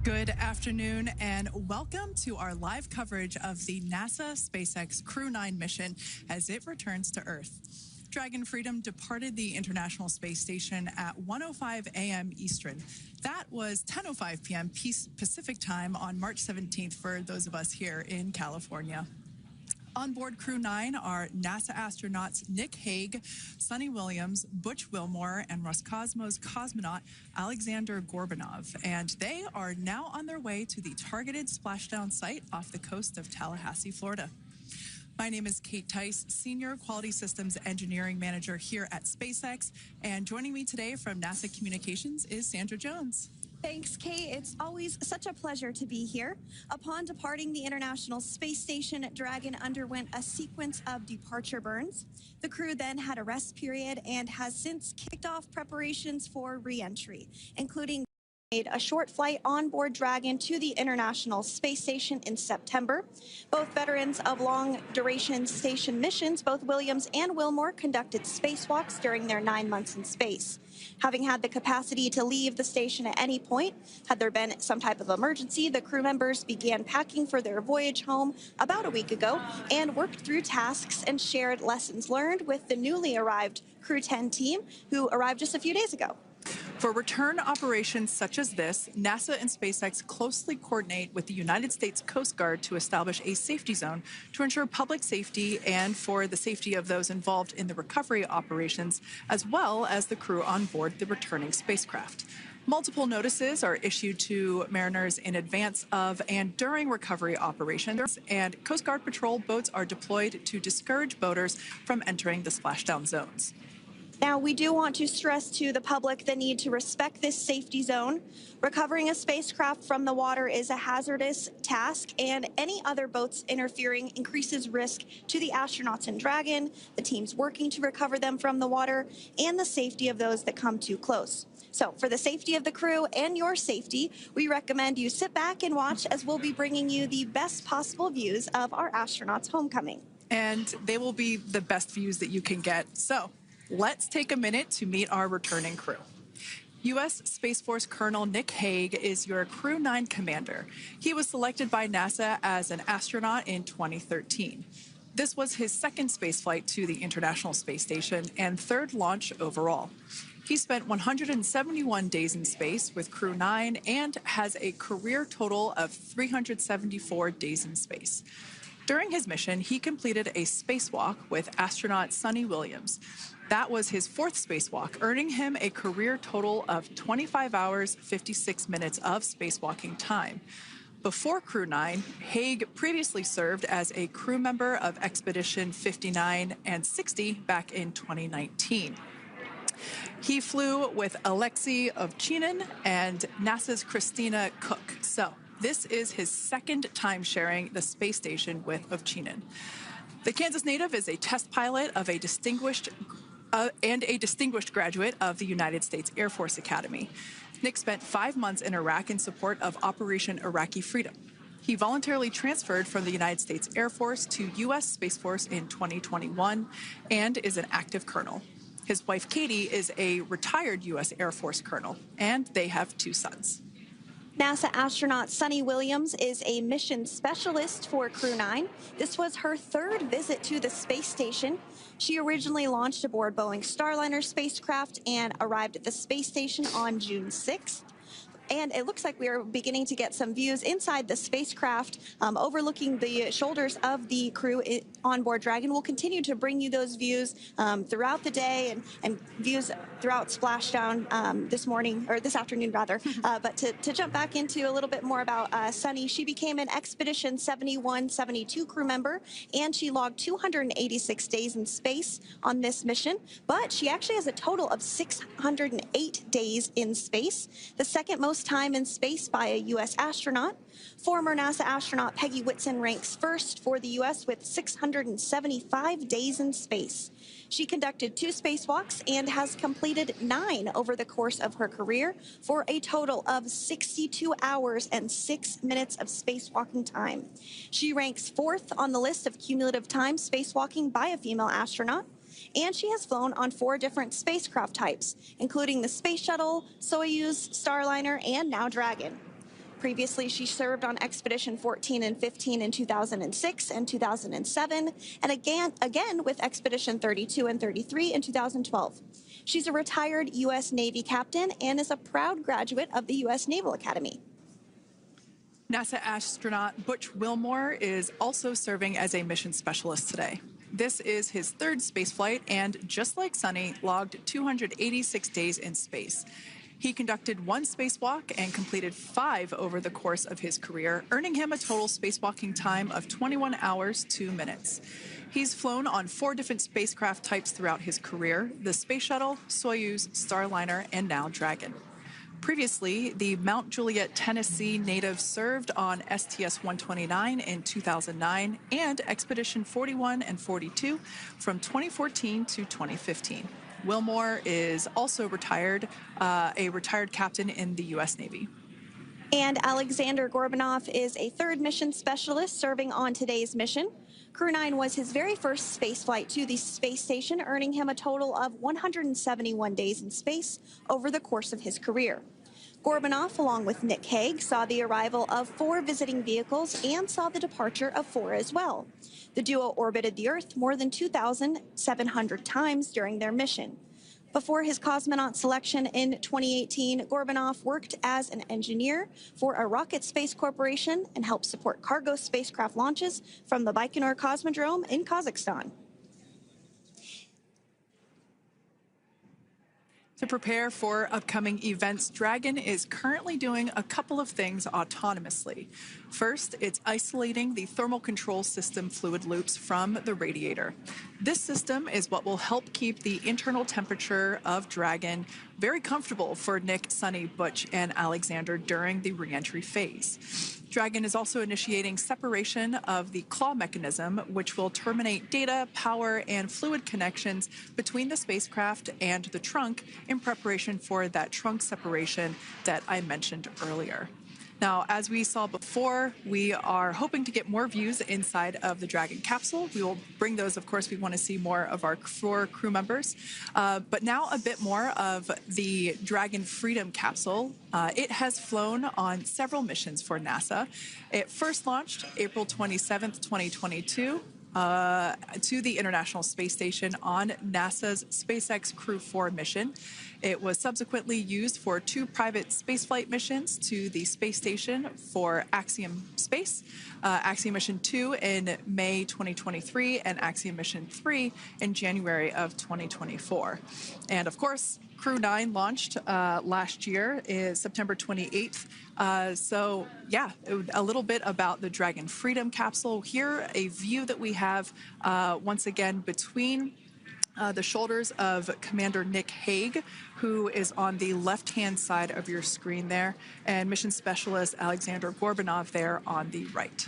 Good afternoon and welcome to our live coverage of the NASA SpaceX Crew 9 mission as it returns to Earth. Dragon Freedom departed the International Space Station at 1:05 a.m. Eastern. That was 10:05 p.m. Pacific time on March 17th for those of us here in California. On board Crew 9 are NASA astronauts Nick Hague, Suni Williams, Butch Wilmore, and Roscosmos cosmonaut Alexander Gorbanov. And they are now on their way to the targeted splashdown site off the coast of Tallahassee, Florida. My name is Kate Tice, Senior Quality Systems Engineering Manager here at SpaceX. And joining me today from NASA Communications is Sandra Jones. Thanks, Kate. It's always such a pleasure to be here. Upon departing the International Space Station, Dragon underwent a sequence of departure burns. The crew then had a rest period and has since kicked off preparations for re-entry, including made a short flight on board Dragon to the International Space Station in September. Both veterans of long-duration station missions, both Williams and Wilmore, conducted spacewalks during their 9 months in space. Having had the capacity to leave the station at any point, had there been some type of emergency, the crew members began packing for their voyage home about a week ago and worked through tasks and shared lessons learned with the newly arrived Crew 10 team, who arrived just a few days ago. For return operations such as this, NASA and SpaceX closely coordinate with the United States Coast Guard to establish a safety zone to ensure public safety and for the safety of those involved in the recovery operations, as well as the crew on board the returning spacecraft. Multiple notices are issued to mariners in advance of and during recovery operations, and Coast Guard patrol boats are deployed to discourage boaters from entering the splashdown zones. Now, we do want to stress to the public the need to respect this safety zone. Recovering a spacecraft from the water is a hazardous task, and any other boats interfering increases risk to the astronauts in Dragon, the teams working to recover them from the water, and the safety of those that come too close. So for the safety of the crew and your safety, we recommend you sit back and watch as we'll be bringing you the best possible views of our astronauts' homecoming. And they will be the best views that you can get. So let's take a minute to meet our returning crew. U.S. Space Force Colonel Nick Hague is your Crew 9 commander. He was selected by NASA as an astronaut in 2013. This was his second spaceflight to the International Space Station and third launch overall. He spent 171 days in space with Crew 9 and has a career total of 374 days in space. During his mission, he completed a spacewalk with astronaut Suni Williams. That was his fourth spacewalk, earning him a career total of 25 hours, 56 minutes of spacewalking time. Before Crew 9, Hague previously served as a crew member of Expedition 59 and 60 back in 2019. He flew with Alexei Ovchinin and NASA's Christina Cook. So this is his second time sharing the space station with Ovchinin. The Kansas native is a test pilot of a distinguished graduate of the United States Air Force Academy. Nick spent 5 months in Iraq in support of Operation Iraqi Freedom. He voluntarily transferred from the United States Air Force to U.S. Space Force in 2021 and is an active colonel. His wife, Katie, is a retired U.S. Air Force colonel, and they have 2 sons. NASA astronaut Suni Williams is a mission specialist for Crew 9. This was her third visit to the space station. She originally launched aboard Boeing Starliner spacecraft and arrived at the space station on June 6th. And it looks like we are beginning to get some views inside the spacecraft, overlooking the shoulders of the crew on board Dragon. We'll continue to bring you those views throughout the day and views throughout Splashdown this afternoon rather. But to jump back into a little bit more about Suni, she became an Expedition 71-72 crew member, and she logged 286 days in space on this mission. But she actually has a total of 608 days in space, the second most time in space by a U.S. astronaut. Former NASA astronaut Peggy Whitson ranks first for the U.S. with 675 days in space. She conducted 2 spacewalks and has completed 9 over the course of her career for a total of 62 hours and 6 minutes of spacewalking time. She ranks 4th on the list of cumulative time spacewalking by a female astronaut. And she has flown on 4 different spacecraft types, including the Space Shuttle, Soyuz, Starliner, and now Dragon. Previously, she served on Expedition 14 and 15 in 2006 and 2007, and again with Expedition 32 and 33 in 2012. She's a retired U.S. Navy captain and is a proud graduate of the U.S. Naval Academy. NASA astronaut Butch Wilmore is also serving as a mission specialist today. This is his third spaceflight and, just like Suni, logged 286 days in space. He conducted one spacewalk and completed 5 over the course of his career, earning him a total spacewalking time of 21 hours, 2 minutes. He's flown on 4 different spacecraft types throughout his career: the Space Shuttle, Soyuz, Starliner, and now Dragon. Previously, the Mount Juliet, Tennessee native served on STS-129 in 2009 and Expedition 41 and 42 from 2014 to 2015. Wilmore is also a retired captain in the U.S. Navy. And Alexander Gorbanov is a third mission specialist serving on today's mission. Crew 9 was his very first spaceflight to the space station, earning him a total of 171 days in space over the course of his career. Gorbanov, along with Nick Hague, saw the arrival of 4 visiting vehicles and saw the departure of 4 as well. The duo orbited the Earth more than 2,700 times during their mission. Before his cosmonaut selection in 2018, Gorbanov worked as an engineer for a rocket space corporation and helped support cargo spacecraft launches from the Baikonur Cosmodrome in Kazakhstan. To prepare for upcoming events, Dragon is currently doing a couple of things autonomously. First, it's isolating the thermal control system fluid loops from the radiator. This system is what will help keep the internal temperature of Dragon very comfortable for Nick, Suni, Butch, and Alexander during the re-entry phase. Dragon is also initiating separation of the claw mechanism, which will terminate data, power, and fluid connections between the spacecraft and the trunk in preparation for that trunk separation that I mentioned earlier. Now, as we saw before, we are hoping to get more views inside of the Dragon capsule. We will bring those, of course. We want to see more of our 4 crew members. But now a bit more of the Dragon Freedom capsule. It has flown on several missions for NASA. It first launched April 27th, 2022. To the International Space Station on NASA's SpaceX Crew 4 mission. It was subsequently used for 2 private spaceflight missions to the space station for Axiom Space, Axiom Mission 2 in May 2023, and Axiom Mission 3 in January of 2024. And of course, Crew 9 launched last year, is September 28th. So yeah, a little bit about the Dragon Freedom capsule. Here, a view that we have once again between the shoulders of Commander Nick Hague, who is on the left-hand side of your screen there, and Mission Specialist Alexander Gorbanov there on the right.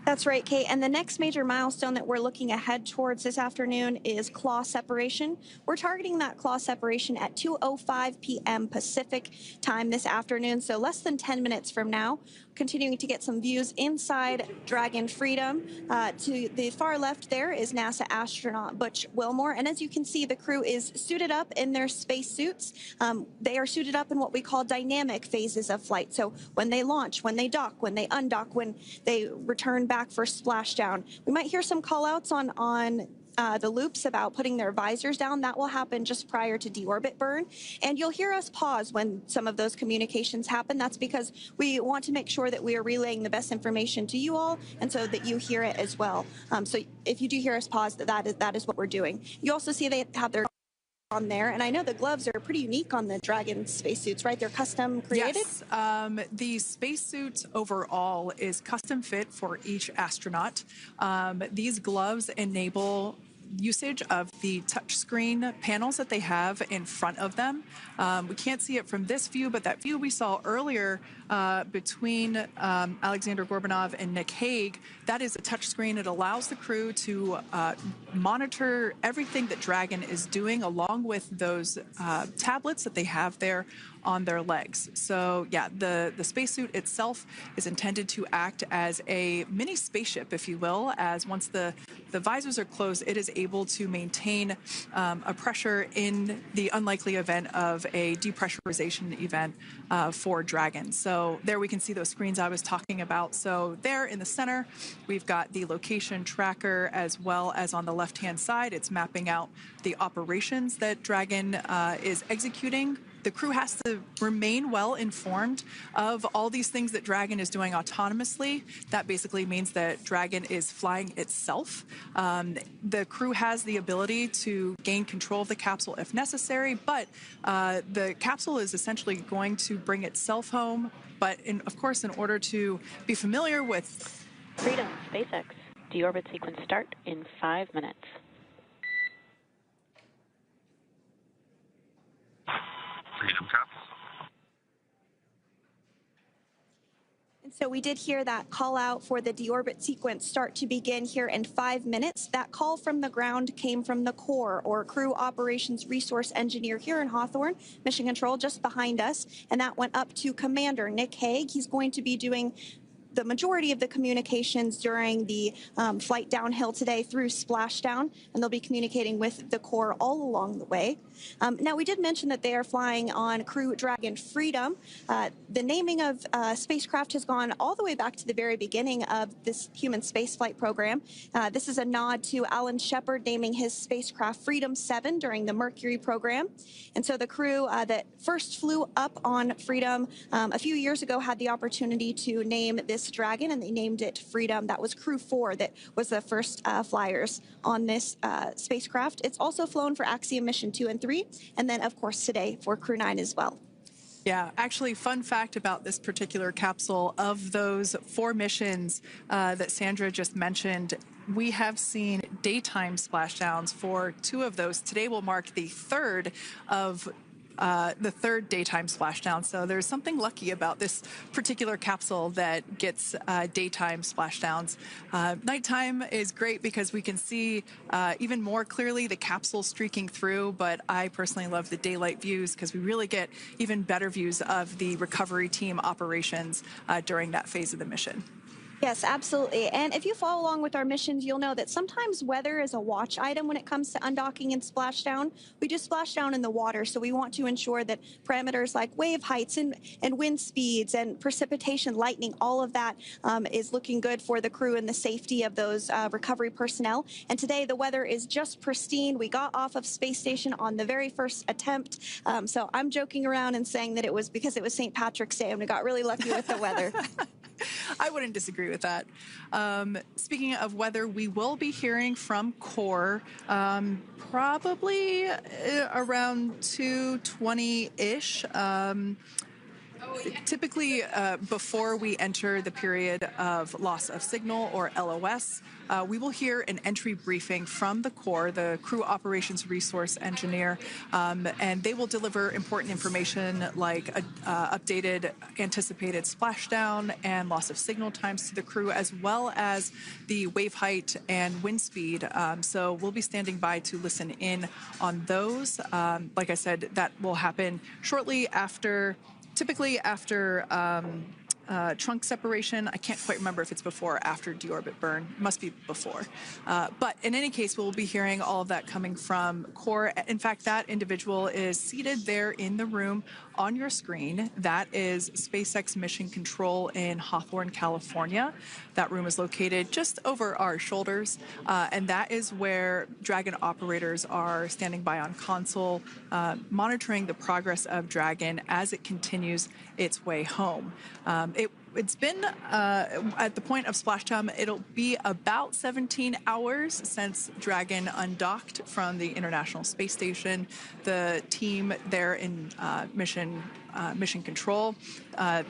That's right, Kate. And the next major milestone that we're looking ahead towards this afternoon is claw separation. We're targeting that claw separation at 2:05 p.m. Pacific time this afternoon, so less than 10 minutes from now. Continuing to get some views inside Dragon Freedom. To the far left there is NASA astronaut Butch Wilmore. And as you can see, the crew is suited up in their space suits. They are suited up in what we call dynamic phases of flight. So when they launch, when they dock, when they undock, when they return back for splashdown. We might hear some call outs on the loops about putting their visors down. That will happen just prior to deorbit burn. And you'll hear us pause when some of those communications happen. That's because we want to make sure that we are relaying the best information to you all and so that you hear it as well. So if you do hear us pause, that is what we're doing. You also see they have their on there, and I know the gloves are pretty unique on the Dragon spacesuits, right? They're custom created? Yes, the spacesuit overall is custom fit for each astronaut. These gloves enable usage of the touchscreen panels that they have in front of them. We can't see it from this view, but that view we saw earlier between Alexander Gorbanov and Nick Hague, that is a touchscreen. It allows the crew to monitor everything that Dragon is doing along with those tablets that they have there on their legs. So yeah, the spacesuit itself is intended to act as a mini spaceship, if you will, as once the visors are closed, it is able to maintain a pressure in the unlikely event of a depressurization event for Dragon. So So there we can see those screens I was talking about. So there in the center, we've got the location tracker, as well as on the left-hand side, it's mapping out the operations that Dragon is executing. The crew has to remain well informed of all these things that Dragon is doing autonomously. That basically means that Dragon is flying itself. The crew has the ability to gain control of the capsule if necessary, but the capsule is essentially going to bring itself home. But of course, in order to be familiar with Freedom, SpaceX, deorbit sequence start in 5 minutes. Freedom Cups. And so we did hear that call out for the deorbit sequence start to begin here in 5 minutes. That call from the ground came from the core, or Crew Operations Resource Engineer here in Hawthorne, Mission Control just behind us. And that went up to Commander Nick Hague. He's going to be doing the majority of the communications during the flight downhill today through Splashdown, and they'll be communicating with the core all along the way. Now, we did mention that they are flying on Crew Dragon Freedom. The naming of spacecraft has gone all the way back to the very beginning of this human spaceflight program. This is a nod to Alan Shepard naming his spacecraft Freedom 7 during the Mercury program. And so the crew that first flew up on Freedom a few years ago had the opportunity to name this Dragon, and they named it Freedom. That was Crew 4 that was the first flyers on this spacecraft. It's also flown for Axiom Mission 2 and 3, and then, of course, today for Crew 9 as well. Yeah, actually, fun fact about this particular capsule, of those 4 missions that Sandra just mentioned, we have seen daytime splashdowns for 2 of those. Today will mark the third daytime splashdown. So there's something lucky about this particular capsule that gets daytime splashdowns. Nighttime is great because we can see even more clearly the capsule streaking through, but I personally love the daylight views because we really get even better views of the recovery team operations during that phase of the mission. Yes, absolutely. And if you follow along with our missions, you'll know that sometimes weather is a watch item when it comes to undocking and splashdown. We do splashdown in the water, so we want to ensure that parameters like wave heights and wind speeds and precipitation, lightning, all of that is looking good for the crew and the safety of those recovery personnel. And today the weather is just pristine. We got off of space station on the very first attempt. So I'm joking around and saying that it was because it was St. Patrick's Day and we got really lucky with the weather. I wouldn't disagree with that. Speaking of weather, we will be hearing from core probably around 2:20-ish. Typically, before we enter the period of loss of signal, or LOS, we will hear an entry briefing from the core, the Crew Operations Resource Engineer, and they will deliver important information like updated anticipated splashdown and loss of signal times to the crew, as well as the wave height and wind speed. So we'll be standing by to listen in on those. Like I said, that will happen shortly after. Typically after trunk separation. I can't quite remember if it's before or after deorbit burn. It must be before. But in any case, we'll be hearing all of that coming from core. In fact, that individual is seated there in the room on your screen. That is SpaceX Mission Control in Hawthorne, California. That room is located just over our shoulders, and that is where Dragon operators are standing by on console, monitoring the progress of Dragon as it continues its way home. It's been, at the point of splashdown, it'll be about 17 hours since Dragon undocked from the International Space Station. The team there in Mission Control,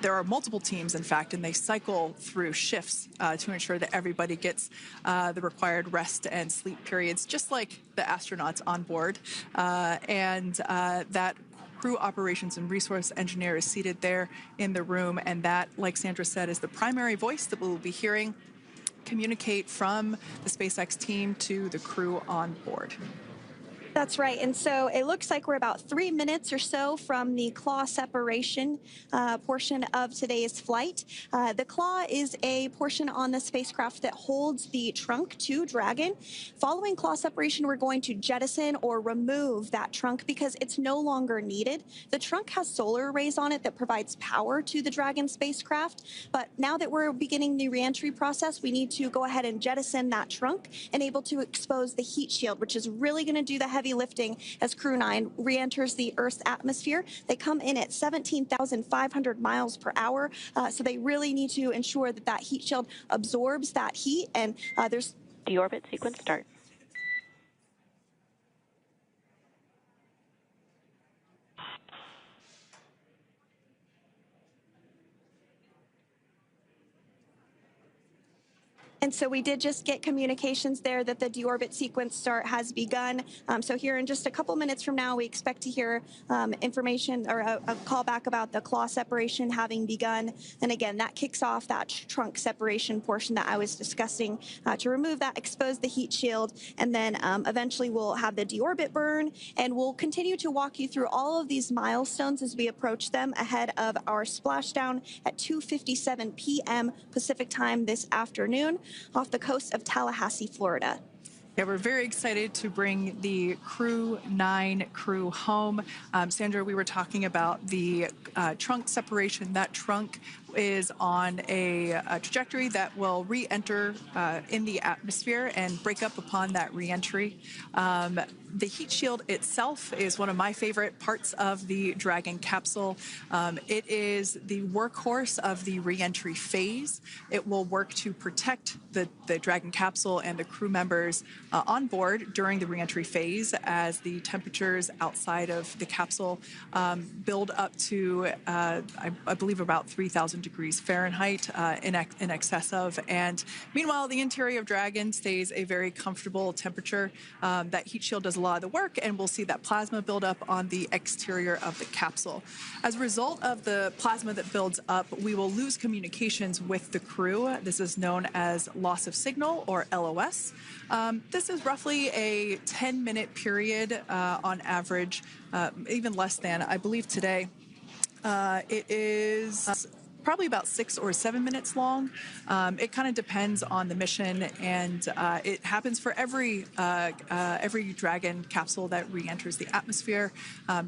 there are multiple teams, in fact, and they cycle through shifts to ensure that everybody gets the required rest and sleep periods, just like the astronauts on board. And that Crew Operations and Resource Engineer is seated there in the room, and that, like Sandra said, is the primary voice that we'll be hearing communicate from the SpaceX team to the crew on board. That's right. And so it looks like we're about 3 minutes or so from the claw separation portion of today's flight. The claw is a portion on the spacecraft that holds the trunk to Dragon. Following claw separation, we're going to jettison or remove that trunk because it's no longer needed. The trunk has solar arrays on it that provides power to the Dragon spacecraft. But now that we're beginning the reentry process, we need to go ahead and jettison that trunk and able to expose the heat shield, which is really going to do the heavy lifting as Crew 9 re-enters the Earth's atmosphere. They come in at 17,500 miles per hour, so they really need to ensure that that heat shield absorbs that heat, and there's... Deorbit sequence start. And so we did just get communications there that the deorbit sequence start has begun. So here in just a couple minutes from now, we expect to hear information or a call back about the claw separation having begun. And again, that kicks off that trunk separation portion that I was discussing to remove that, expose the heat shield, and then eventually we'll have the deorbit burn. And we'll continue to walk you through all of these milestones as we approach them ahead of our splashdown at 2:57 p.m. Pacific time this afternoon, off the coast of Tallahassee, Florida. Yeah, we're very excited to bring the Crew 9 crew home. Sandra, we were talking about the trunk separation. That trunk is on a trajectory that will re-enter in the atmosphere and break up upon that re-entry. The heat shield itself is one of my favorite parts of the Dragon capsule. It is the workhorse of the re-entry phase. It will work to protect the Dragon capsule and the crew members on board during the re-entry phase as the temperatures outside of the capsule build up to, I believe, about 3,000 degrees Fahrenheit in excess of. And meanwhile, the interior of Dragon stays a very comfortable temperature. That heat shield does a lot of the work, and we'll see that plasma build up on the exterior of the capsule. As a result of the plasma that builds up, we will lose communications with the crew. This is known as loss of signal, or LOS. This is roughly a 10-minute period on average, even less than. I believe today it is probably about 6 or 7 minutes long. It kind of depends on the mission, and it happens for every Dragon capsule that re-enters the atmosphere.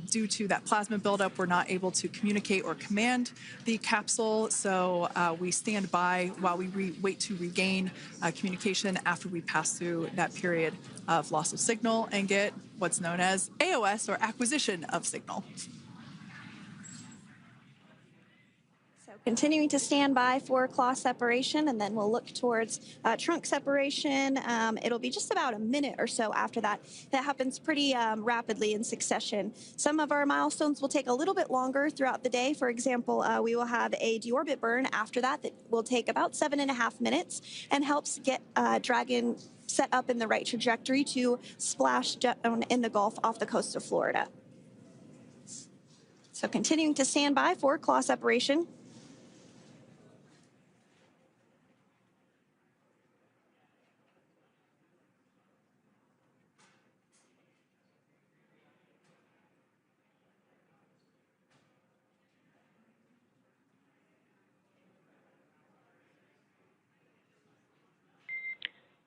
Due to that plasma buildup, we're not able to communicate or command the capsule, so we stand by while we wait to regain communication after we pass through that period of loss of signal and get what's known as AOS, or acquisition of signal. Continuing to stand by for claw separation, and then we'll look towards trunk separation. It'll be just about a minute or so after that. That happens pretty rapidly in succession. Some of our milestones will take a little bit longer throughout the day. For example, we will have a deorbit burn after that will take about 7.5 minutes and helps get Dragon set up in the right trajectory to splash down in the Gulf off the coast of Florida. So continuing to stand by for claw separation.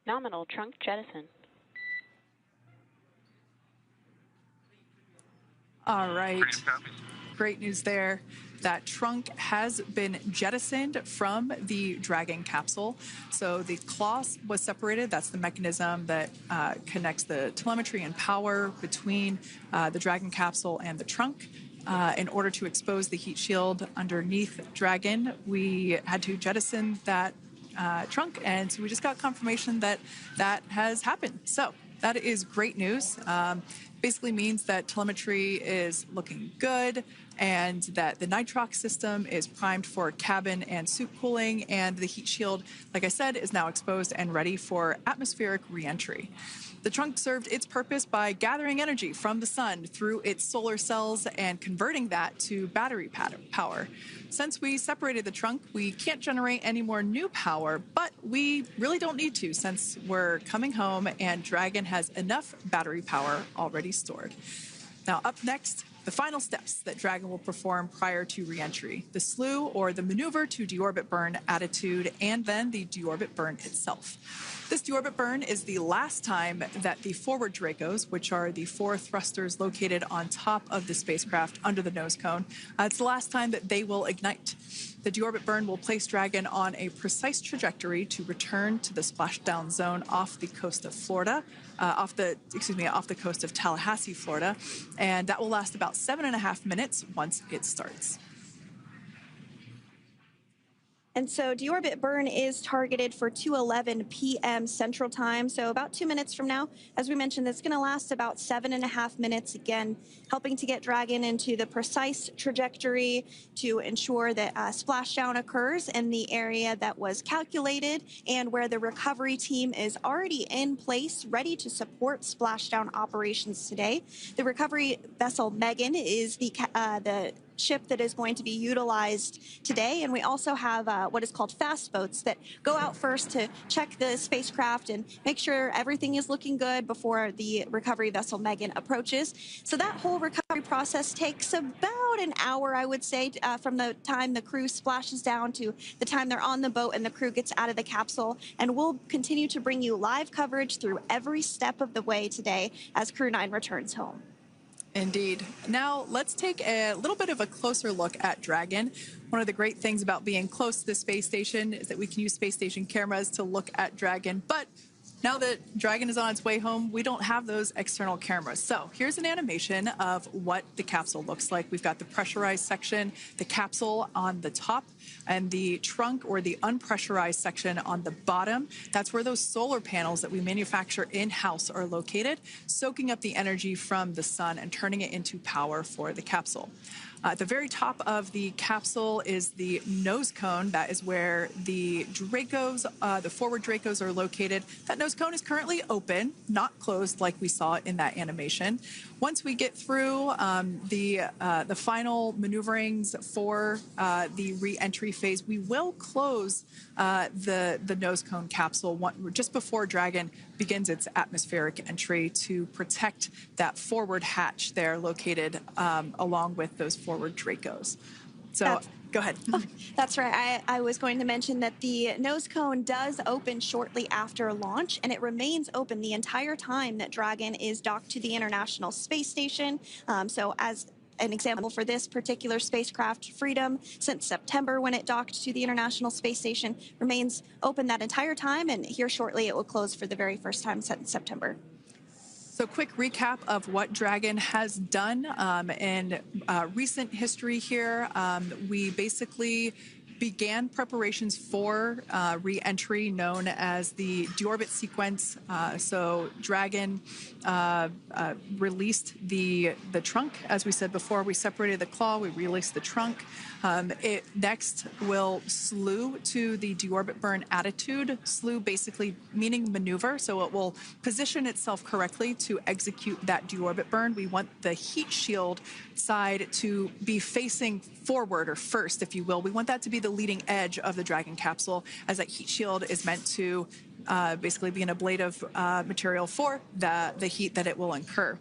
Nominal trunk jettison. All right. Great news there. That trunk has been jettisoned from the Dragon capsule. So the claw was separated. That's the mechanism that connects the telemetry and power between the Dragon capsule and the trunk. In order to expose the heat shield underneath Dragon, we had to jettison that trunk, and so we just got confirmation that that has happened. So that is great news. Basically means that telemetry is looking good, and that the nitrox system is primed for cabin and suit cooling, and the heat shield, like I said, is now exposed and ready for atmospheric reentry. The trunk served its purpose by gathering energy from the sun through its solar cells and converting that to battery power. Since we separated the trunk, we can't generate any more new power, but we really don't need to since we're coming home and Dragon has enough battery power already already stored. Now, up next, the final steps that Dragon will perform prior to reentry: the slew, or the maneuver to deorbit burn attitude, and then the deorbit burn itself. This deorbit burn is the last time that the forward Dracos, which are the 4 thrusters located on top of the spacecraft under the nose cone, it's the last time that they will ignite. The deorbit burn will place Dragon on a precise trajectory to return to the splashdown zone off the coast of Florida, off the coast of Tallahassee, Florida, and that will last about 7.5 minutes once it starts. And so deorbit burn is targeted for 2:11 p.m. Central Time, so about 2 minutes from now. As we mentioned, it's going to last about 7.5 minutes, again, helping to get Dragon into the precise trajectory to ensure that splashdown occurs in the area that was calculated and where the recovery team is already in place, ready to support splashdown operations today. The recovery vessel Megan is the ship that is going to be utilized today, and we also have what is called fast boats that go out first to check the spacecraft and make sure everything is looking good before the recovery vessel Megan approaches. So that whole recovery process takes about an hour, I would say, from the time the crew splashes down to the time they're on the boat and the crew gets out of the capsule. And we'll continue to bring you live coverage through every step of the way today as Crew 9 returns home. Indeed. Now, let's take a little bit of a closer look at Dragon. One of the great things about being close to the space station is that we can use space station cameras to look at Dragon. But now that Dragon is on its way home, we don't have those external cameras. So here's an animation of what the capsule looks like. We've got the pressurized section, the capsule on the top, and the trunk, or the unpressurized section, on the bottom. That's where those solar panels that we manufacture in-house are located, soaking up the energy from the sun and turning it into power for the capsule. At the very top of the capsule is the nose cone. That is where the Dracos, the forward Dracos, are located. That nose cone is currently open, not closed like we saw in that animation. Once we get through the final maneuverings for the re-entry phase, we will close the nose cone capsule just before Dragon begins its atmospheric entry to protect that forward hatch there located along with those forward Dracos. So go ahead. Oh, that's right. I was going to mention that the nose cone does open shortly after launch, and it remains open the entire time that Dragon is docked to the International Space Station. So as an example for this particular spacecraft, Freedom, since September when it docked to the International Space Station, remains open that entire time, and here shortly it will close for the very first time since September. So quick recap of what Dragon has done in recent history here. We basically began preparations for re-entry known as the deorbit sequence. So Dragon released the trunk. As we said before, we separated the claw, we released the trunk. It next will slew to the deorbit burn attitude. Slew basically meaning maneuver, so it will position itself correctly to execute that deorbit burn. We want the heat shield side to be facing forward, or first, if you will. We want that to be the leading edge of the Dragon capsule, as that heat shield is meant to basically be an ablative material for the heat that it will incur.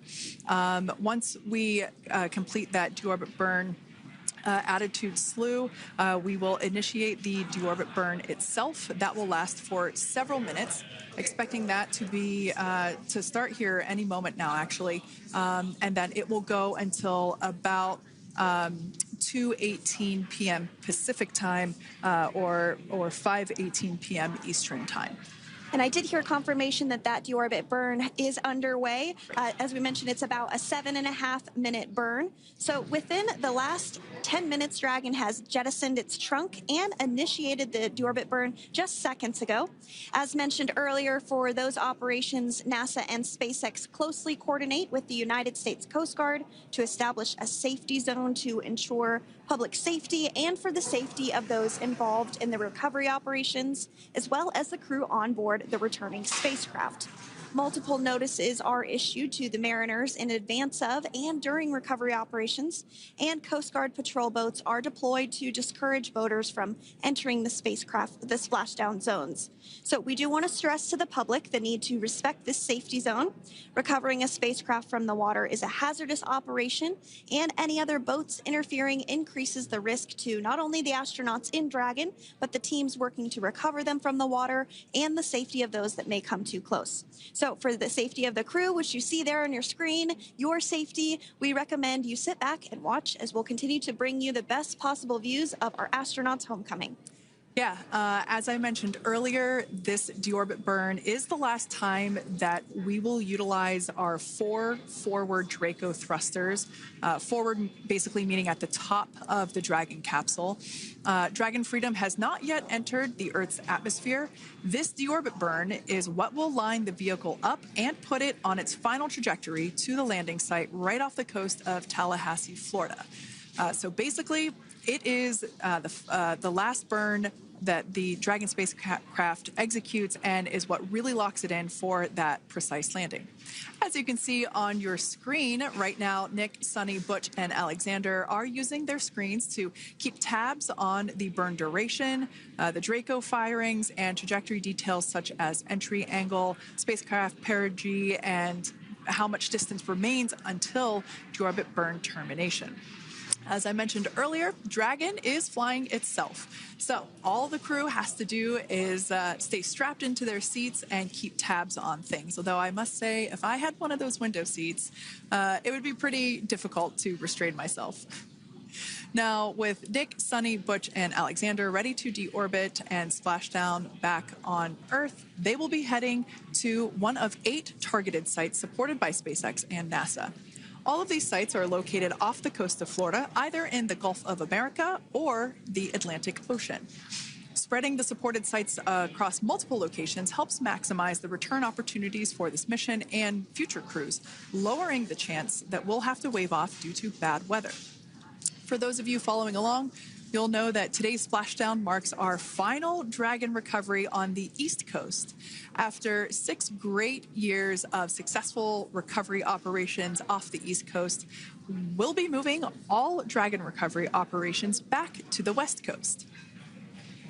Once we complete that deorbit burn attitude slew, we will initiate the deorbit burn itself. That will last for several minutes, expecting that to be to start here any moment now, actually, and then it will go until about 2:18 p.m. Pacific time, or 5:18 p.m. Eastern time. And I did hear confirmation that that deorbit burn is underway. As we mentioned, it's about a 7.5-minute burn. So within the last 10 minutes, Dragon has jettisoned its trunk and initiated the deorbit burn just seconds ago. As mentioned earlier, for those operations, NASA and SpaceX closely coordinate with the United States Coast Guard to establish a safety zone to ensure public safety and for the safety of those involved in the recovery operations, as well as the crew on board the returning spacecraft. Multiple notices are issued to the mariners in advance of and during recovery operations, and Coast Guard patrol boats are deployed to discourage boaters from entering the splashdown zones. So we do want to stress to the public the need to respect this safety zone. Recovering a spacecraft from the water is a hazardous operation, and any other boats interfering increases the risk to not only the astronauts in Dragon, but the teams working to recover them from the water and the safety of those that may come too close. So for the safety of the crew, which you see there on your screen, your safety, we recommend you sit back and watch as we'll continue to bring you the best possible views of our astronauts' homecoming. Yeah, as I mentioned earlier, this deorbit burn is the last time that we will utilize our 4 forward Draco thrusters. Forward basically meaning at the top of the Dragon capsule. Dragon Freedom has not yet entered the Earth's atmosphere. This deorbit burn is what will line the vehicle up and put it on its final trajectory to the landing site right off the coast of Tallahassee, Florida. So basically, it is the last burn that the Dragon spacecraft executes and is what really locks it in for that precise landing. As you can see on your screen right now, Nick, Suni, Butch, and Alexander are using their screens to keep tabs on the burn duration, the Draco firings, and trajectory details such as entry angle, spacecraft perigee, and how much distance remains until deorbit burn termination. As I mentioned earlier, Dragon is flying itself. So all the crew has to do is stay strapped into their seats and keep tabs on things. Although I must say, if I had one of those window seats, it would be pretty difficult to restrain myself. Now, with Nick, Suni, Butch, and Alexander ready to deorbit and splash down back on Earth, they will be heading to one of 8 targeted sites supported by SpaceX and NASA. All of these sites are located off the coast of Florida, either in the Gulf of America or the Atlantic Ocean. Spreading the supported sites across multiple locations helps maximize the return opportunities for this mission and future crews, lowering the chance that we'll have to wave off due to bad weather. For those of you following along, you'll know that today's splashdown marks our final Dragon recovery on the East Coast. After 6 great years of successful recovery operations off the East Coast, we'll be moving all Dragon recovery operations back to the West Coast.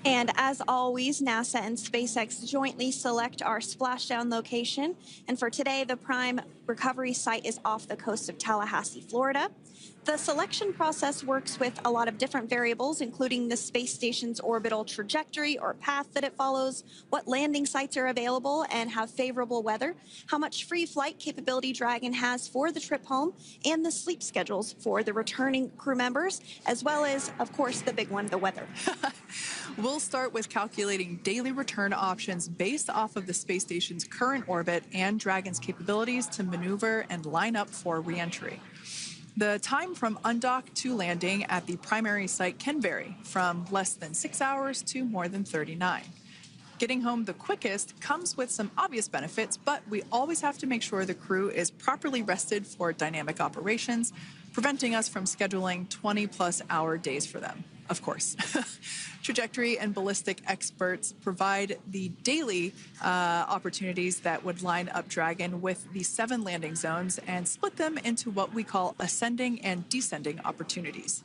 And as always, NASA and SpaceX jointly select our splashdown location. And for today, the prime recovery site is off the coast of Tallahassee, Florida. The selection process works with a lot of different variables, including the space station's orbital trajectory or path that it follows, what landing sites are available and have favorable weather, how much free flight capability Dragon has for the trip home, and the sleep schedules for the returning crew members, as well as, of course, the big one, the weather. We'll start with calculating daily return options based off of the space station's current orbit and Dragon's capabilities to maneuver and line up for re-entry. The time from undock to landing at the primary site can vary from less than 6 hours to more than 39. Getting home the quickest comes with some obvious benefits, but we always have to make sure the crew is properly rested for dynamic operations, preventing us from scheduling 20-plus hour days for them, of course. Trajectory and ballistic experts provide the daily opportunities that would line up Dragon with the 7 landing zones and split them into what we call ascending and descending opportunities.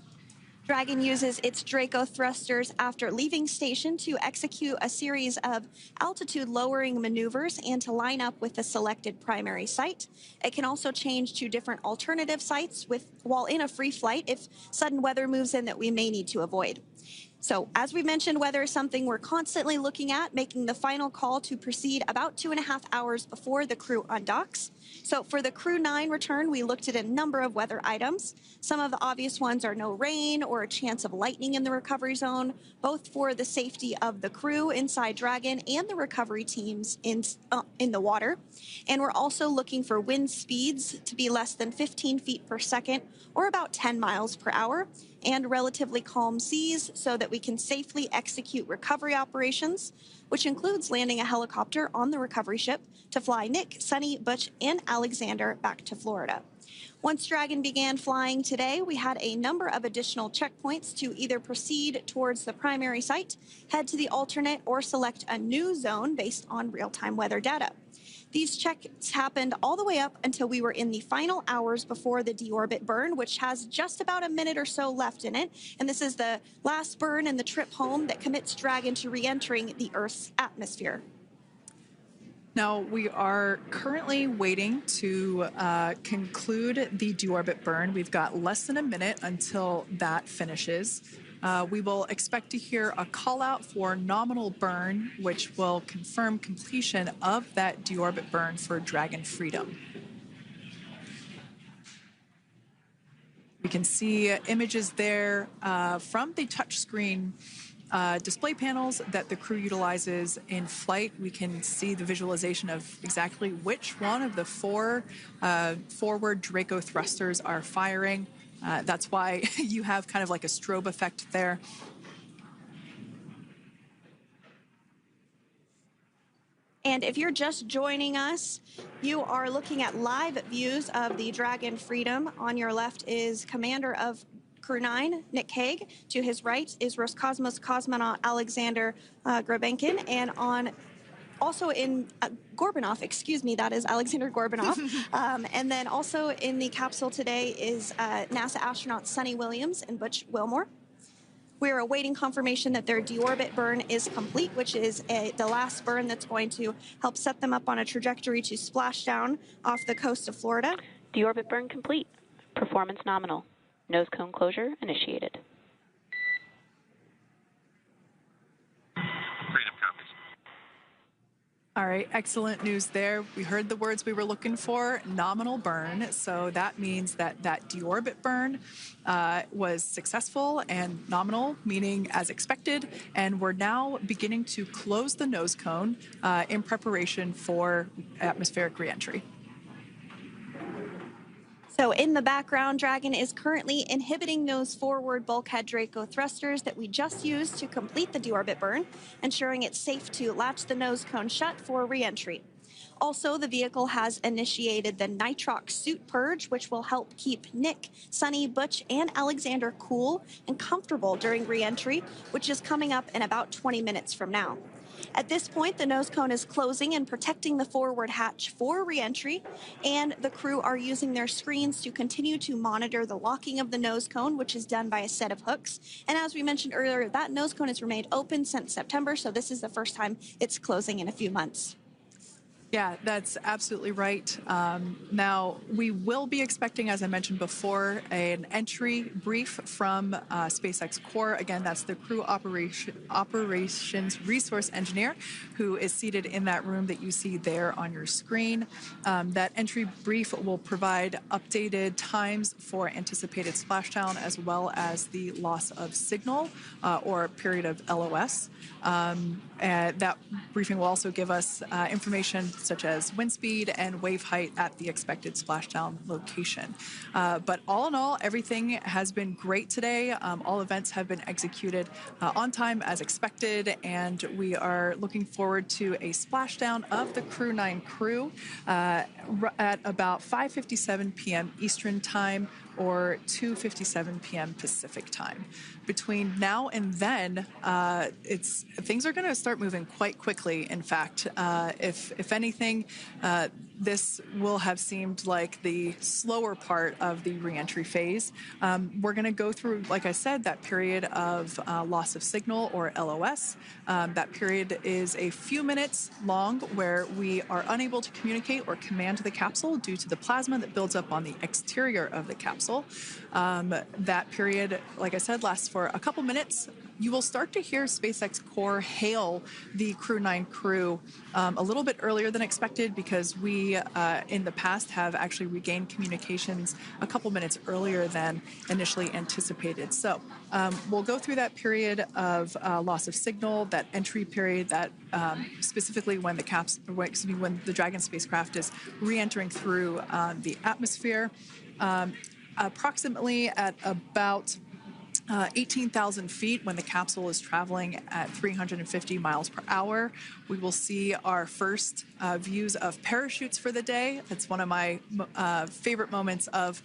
Dragon uses its Draco thrusters after leaving station to execute a series of altitude-lowering maneuvers and to line up with the selected primary site. It can also change to different alternative sites while in a free flight if sudden weather moves in that we may need to avoid. So, as we mentioned, weather is something we're constantly looking at, making the final call to proceed about 2.5 hours before the crew undocks. So, for the Crew 9 return, we looked at a number of weather items. Some of the obvious ones are no rain or a chance of lightning in the recovery zone, both for the safety of the crew inside Dragon and the recovery teams in the water. And we're also looking for wind speeds to be less than 15 feet per second or about 10 miles per hour, and relatively calm seas so that we can safely execute recovery operations, which includes landing a helicopter on the recovery ship to fly Nick, Suni, Butch, and Alexander back to Florida. Once Dragon began flying today, we had a number of additional checkpoints to either proceed towards the primary site, head to the alternate, or select a new zone based on real-time weather data. These checks happened all the way up until we were in the final hours before the deorbit burn, which has just about a minute or so left in it. And this is the last burn in the trip home that commits Dragon to re-entering the Earth's atmosphere. Now, we are currently waiting to conclude the deorbit burn. We've got less than a minute until that finishes. We will expect to hear a call out for nominal burn, which will confirm completion of that deorbit burn for Dragon Freedom. We can see images there from the touchscreen display panels that the crew utilizes in flight. We can see the visualization of exactly which one of the four forward Draco thrusters are firing. That's why you have kind of like a strobe effect there. And if you're just joining us, you are looking at live views of the Dragon Freedom. On your left is Commander of Crew 9, Nick Hague. To his right is Roscosmos cosmonaut Alexander Grabenkin. And also in Gorbanov, excuse me, that is Alexander Gorbanov. And then also in the capsule today is NASA astronaut Suni Williams and Butch Wilmore. We are awaiting confirmation that their deorbit burn is complete, which is the last burn that's going to help set them up on a trajectory to Splashdown off the coast of Florida. Deorbit burn complete. Performance nominal. Nose cone closure initiated. Freedom copies. All right, excellent news there. We heard the words we were looking for, nominal burn. So that means that that deorbit burn was successful and nominal, meaning as expected. And we're now beginning to close the nose cone in preparation for atmospheric reentry. So in the background, Dragon is currently inhibiting those forward bulkhead Draco thrusters that we just used to complete the deorbit burn, ensuring it's safe to latch the nose cone shut for reentry. Also, the vehicle has initiated the nitrox suit purge, which will help keep Nick, Suni, Butch, and Alexander cool and comfortable during reentry, which is coming up in about 20 minutes from now. At this point, the nose cone is closing and protecting the forward hatch for reentry, and the crew are using their screens to continue to monitor the locking of the nose cone, which is done by a set of hooks. And as we mentioned earlier, that nose cone has remained open since September, so this is the first time it's closing in a few months. Yeah, that's absolutely right. Now, we will be expecting, as I mentioned before, an entry brief from SpaceX Core. Again, that's the crew operations resource engineer who is seated in that room that you see there on your screen. That entry brief will provide updated times for anticipated splashdown as well as the loss of signal or period of LOS. That briefing will also give us information such as wind speed and wave height at the expected splashdown location. But all in all, everything has been great today. All events have been executed on time as expected, and we are looking forward to a splashdown of the Crew 9 crew at about 5:57 p.m. Eastern Time or 2:57 p.m. Pacific Time. Between now and then, things are going to start moving quite quickly. In fact, if anything, this will have seemed like the slower part of the reentry phase. We're going to go through, like I said, that period of loss of signal or LOS. That period is a few minutes long where we are unable to communicate or command the capsule due to the plasma that builds up on the exterior of the capsule. That period, like I said, lasts for a couple minutes. You will start to hear SpaceX Core hail the Crew 9 crew a little bit earlier than expected because we, in the past, have actually regained communications a couple minutes earlier than initially anticipated. So we'll go through that period of loss of signal, that entry period, that specifically when the Dragon spacecraft is re-entering through the atmosphere. Approximately at about 18,000 feet when the capsule is traveling at 350 miles per hour. We will see our first views of parachutes for the day. It's one of my favorite moments of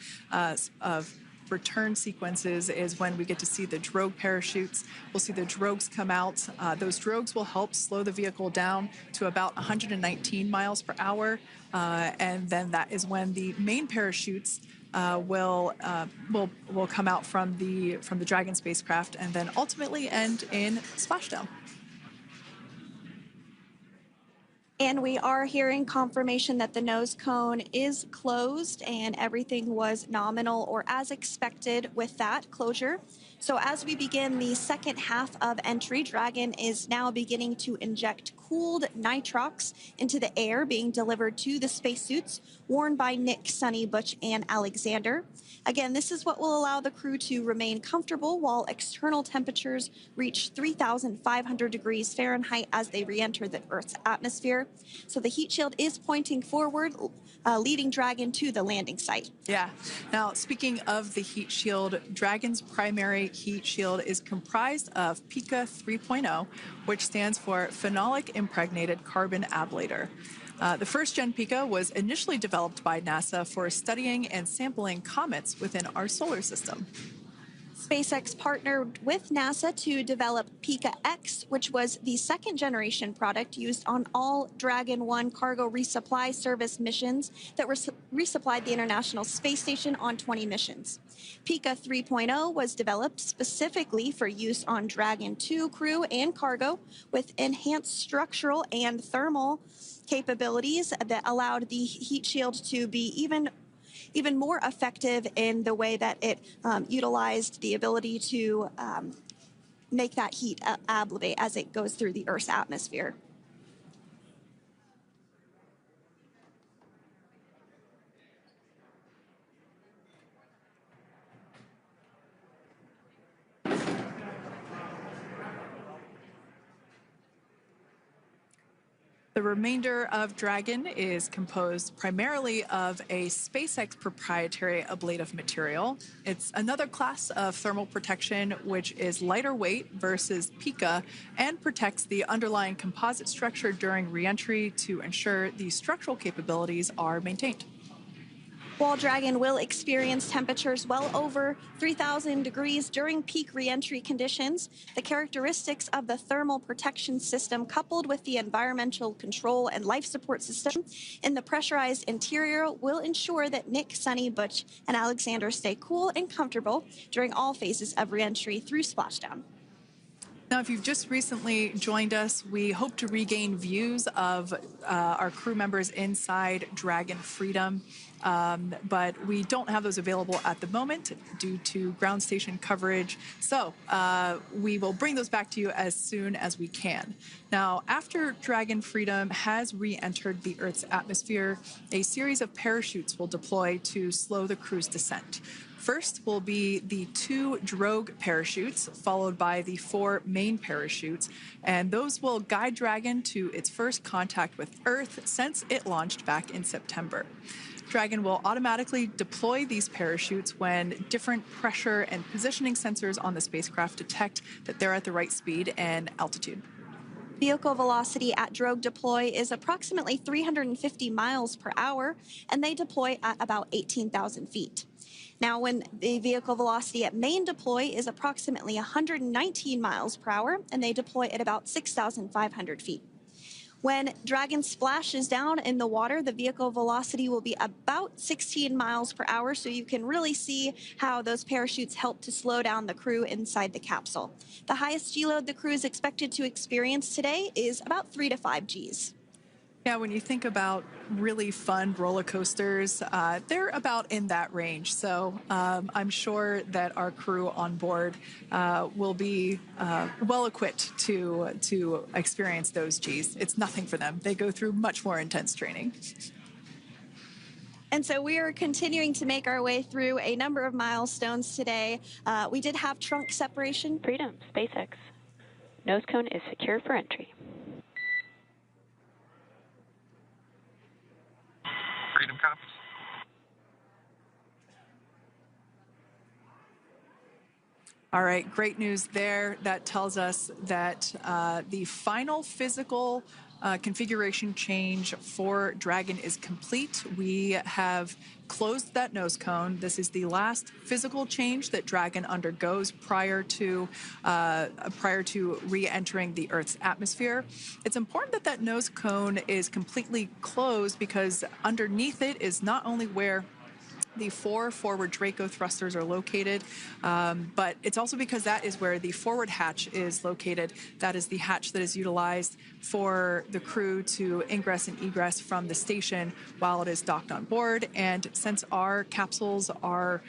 return sequences is when we get to see the drogue parachutes. We'll see the drogues come out. Those drogues will help slow the vehicle down to about 119 miles per hour. And then that is when the main parachutes will come out from the Dragon spacecraft and then ultimately end in Splashdown. And we are hearing confirmation that the nose cone is closed and everything was nominal or as expected with that closure. So as we begin the second half of entry, Dragon is now beginning to inject cooled nitrox into the air being delivered to the spacesuits worn by Nick, Suni, Butch, and Alexander. Again, this is what will allow the crew to remain comfortable while external temperatures reach 3,500 degrees Fahrenheit as they re-enter the Earth's atmosphere. So the heat shield is pointing forward, leading Dragon to the landing site. Yeah. Now, speaking of the heat shield, Dragon's primary heat shield is comprised of PICA 3.0, which stands for Phenolic Impregnated Carbon Ablator. The first-gen PICA was initially developed by NASA for studying and sampling comets within our solar system. SpaceX partnered with NASA to develop PICA X, which was the second-generation product used on all Dragon 1 cargo resupply service missions that resupplied the International Space Station on 20 missions. PICA 3.0 was developed specifically for use on Dragon 2 crew and cargo with enhanced structural and thermal capabilities that allowed the heat shield to be even more effective in the way that it utilized the ability to make that heat ablevate as it goes through the Earth's atmosphere. The remainder of Dragon is composed primarily of a SpaceX proprietary ablative material. It's another class of thermal protection which is lighter weight versus PICA and protects the underlying composite structure during reentry to ensure the structural capabilities are maintained. While Dragon will experience temperatures well over 3,000 degrees during peak reentry conditions, the characteristics of the thermal protection system coupled with the environmental control and life support system in the pressurized interior will ensure that Nick, Suni, Butch, and Alexander stay cool and comfortable during all phases of reentry through Splashdown. Now, if you've just recently joined us, we hope to regain views of our crew members inside Dragon Freedom, but we don't have those available at the moment due to ground station coverage. So we will bring those back to you as soon as we can. Now, after Dragon Freedom has re-entered the Earth's atmosphere, a series of parachutes will deploy to slow the crew's descent. First will be the 2 drogue parachutes, followed by the 4 main parachutes, and those will guide Dragon to its first contact with Earth since it launched back in September. Dragon will automatically deploy these parachutes when different pressure and positioning sensors on the spacecraft detect that they're at the right speed and altitude. Vehicle velocity at drogue deploy is approximately 350 miles per hour, and they deploy at about 18,000 feet. Now, when the vehicle velocity at main deploy is approximately 119 miles per hour, and they deploy at about 6,500 feet. When Dragon splashes down in the water, the vehicle velocity will be about 16 miles per hour, so you can really see how those parachutes help to slow down the crew inside the capsule. The highest G-load the crew is expected to experience today is about 3 to 5 Gs. Yeah, when you think about really fun roller coasters, they're about in that range. So I'm sure that our crew on board will be well equipped to experience those Gs. It's nothing for them. They go through much more intense training. And so we are continuing to make our way through a number of milestones today. We did have trunk separation. Freedom, SpaceX. Nose cone is secure for entry. Freedom copies. All right, great news there. That tells us that the final physical configuration change for Dragon is complete. We have closed that nose cone. This is the last physical change that Dragon undergoes prior to re-entering the Earth's atmosphere. It's important that that nose cone is completely closed because underneath it is not only where the 4 forward Draco thrusters are located, but it's also because that is where the forward hatch is located. That is the hatch that is utilized for the crew to ingress and egress from the station while it is docked on board. And since our capsules are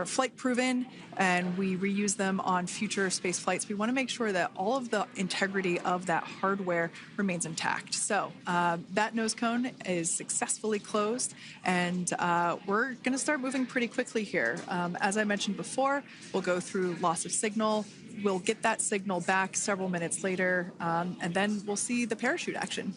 flight proven and we reuse them on future space flights, we want to make sure that all of the integrity of that hardware remains intact. So that nose cone is successfully closed, and we're going to start moving pretty quickly here. As I mentioned before, we'll go through loss of signal. We'll get that signal back several minutes later, and then we'll see the parachute action.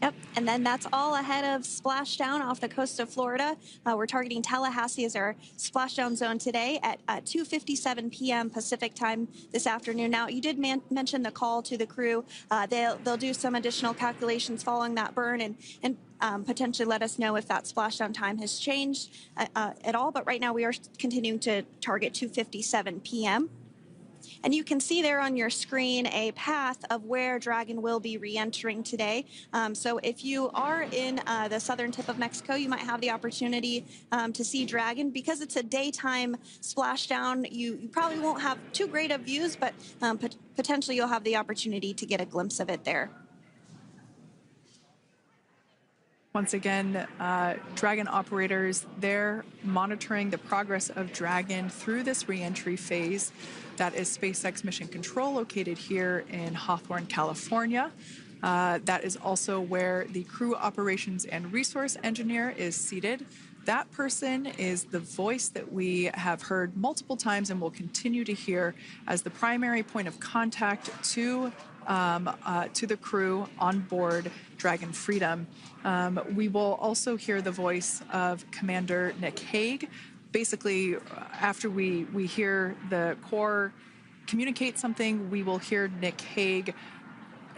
Yep, and then that's all ahead of Splashdown off the coast of Florida. We're targeting Tallahassee as our splashdown zone today at 2:57 p.m. Pacific time this afternoon. Now, you did mention the call to the crew. They'll do some additional calculations following that burn and potentially let us know if that splashdown time has changed at all. But right now, we are continuing to target 2:57 p.m. And you can see there on your screen a path of where Dragon will be re-entering today. So if you are in the southern tip of Mexico, you might have the opportunity to see Dragon. Because it's a daytime splashdown, you probably won't have too great of views, but potentially you'll have the opportunity to get a glimpse of it there. Once again, Dragon operators, they're monitoring the progress of Dragon through this re-entry phase. That is SpaceX Mission Control, located here in Hawthorne, California. That is also where the crew operations and resource engineer is seated. That person is the voice that we have heard multiple times and will continue to hear as the primary point of contact to the crew on board Dragon Freedom. We will also hear the voice of Commander Nick Hague. Basically, after we hear the Corps communicate something, we will hear Nick Hague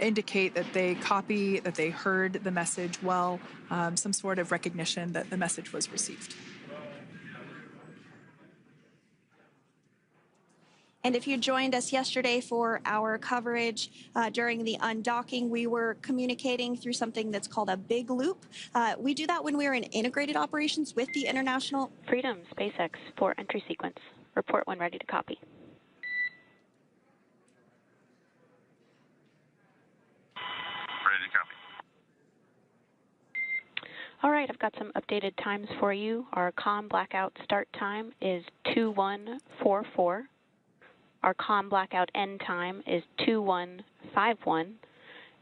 indicate that they copy, that they heard the message well, some sort of recognition that the message was received. And if you joined us yesterday for our coverage during the undocking, we were communicating through something that's called a big loop. We do that when we're in integrated operations with the International Freedom, SpaceX, for entry sequence. Report when ready to copy. Ready to copy. All right, I've got some updated times for you. Our comm blackout start time is 2144. Our comm blackout end time is 2151,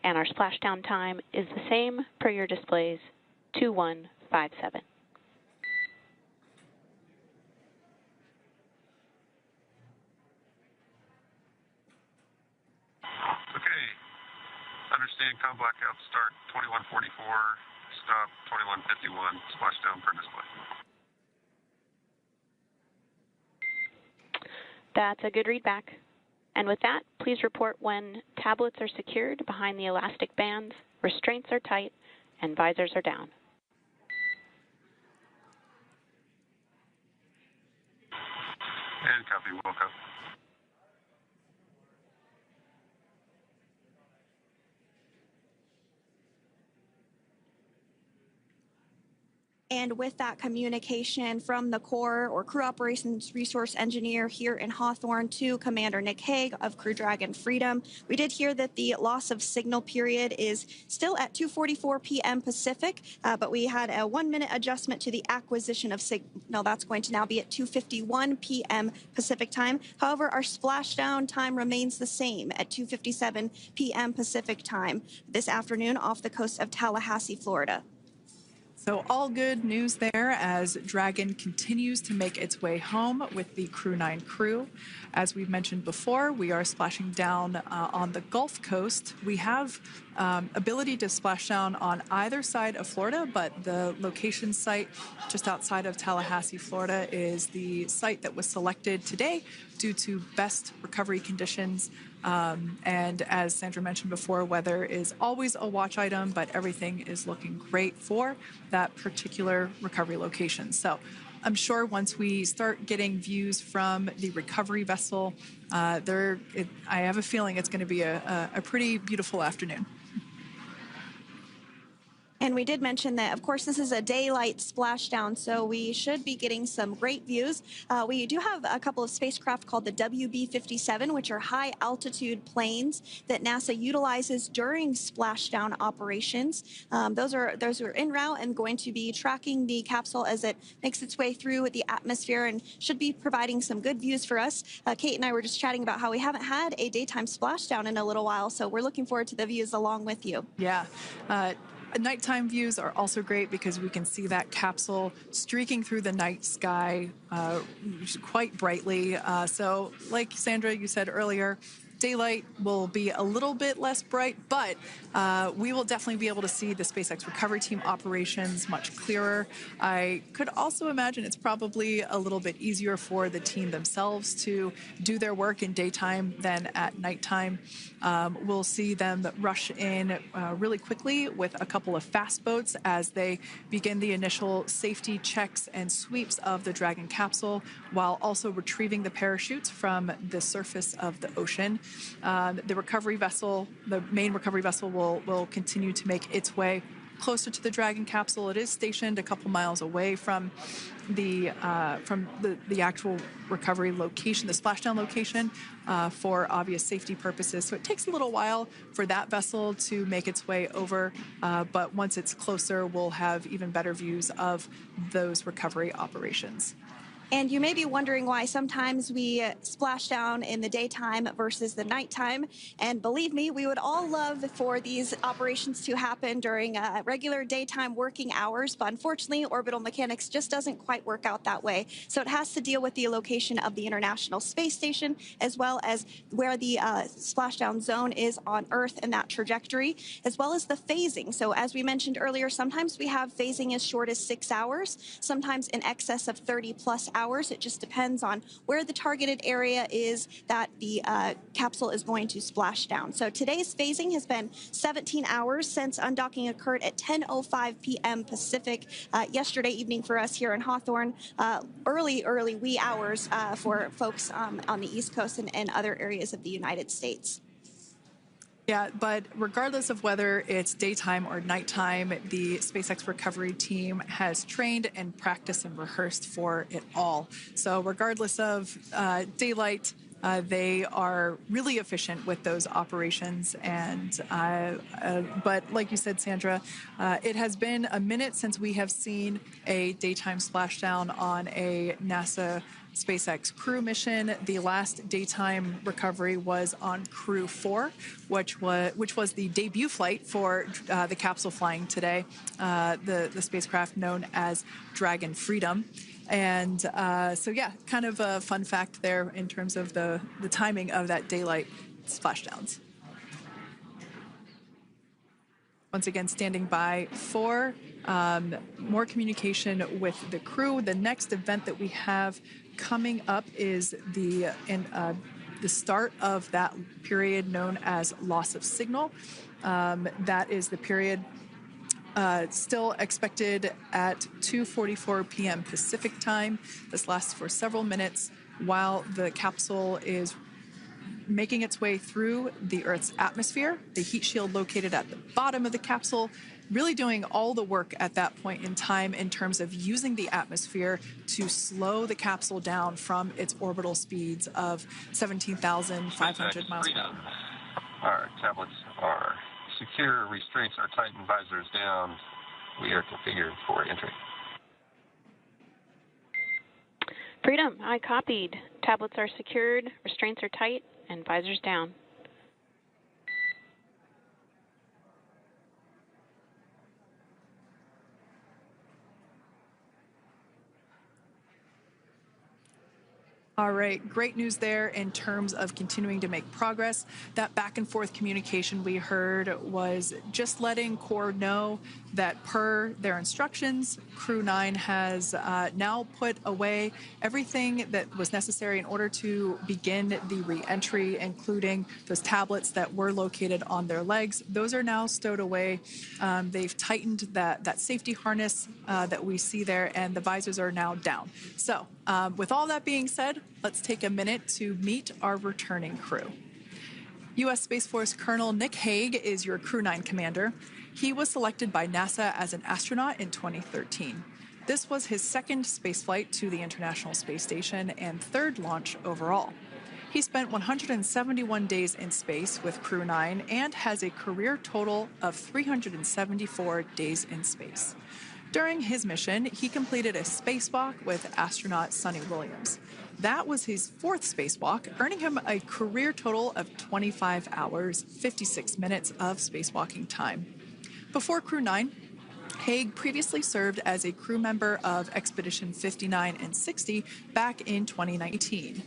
and our splashdown time is the same per your displays, 2157. Okay. Understand comm blackout start 2144, stop 2151, splashdown per display. That's a good readback. And with that, please report when tablets are secured behind the elastic bands, restraints are tight, and visors are down. And copy, Wilco. And with that communication from the Corps or Crew Operations Resource Engineer here in Hawthorne to Commander Nick Hague of Crew Dragon Freedom, we did hear that the loss of signal period is still at 2:44 p.m. Pacific, but we had a 1-minute adjustment to the acquisition of signal. That's going to now be at 2:51 p.m. Pacific time. However, our splashdown time remains the same at 2:57 p.m. Pacific time this afternoon off the coast of Tallahassee, Florida. So all good news there as Dragon continues to make its way home with the Crew 9 crew. As we've mentioned before, we are splashing down on the Gulf Coast. We have ability to splash down on either side of Florida, but the location site just outside of Tallahassee, Florida, is the site that was selected today due to best recovery conditions. And as Sandra mentioned before, weather is always a watch item, but everything is looking great for that particular recovery location. So I'm sure once we start getting views from the recovery vessel, I have a feeling it's going to be a pretty beautiful afternoon. And we did mention that, of course, this is a daylight splashdown, so we should be getting some great views. We do have a couple of spacecraft called the WB-57, which are high-altitude planes that NASA utilizes during splashdown operations. Those are en route and going to be tracking the capsule as it makes its way through the atmosphere and should be providing some good views for us. Kate and I were just chatting about how we haven't had a daytime splashdown in a little while, so we're looking forward to the views along with you. Yeah. Nighttime views are also great because we can see that capsule streaking through the night sky quite brightly. So like Sandra, you said earlier, daylight will be a little bit less bright, but we will definitely be able to see the SpaceX recovery team operations much clearer. I could also imagine it's probably a little bit easier for the team themselves to do their work in daytime than at nighttime. We'll see them rush in really quickly with a couple of fast boats as they begin the initial safety checks and sweeps of the Dragon capsule, while also retrieving the parachutes from the surface of the ocean. The recovery vessel, the main recovery vessel, will continue to make its way closer to the Dragon capsule. It is stationed a couple miles away from the actual recovery location, the splashdown location, for obvious safety purposes. So it takes a little while for that vessel to make its way over, but once it's closer, we'll have even better views of those recovery operations. And you may be wondering why sometimes we splash down in the daytime versus the nighttime. And believe me, we would all love for these operations to happen during regular daytime working hours. But unfortunately, orbital mechanics just doesn't quite work out that way. So it has to deal with the location of the International Space Station, as well as where the splashdown zone is on Earth and that trajectory, as well as the phasing. So as we mentioned earlier, sometimes we have phasing as short as 6 hours, sometimes in excess of 30+ hours. It just depends on where the targeted area is that the capsule is going to splash down. So today's phasing has been 17 hours since undocking occurred at 10:05 p.m. Pacific yesterday evening for us here in Hawthorne. Early wee hours for folks on the East Coast and other areas of the United States. Yeah, but regardless of whether it's daytime or nighttime, the SpaceX recovery team has trained and practiced and rehearsed for it all. So regardless of daylight, they are really efficient with those operations. And but like you said, Sandra, it has been a minute since we have seen a daytime splashdown on a NASA SpaceX crew mission. The last daytime recovery was on Crew 4, which was the debut flight for the capsule flying today, the spacecraft known as Dragon Freedom. And so, yeah, kind of a fun fact there in terms of the timing of that daylight splashdowns. Once again, standing by for more communication with the crew. The next event that we have coming up is the start of that period known as loss of signal. That is the period still expected at 2:44 p.m. Pacific time. This lasts for several minutes while the capsule is making its way through the Earth's atmosphere, the heat shield located at the bottom of the capsule, really doing all the work at that point in time in terms of using the atmosphere to slow the capsule down from its orbital speeds of 17,500 miles per hour. Our tablets are secure, restraints are tightened, visors down. We are configured for entry. Freedom, I copied. Tablets are secured, restraints are tight, and visors down. All right, great news there in terms of continuing to make progress. That back and forth communication we heard was just letting Core know that per their instructions, Crew 9 has now put away everything that was necessary in order to begin the re-entry, including those tablets that were located on their legs. Those are now stowed away. They've tightened that safety harness that we see there, and the visors are now down. So with all that being said, let's take a minute to meet our returning crew. U.S. Space Force Colonel Nick Hague is your Crew 9 commander. He was selected by NASA as an astronaut in 2013. This was his second spaceflight to the International Space Station and third launch overall. He spent 171 days in space with Crew 9 and has a career total of 374 days in space. During his mission, he completed a spacewalk with astronaut Suni Williams. That was his fourth spacewalk, earning him a career total of 25 hours, 56 minutes of spacewalking time. Before Crew 9, Hague previously served as a crew member of Expedition 59 and 60 back in 2019.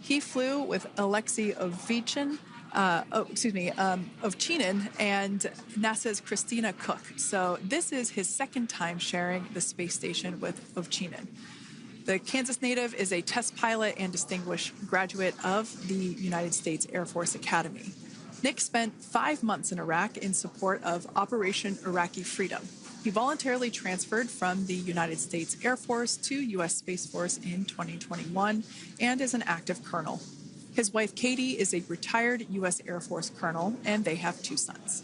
He flew with Alexei Ovchinin and NASA's Christina Cook. So this is his second time sharing the space station with Ovchinin. The Kansas native is a test pilot and distinguished graduate of the United States Air Force Academy. Nick spent 5 months in Iraq in support of Operation Iraqi Freedom. He voluntarily transferred from the United States Air Force to U.S. Space Force in 2021 and is an active colonel. His wife, Katie, is a retired U.S. Air Force colonel, and they have 2 sons.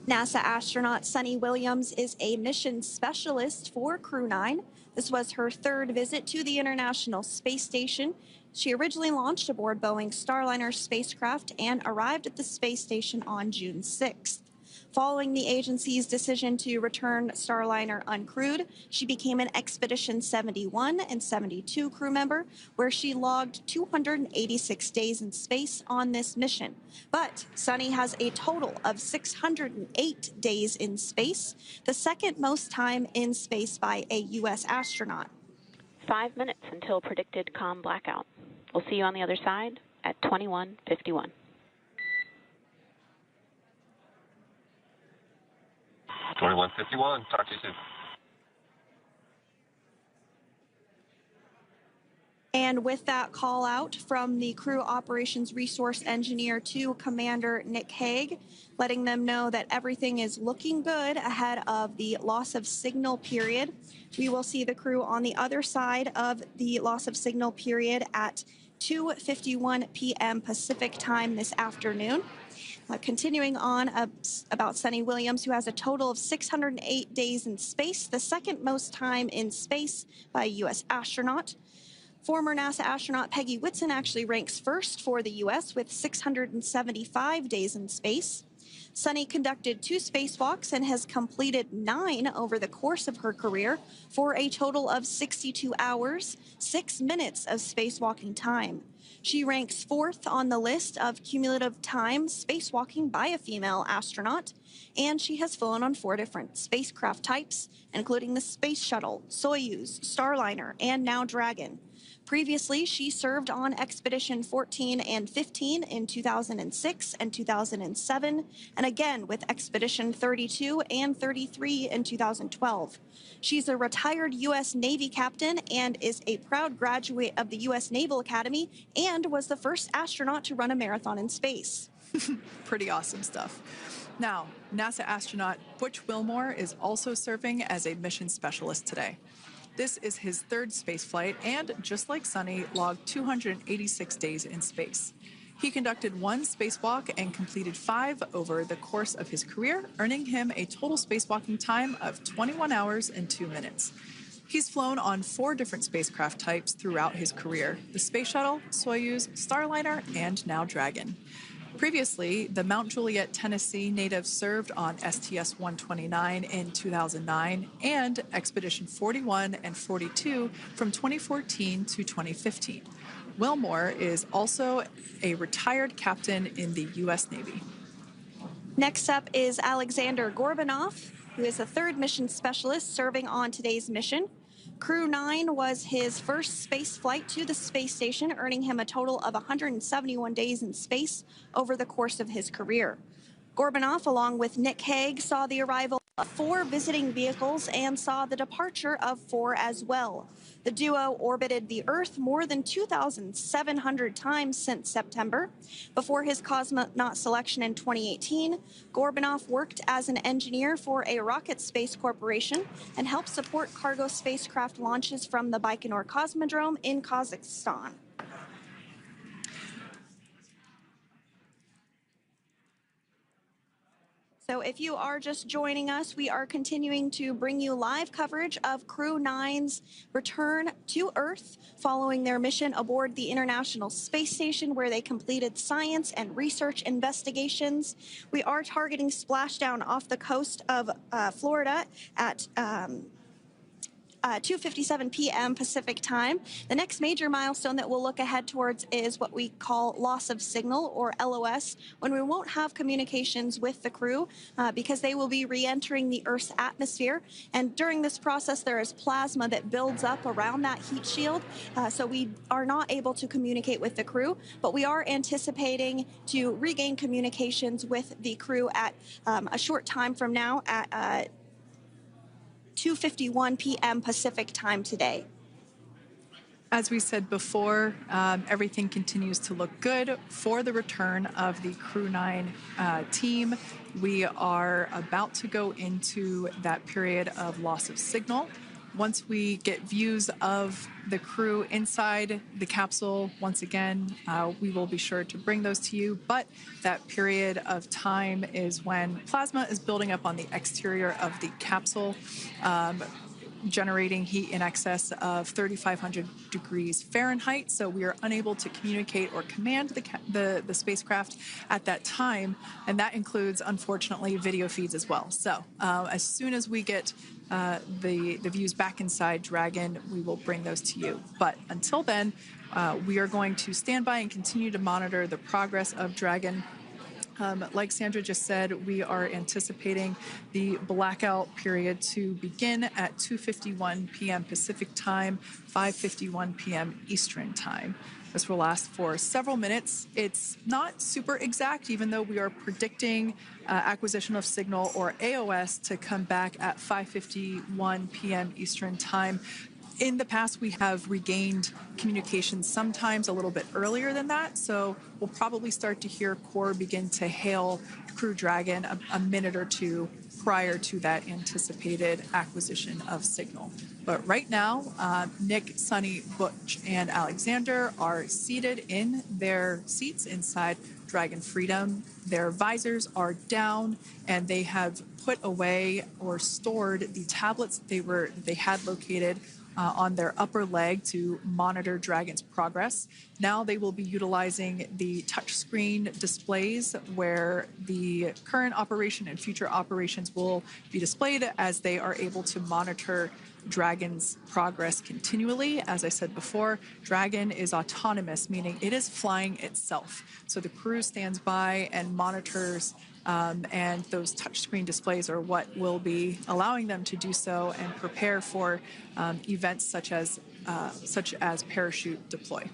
NASA astronaut Suni Williams is a mission specialist for Crew 9. This was her third visit to the International Space Station. She originally launched aboard Boeing Starliner spacecraft and arrived at the space station on June 6th. Following the agency's decision to return Starliner uncrewed, she became an Expedition 71 and 72 crew member, where she logged 286 days in space on this mission. But Suni has a total of 608 days in space, the second most time in space by a U.S. astronaut. 5 minutes until predicted comm blackout. We'll see you on the other side at 21:51. Talk to you soon. And with that call out from the crew operations resource engineer to Commander Nick Hague, letting them know that everything is looking good ahead of the loss of signal period. We will see the crew on the other side of the loss of signal period at 2:51 p.m. Pacific time this afternoon. Continuing on about Suni Williams, who has a total of 608 days in space, the second most time in space by a U.S. astronaut. Former NASA astronaut Peggy Whitson actually ranks first for the U.S. with 675 days in space. Suni conducted 2 spacewalks and has completed 9 over the course of her career for a total of 62 hours, 6 minutes of spacewalking time. She ranks 4th on the list of cumulative time spacewalking by a female astronaut, and she has flown on 4 different spacecraft types, including the Space Shuttle, Soyuz, Starliner, and now Dragon. Previously, she served on Expedition 14 and 15 in 2006 and 2007, and again with Expedition 32 and 33 in 2012. She's a retired U.S. Navy captain and is a proud graduate of the U.S. Naval Academy and was the first astronaut to run a marathon in space. Pretty awesome stuff. Now, NASA astronaut Butch Wilmore is also serving as a mission specialist today. This is his third spaceflight and, just like Suni, logged 286 days in space. He conducted 1 spacewalk and completed 5 over the course of his career, earning him a total spacewalking time of 21 hours and 2 minutes. He's flown on 4 different spacecraft types throughout his career: the Space Shuttle, Soyuz, Starliner, and now Dragon. Previously, the Mount Juliet, Tennessee native served on STS-129 in 2009 and Expedition 41 and 42 from 2014 to 2015. Wilmore is also a retired captain in the U.S. Navy. Next up is Alexander Gorbanov, who is the third mission specialist serving on today's mission. Crew 9 was his first space flight to the space station, earning him a total of 171 days in space over the course of his career. Gorbanoff, along with Nick Hague, saw the arrival of 4 visiting vehicles and saw the departure of 4 as well. The duo orbited the Earth more than 2,700 times since September. Before his cosmonaut selection in 2018, Gorbanoff worked as an engineer for a rocket space corporation and helped support cargo spacecraft launches from the Baikonur Cosmodrome in Kazakhstan. So if you are just joining us, we are continuing to bring you live coverage of Crew 9's return to Earth following their mission aboard the International Space Station, where they completed science and research investigations. We are targeting splashdown off the coast of Florida at 2:57 p.m. Pacific time. The next major milestone that we'll look ahead towards is what we call loss of signal, or LOS, when we won't have communications with the crew because they will be re-entering the Earth's atmosphere. And during this process, there is plasma that builds up around that heat shield, so we are not able to communicate with the crew, but we are anticipating to regain communications with the crew at a short time from now at 2:51 p.m. Pacific time today. As we said before, everything continues to look good for the return of the Crew 9 team. We are about to go into that period of loss of signal. Once we get views of the crew inside the capsule, once again, we will be sure to bring those to you. But that period of time is when plasma is building up on the exterior of the capsule, generating heat in excess of 3,500 degrees Fahrenheit. So we are unable to communicate or command the spacecraft at that time. And that includes, unfortunately, video feeds as well. So as soon as we get the views back inside Dragon, we will bring those to you. But until then, we are going to stand by and continue to monitor the progress of Dragon. Like Sandra just said, we are anticipating the blackout period to begin at 2:51 p.m. Pacific time, 5:51 p.m. Eastern time. This will last for several minutes. It's not super exact, even though we are predicting acquisition of signal, or AOS, to come back at 5:51 p.m. Eastern time. In the past, we have regained communication sometimes a little bit earlier than that, so we'll probably start to hear Core begin to hail Crew Dragon a minute or two prior to that anticipated acquisition of signal. But right now, Nick, Suni, Butch, and Alexander are seated in their seats inside Dragon Freedom. Their visors are down, and they have put away or stored the tablets they had located on their upper leg to monitor Dragon's progress. Now they will be utilizing the touchscreen displays, where the current operation and future operations will be displayed as they are able to monitor Dragon's progress continually. As I said before, Dragon is autonomous, meaning it is flying itself. So the crew stands by and monitors, and those touchscreen displays are what will be allowing them to do so and prepare for events such as parachute deploy.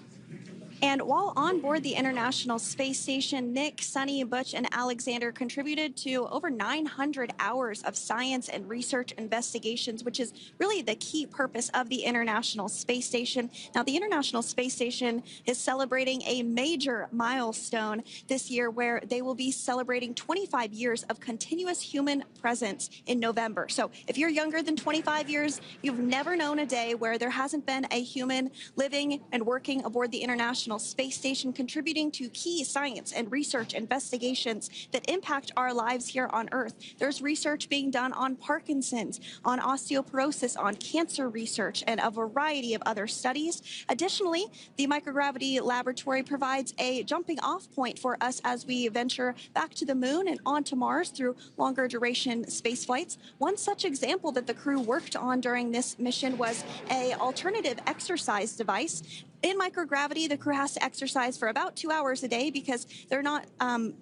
And while on board the International Space Station, Nick, Suni, Butch, and Alexander contributed to over 900 hours of science and research investigations, which is really the key purpose of the International Space Station. Now, the International Space Station is celebrating a major milestone this year, where they will be celebrating 25 years of continuous human presence in November. So if you're younger than 25 years, you've never known a day where there hasn't been a human living and working aboard the International Space Station, contributing to key science and research investigations that impact our lives here on Earth. There's research being done on Parkinson's, on osteoporosis, on cancer research, and a variety of other studies. Additionally, the microgravity laboratory provides a jumping off point for us as we venture back to the moon and onto Mars through longer duration space flights. One such example that the crew worked on during this mission was an alternative exercise device. In microgravity, the crew crew has to exercise for about 2 hours a day because they're not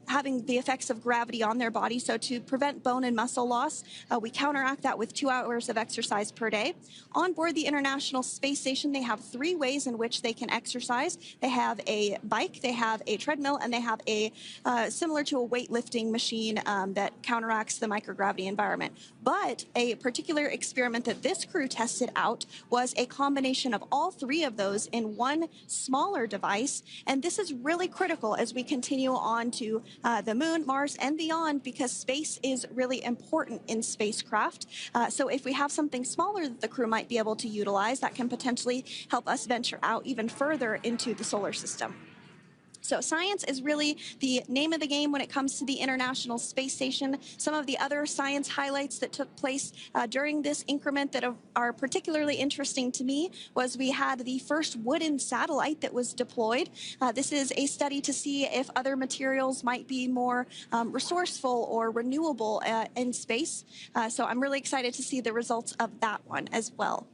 having the effects of gravity on their body. So to prevent bone and muscle loss, we counteract that with 2 hours of exercise per day. On board the International Space Station, they have 3 ways in which they can exercise. They have a bike, they have a treadmill, and they have a similar to a weightlifting machine that counteracts the microgravity environment. But a particular experiment that this crew tested out was a combination of all 3 of those in one smaller device. And this is really critical as we continue on to the moon, Mars, and beyond, because space is really important in spacecraft. So if we have something smaller that the crew might be able to utilize, that can potentially help us venture out even further into the solar system. So science is really the name of the game when it comes to the International Space Station. Some of the other science highlights that took place during this increment that are particularly interesting to me was we had the first wooden satellite that was deployed. This is a study to see if other materials might be more resourceful or renewable in space. So I'm really excited to see the results of that one as well.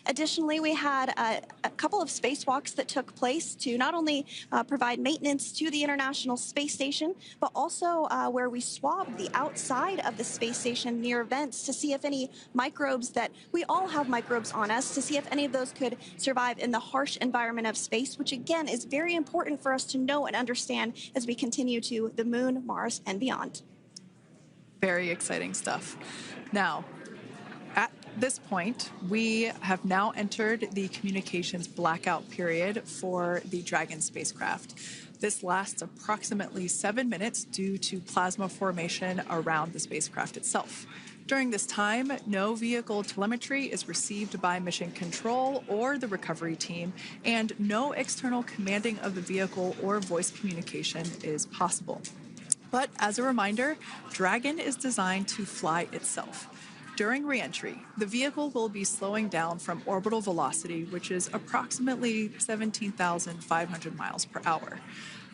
Additionally, we had a couple of spacewalks that took place to not only provide maintenance to the International Space Station, but also where we swabbed the outside of the space station near vents to see if any microbes that we all have microbes on us, to see if any of those could survive in the harsh environment of space, which again is very important for us to know and understand as we continue to the moon, Mars, and beyond. Very exciting stuff. Now, at this point, we have now entered the communications blackout period for the Dragon spacecraft. This lasts approximately 7 minutes due to plasma formation around the spacecraft itself. During this time, no vehicle telemetry is received by mission control or the recovery team, and no external commanding of the vehicle or voice communication is possible. But as a reminder, Dragon is designed to fly itself. During re-entry, the vehicle will be slowing down from orbital velocity, which is approximately 17,500 miles per hour.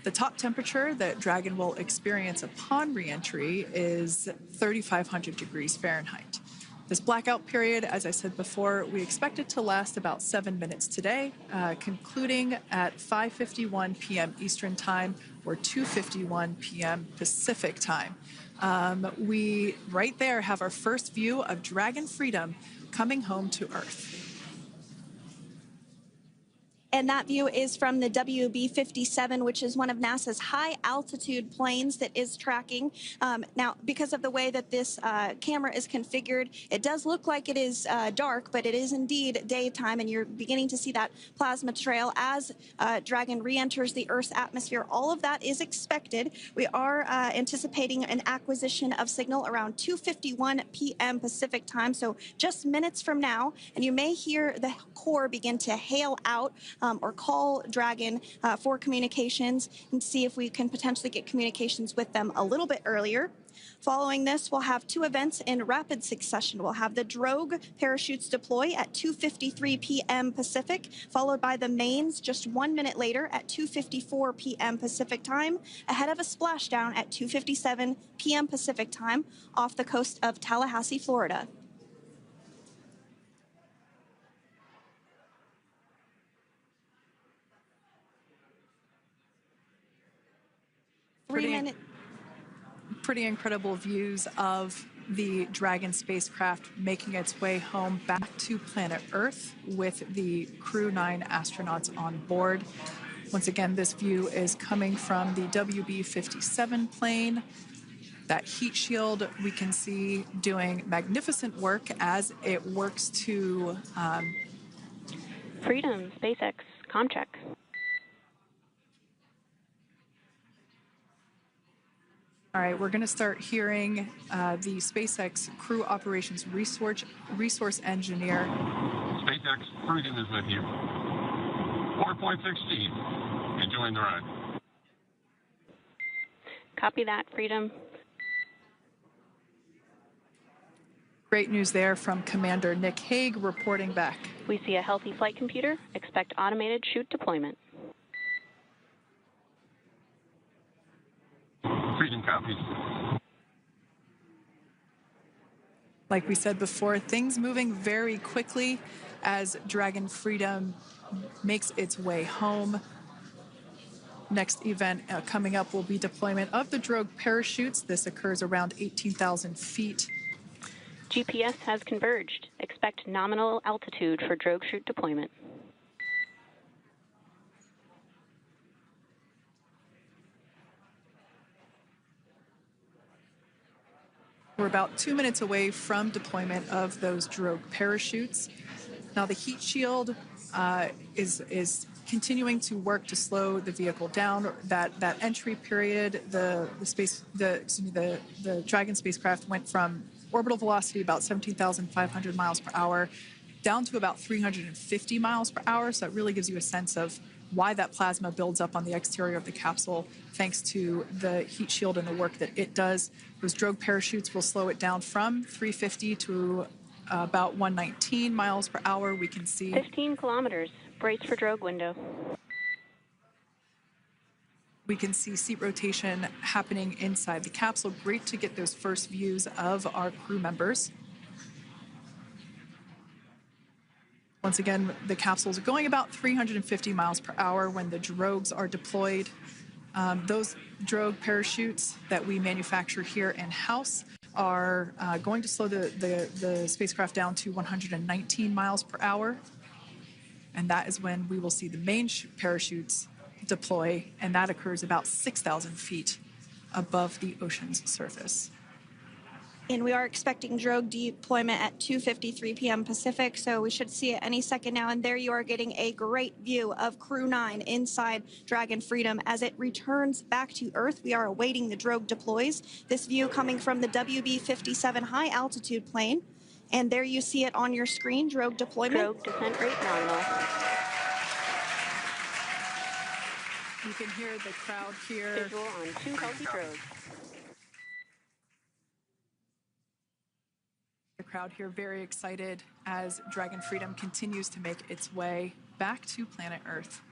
The top temperature that Dragon will experience upon re-entry is 3,500 degrees Fahrenheit. This blackout period, as I said before, we expect it to last about 7 minutes today, concluding at 5:51 p.m. Eastern Time or 2:51 p.m. Pacific Time. We right there have our first view of Dragon Freedom coming home to Earth. And that view is from the WB-57, which is one of NASA's high-altitude planes that is tracking. Now, because of the way that this camera is configured, it does look like it is dark, but it is indeed daytime, and you're beginning to see that plasma trail as Dragon re-enters the Earth's atmosphere. All of that is expected. We are anticipating an acquisition of signal around 2:51 p.m. Pacific Time, so just minutes from now, and you may hear the core begin to hail out or call Dragon for communications and see if we can potentially get communications with them a little bit earlier. Following this, we'll have 2 events in rapid succession. We'll have the drogue parachutes deploy at 2:53 p.m. Pacific, followed by the mains just 1 minute later at 2:54 p.m. Pacific Time, ahead of a splashdown at 2:57 p.m. Pacific Time off the coast of Tallahassee, Florida. Pretty incredible views of the Dragon spacecraft making its way home back to planet Earth with the Crew 9 astronauts on board. Once again, this view is coming from the WB-57 plane. That heat shield we can see doing magnificent work as it works to... Freedom, SpaceX, Comcheck. All right, we're going to start hearing the SpaceX Crew Operations Resource Engineer. SpaceX Freedom is with you. 4.16. Enjoying the ride. Copy that, Freedom. Great news there from Commander Nick Hague reporting back. We see a healthy flight computer. Expect automated chute deployment. Freedom copies. Like we said before, things moving very quickly as Dragon Freedom makes its way home. Next event coming up will be deployment of the drogue parachutes. This occurs around 18,000 feet. GPS has converged. Expect nominal altitude for drogue chute deployment. We're about 2 minutes away from deployment of those drogue parachutes. Now the heat shield is continuing to work to slow the vehicle down. That entry period, the Dragon spacecraft went from orbital velocity about 17,500 miles per hour down to about 350 miles per hour. So it really gives you a sense of why that plasma builds up on the exterior of the capsule, thanks to the heat shield and the work that it does. Those drogue parachutes will slow it down from 350 to about 119 miles per hour. We can see 15 kilometers. Brace for drogue window. We can see seat rotation happening inside the capsule. Great to get those first views of our crew members. Once again, the capsules are going about 350 miles per hour when the drogues are deployed. Those drogue parachutes that we manufacture here in-house are going to slow the spacecraft down to 119 miles per hour. And that is when we will see the main parachutes deploy, and that occurs about 6,000 feet above the ocean's surface. And we are expecting drogue deployment at 2:53 p.m. Pacific, so we should see it any second now. And there you are getting a great view of Crew 9 inside Dragon Freedom as it returns back to Earth. We are awaiting the drogue deploys. This view coming from the WB-57 high altitude plane. And there you see it on your screen, drogue deployment. Drogue descent rate nominal. You can hear the crowd here. Visual on 2 healthy drogues. The crowd here very excited as Dragon Freedom continues to make its way back to planet Earth.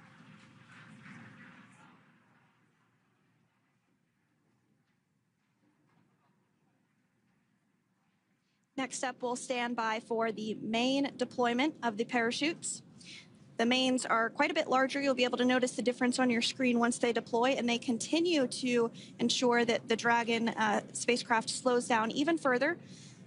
Next up, we'll stand by for the main deployment of the parachutes. The mains are quite a bit larger. You'll be able to notice the difference on your screen once they deploy, and they continue to ensure that the Dragon spacecraft slows down even further.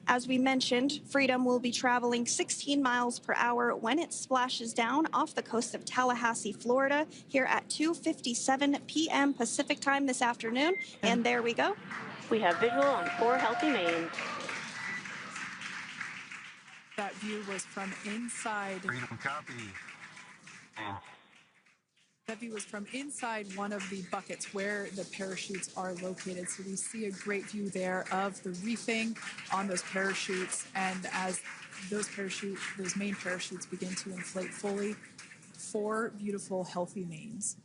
As we mentioned, Freedom will be traveling 16 miles per hour when it splashes down off the coast of Tallahassee, Florida, here at 2:57 p.m. Pacific time this afternoon. And there we go. We have visual on 4 healthy mains. That view was from inside. Freedom copy. That view was from inside one of the buckets where the parachutes are located. So we see a great view there of the reefing on those parachutes. And as those main parachutes begin to inflate fully, 4 beautiful, healthy mains.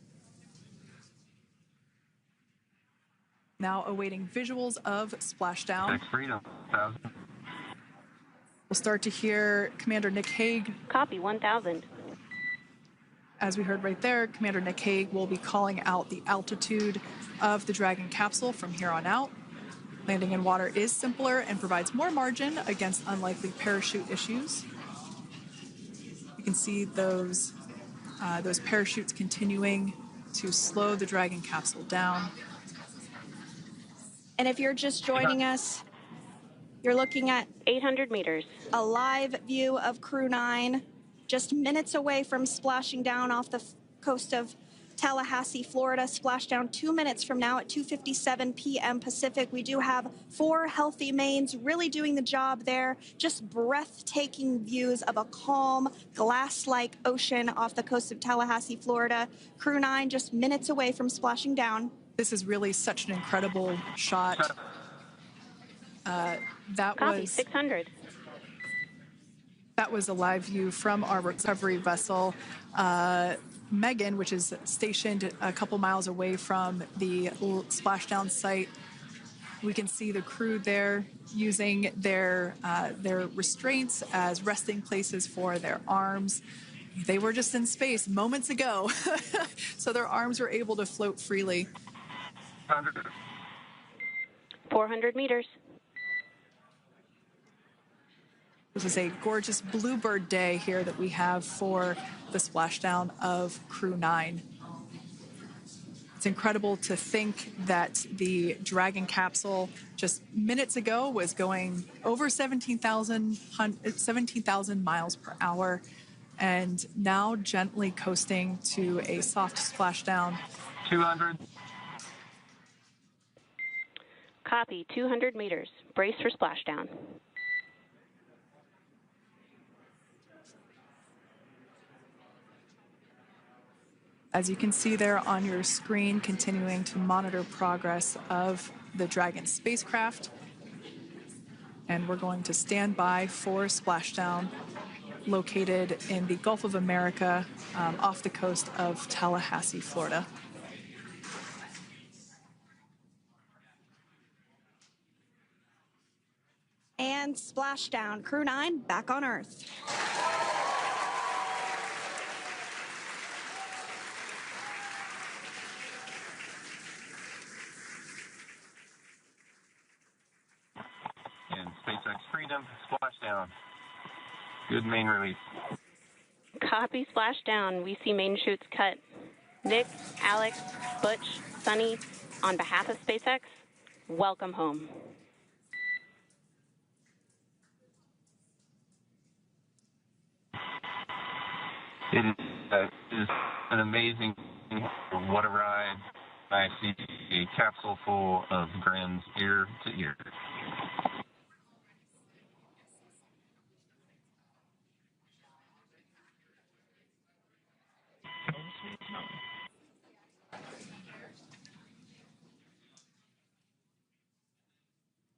Now awaiting visuals of Splashdown. Freedom, 1,000. We'll start to hear Commander Nick Hague. Copy, 1,000. As we heard right there, Commander Nick Hague will be calling out the altitude of the Dragon capsule from here on out. Landing in water is simpler and provides more margin against unlikely parachute issues. You can see those parachutes continuing to slow the Dragon capsule down. And if you're just joining us, you're looking at 800 meters. a live view of Crew 9, just minutes away from splashing down off the coast of Tallahassee, Florida. Splashdown 2 minutes from now at 2:57 p.m. Pacific. We do have 4 healthy mains really doing the job there. Just breathtaking views of a calm, glass-like ocean off the coast of Tallahassee, Florida. Crew 9 just minutes away from splashing down. This is really such an incredible shot. That Copy, was 600. That was a live view from our recovery vessel, Megan, which is stationed a couple miles away from the splashdown site. We can see the crew there using their restraints as resting places for their arms. They were just in space moments ago, so their arms were able to float freely. 400 meters. This is a gorgeous bluebird day here that we have for the splashdown of Crew 9. It's incredible to think that the Dragon capsule just minutes ago was going over 17,000 miles per hour, and now gently coasting to a soft splashdown. 200. Copy, 200 meters. Brace for splashdown. As you can see there on your screen, continuing to monitor progress of the Dragon spacecraft. And we're going to stand by for splashdown, located in the Gulf of America, off the coast of Tallahassee, Florida. And splashdown, Crew 9 back on Earth. And SpaceX Freedom, splashdown. Good main release. Copy, splashdown. We see main chutes cut. Nick, Alex, Butch, Suni, on behalf of SpaceX, welcome home. It is an amazing, what a ride. I see a capsule full of grins ear to ear.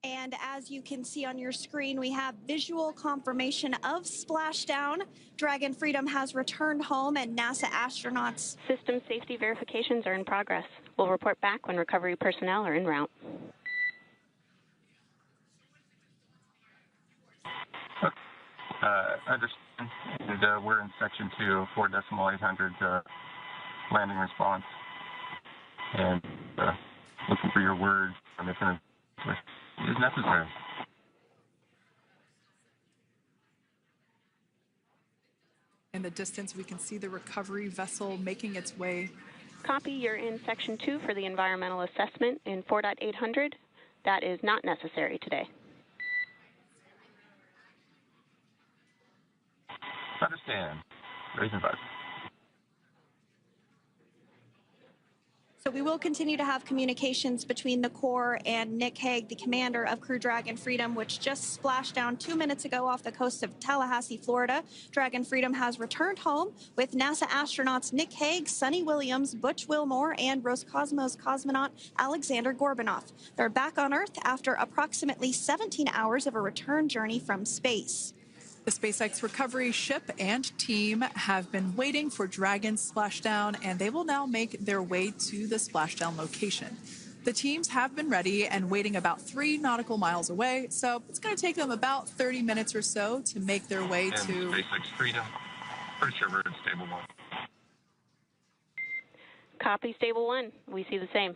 And as you can see on your screen, we have visual confirmation of splashdown. Dragon Freedom has returned home, and NASA astronauts. System safety verifications are in progress. We'll report back when recovery personnel are en route. Understand. And, we're in section 2, 4.800 landing response. And looking for your words on if it is necessary. In the distance, we can see the recovery vessel making its way. Copy, you're in section 2 for the environmental assessment in 4.800. That is not necessary today. Understand. Raising buzz. So we will continue to have communications between the Corps and Nick Hague, the commander of Crew Dragon Freedom, which just splashed down 2 minutes ago off the coast of Tallahassee, Florida. Dragon Freedom has returned home with NASA astronauts Nick Hague, Suni Williams, Butch Wilmore, and Roscosmos cosmonaut Alexander Gorbanov. They're back on Earth after approximately 17 hours of a return journey from space. The SpaceX recovery ship and team have been waiting for Dragon's splashdown, and they will now make their way to the splashdown location. The teams have been ready and waiting about 3 nautical miles away, so it's going to take them about 30 minutes or so to make their way and to SpaceX Freedom. Pretty sure we're in stable 1. Copy, stable 1. We see the same.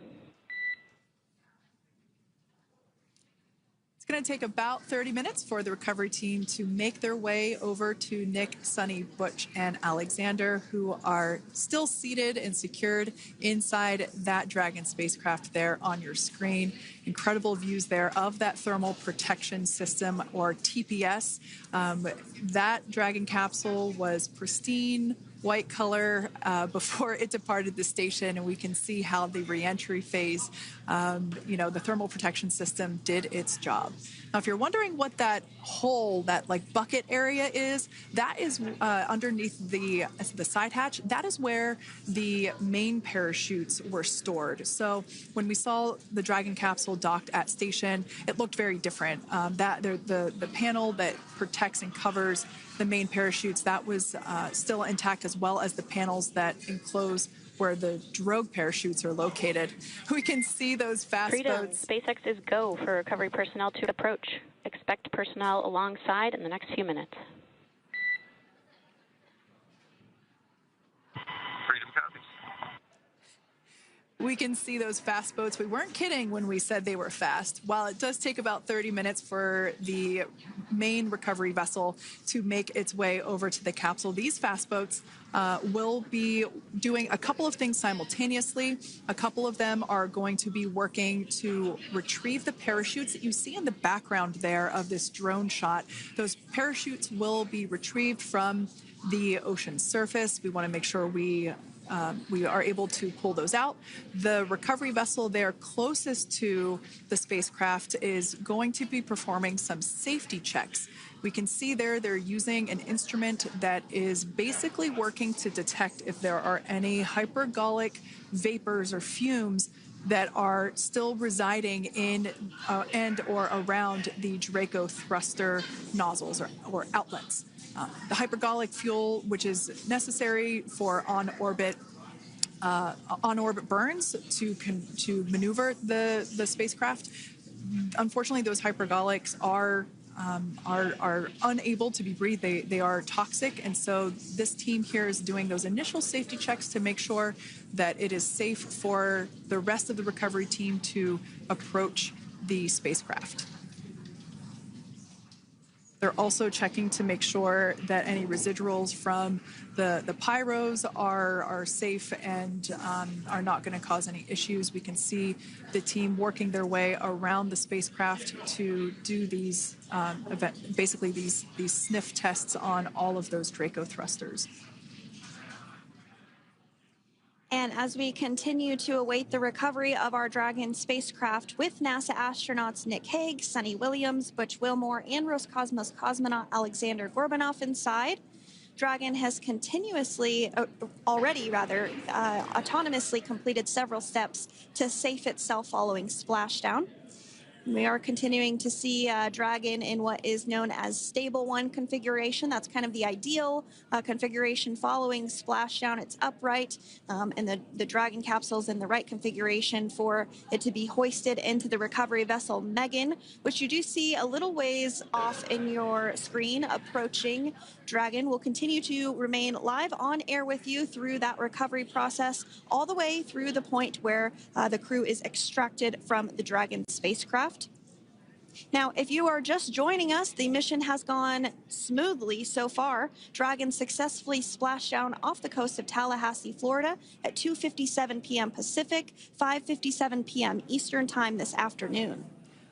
It's going to take about 30 minutes for the recovery team to make their way over to Nick, Suni, Butch, and Alexander, who are still seated and secured inside that Dragon spacecraft there on your screen. Incredible views there of that thermal protection system, or TPS. That Dragon capsule was pristine, white color before it departed the station, and we can see how the reentry phase, the thermal protection system did its job. Now, if you're wondering what that hole, that like bucket area is, that is underneath the side hatch. That is where the main parachutes were stored. So when we saw the Dragon capsule docked at station, it looked very different. The panel that protects and covers the main parachutes, that was still intact, as well as the panels that enclose where the drogue parachutes are located. We can see those fast Freedom. boats. SpaceX is go for recovery personnel to approach. Expect personnel alongside in the next few minutes. Freedom copies. We can see those fast boats. We weren't kidding when we said they were fast. While it does take about 30 minutes for the main recovery vessel to make its way over to the capsule, these fast boats will be doing a couple of things simultaneously. A couple of them are going to be working to retrieve the parachutes that you see in the background there of this drone shot. Those parachutes will be retrieved from the ocean surface. We want to make sure we are able to pull those out. The recovery vessel there closest to the spacecraft is going to be performing some safety checks. We can see there they're using an instrument that is basically working to detect if there are any hypergolic vapors or fumes that are still residing in and or around the Draco thruster nozzles or outlets. The hypergolic fuel, which is necessary for on-orbit burns to maneuver the spacecraft. Unfortunately, those hypergolics are unable to be breathed. They are toxic, and so this team here is doing those initial safety checks to make sure that it is safe for the rest of the recovery team to approach the spacecraft. They're also checking to make sure that any residuals from the pyros are safe and are not going to cause any issues. We can see the team working their way around the spacecraft to do these basically these sniff tests on all of those Draco thrusters. And as we continue to await the recovery of our Dragon spacecraft with NASA astronauts Nick Hague, Suni Williams, Butch Wilmore, and Roscosmos cosmonaut Alexander Gorbanov inside, Dragon has autonomously completed several steps to safe itself following splashdown. We are continuing to see Dragon in what is known as stable 1 configuration. That's kind of the ideal configuration following splashdown. It's upright, and the Dragon capsule is in the right configuration for it to be hoisted into the recovery vessel Megan, which you do see a little ways off in your screen approaching. Dragon will continue to remain live on air with you through that recovery process, all the way through the point where the crew is extracted from the Dragon spacecraft. Now, if you are just joining us, the mission has gone smoothly so far. Dragon successfully splashed down off the coast of Tallahassee, Florida at 2:57 p.m. Pacific, 5:57 p.m. Eastern Time this afternoon.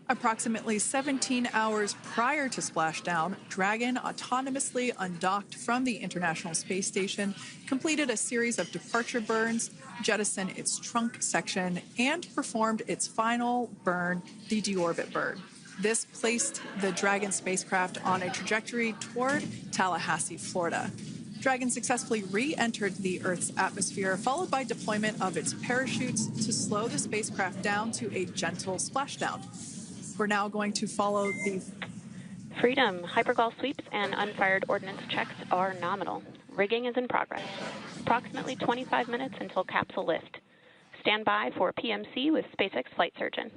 Approximately 17 hours prior to splashdown, Dragon autonomously undocked from the International Space Station, completed a series of departure burns, jettisoned its trunk section, and performed its final burn, the deorbit burn. This placed the Dragon spacecraft on a trajectory toward Tallahassee, Florida. Dragon successfully re-entered the Earth's atmosphere, followed by deployment of its parachutes to slow the spacecraft down to a gentle splashdown. We're now going to follow the Freedom. Hypergol sweeps and unfired ordnance checks are nominal. Rigging is in progress. Approximately 25 minutes until capsule lift. Stand by for PMC with SpaceX flight surgeon.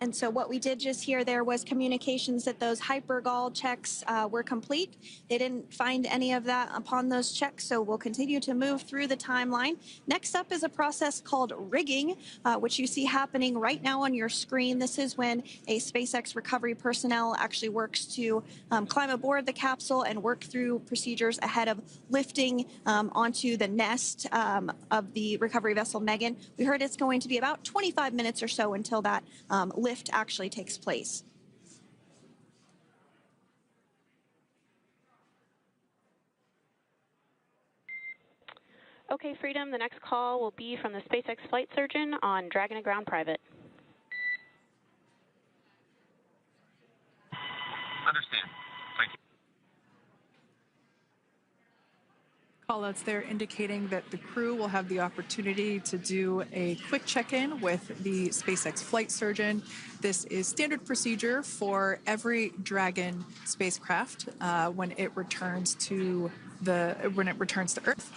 And so what we did just hear there was communications that those hypergol checks were complete. They didn't find any of that upon those checks, so we'll continue to move through the timeline. Next up is a process called rigging, which you see happening right now on your screen. This is when a SpaceX recovery personnel actually works to climb aboard the capsule and work through procedures ahead of lifting onto the nest of the recovery vessel Megan. We heard it's going to be about 25 minutes or so until that lift actually takes place. Okay, Freedom, the next call will be from the SpaceX flight surgeon on Dragon to Ground Private. Understand. Thank you. Callouts there indicating that the crew will have the opportunity to do a quick check-in with the SpaceX flight surgeon. This is standard procedure for every Dragon spacecraft when it returns to when it returns to Earth.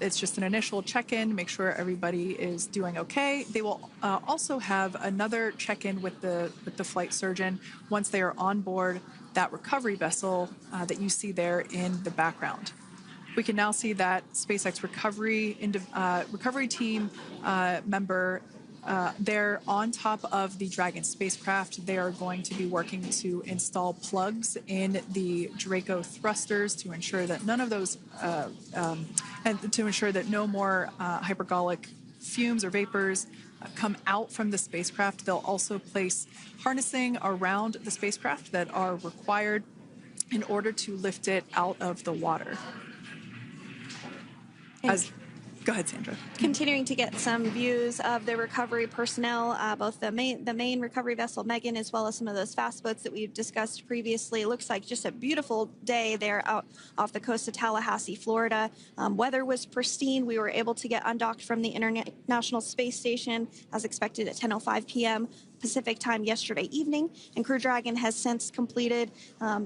It's just an initial check-in, make sure everybody is doing okay. They will also have another check-in with the flight surgeon once they are on board that recovery vessel that you see there in the background. We can now see that SpaceX recovery team member. They're on top of the Dragon spacecraft. They are going to be working to install plugs in the Draco thrusters to ensure that none of those, and to ensure that no more hypergolic fumes or vapors come out from the spacecraft. They'll also place harnessing around the spacecraft that are required in order to lift it out of the water. Go ahead, Sandra. Continuing to get some views of the recovery personnel, both the main recovery vessel, Megan, as well as some of those fast boats that we've discussed previously. It looks like just a beautiful day there out off the coast of Tallahassee, Florida. Weather was pristine. We were able to get undocked from the International Space Station as expected at 10:05 p.m. Pacific time yesterday evening, and Crew Dragon has since completed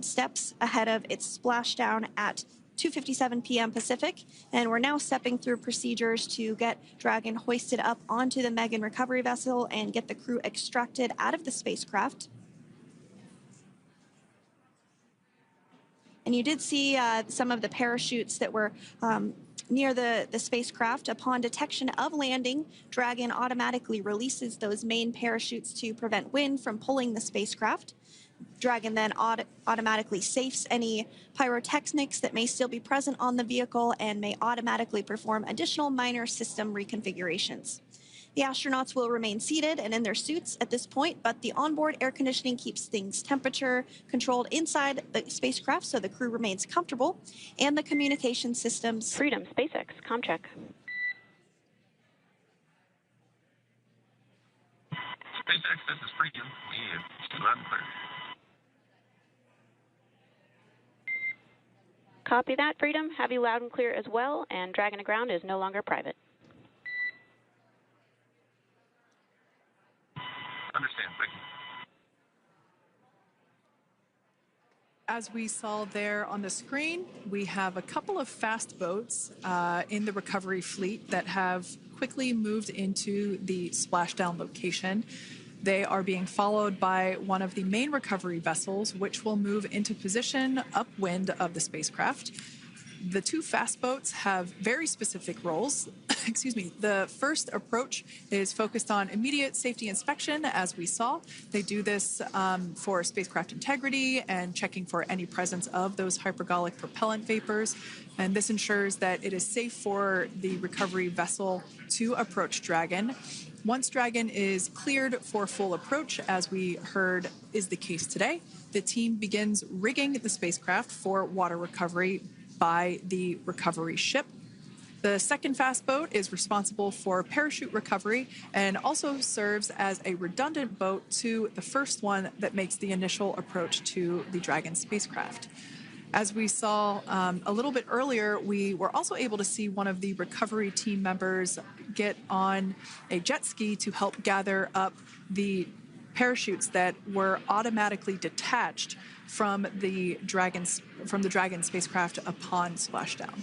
steps ahead of its splashdown at 2:57 p.m. Pacific, and we're now stepping through procedures to get Dragon hoisted up onto the Megan recovery vessel and get the crew extracted out of the spacecraft. And you did see some of the parachutes that were near the spacecraft. Upon detection of landing, Dragon automatically releases those main parachutes to prevent wind from pulling the spacecraft. Dragon then automatically safes any pyrotechnics that may still be present on the vehicle and may automatically perform additional minor system reconfigurations. The astronauts will remain seated and in their suits at this point, but the onboard air conditioning keeps things temperature controlled inside the spacecraft so the crew remains comfortable, and the communication systems. Freedom, SpaceX, comm check. SpaceX, this is Freedom. We loud and clear. Copy that, Freedom. Have you loud and clear as well, and Dragon to ground is no longer private. Understand, thank you. As we saw there on the screen, we have a couple of fast boats in the recovery fleet that have quickly moved into the splashdown location. They are being followed by one of the main recovery vessels, which will move into position upwind of the spacecraft. The two fast boats have very specific roles. Excuse me. The first approach is focused on immediate safety inspection, as we saw. They do this for spacecraft integrity and checking for any presence of those hypergolic propellant vapors. And this ensures that it is safe for the recovery vessel to approach Dragon. Once Dragon is cleared for full approach, as we heard is the case today, the team begins rigging the spacecraft for water recovery by the recovery ship. The second fast boat is responsible for parachute recovery and also serves as a redundant boat to the first one that makes the initial approach to the Dragon spacecraft. As we saw a little bit earlier, we were also able to see one of the recovery team members get on a jet ski to help gather up the parachutes that were automatically detached from the Dragon spacecraft upon splashdown.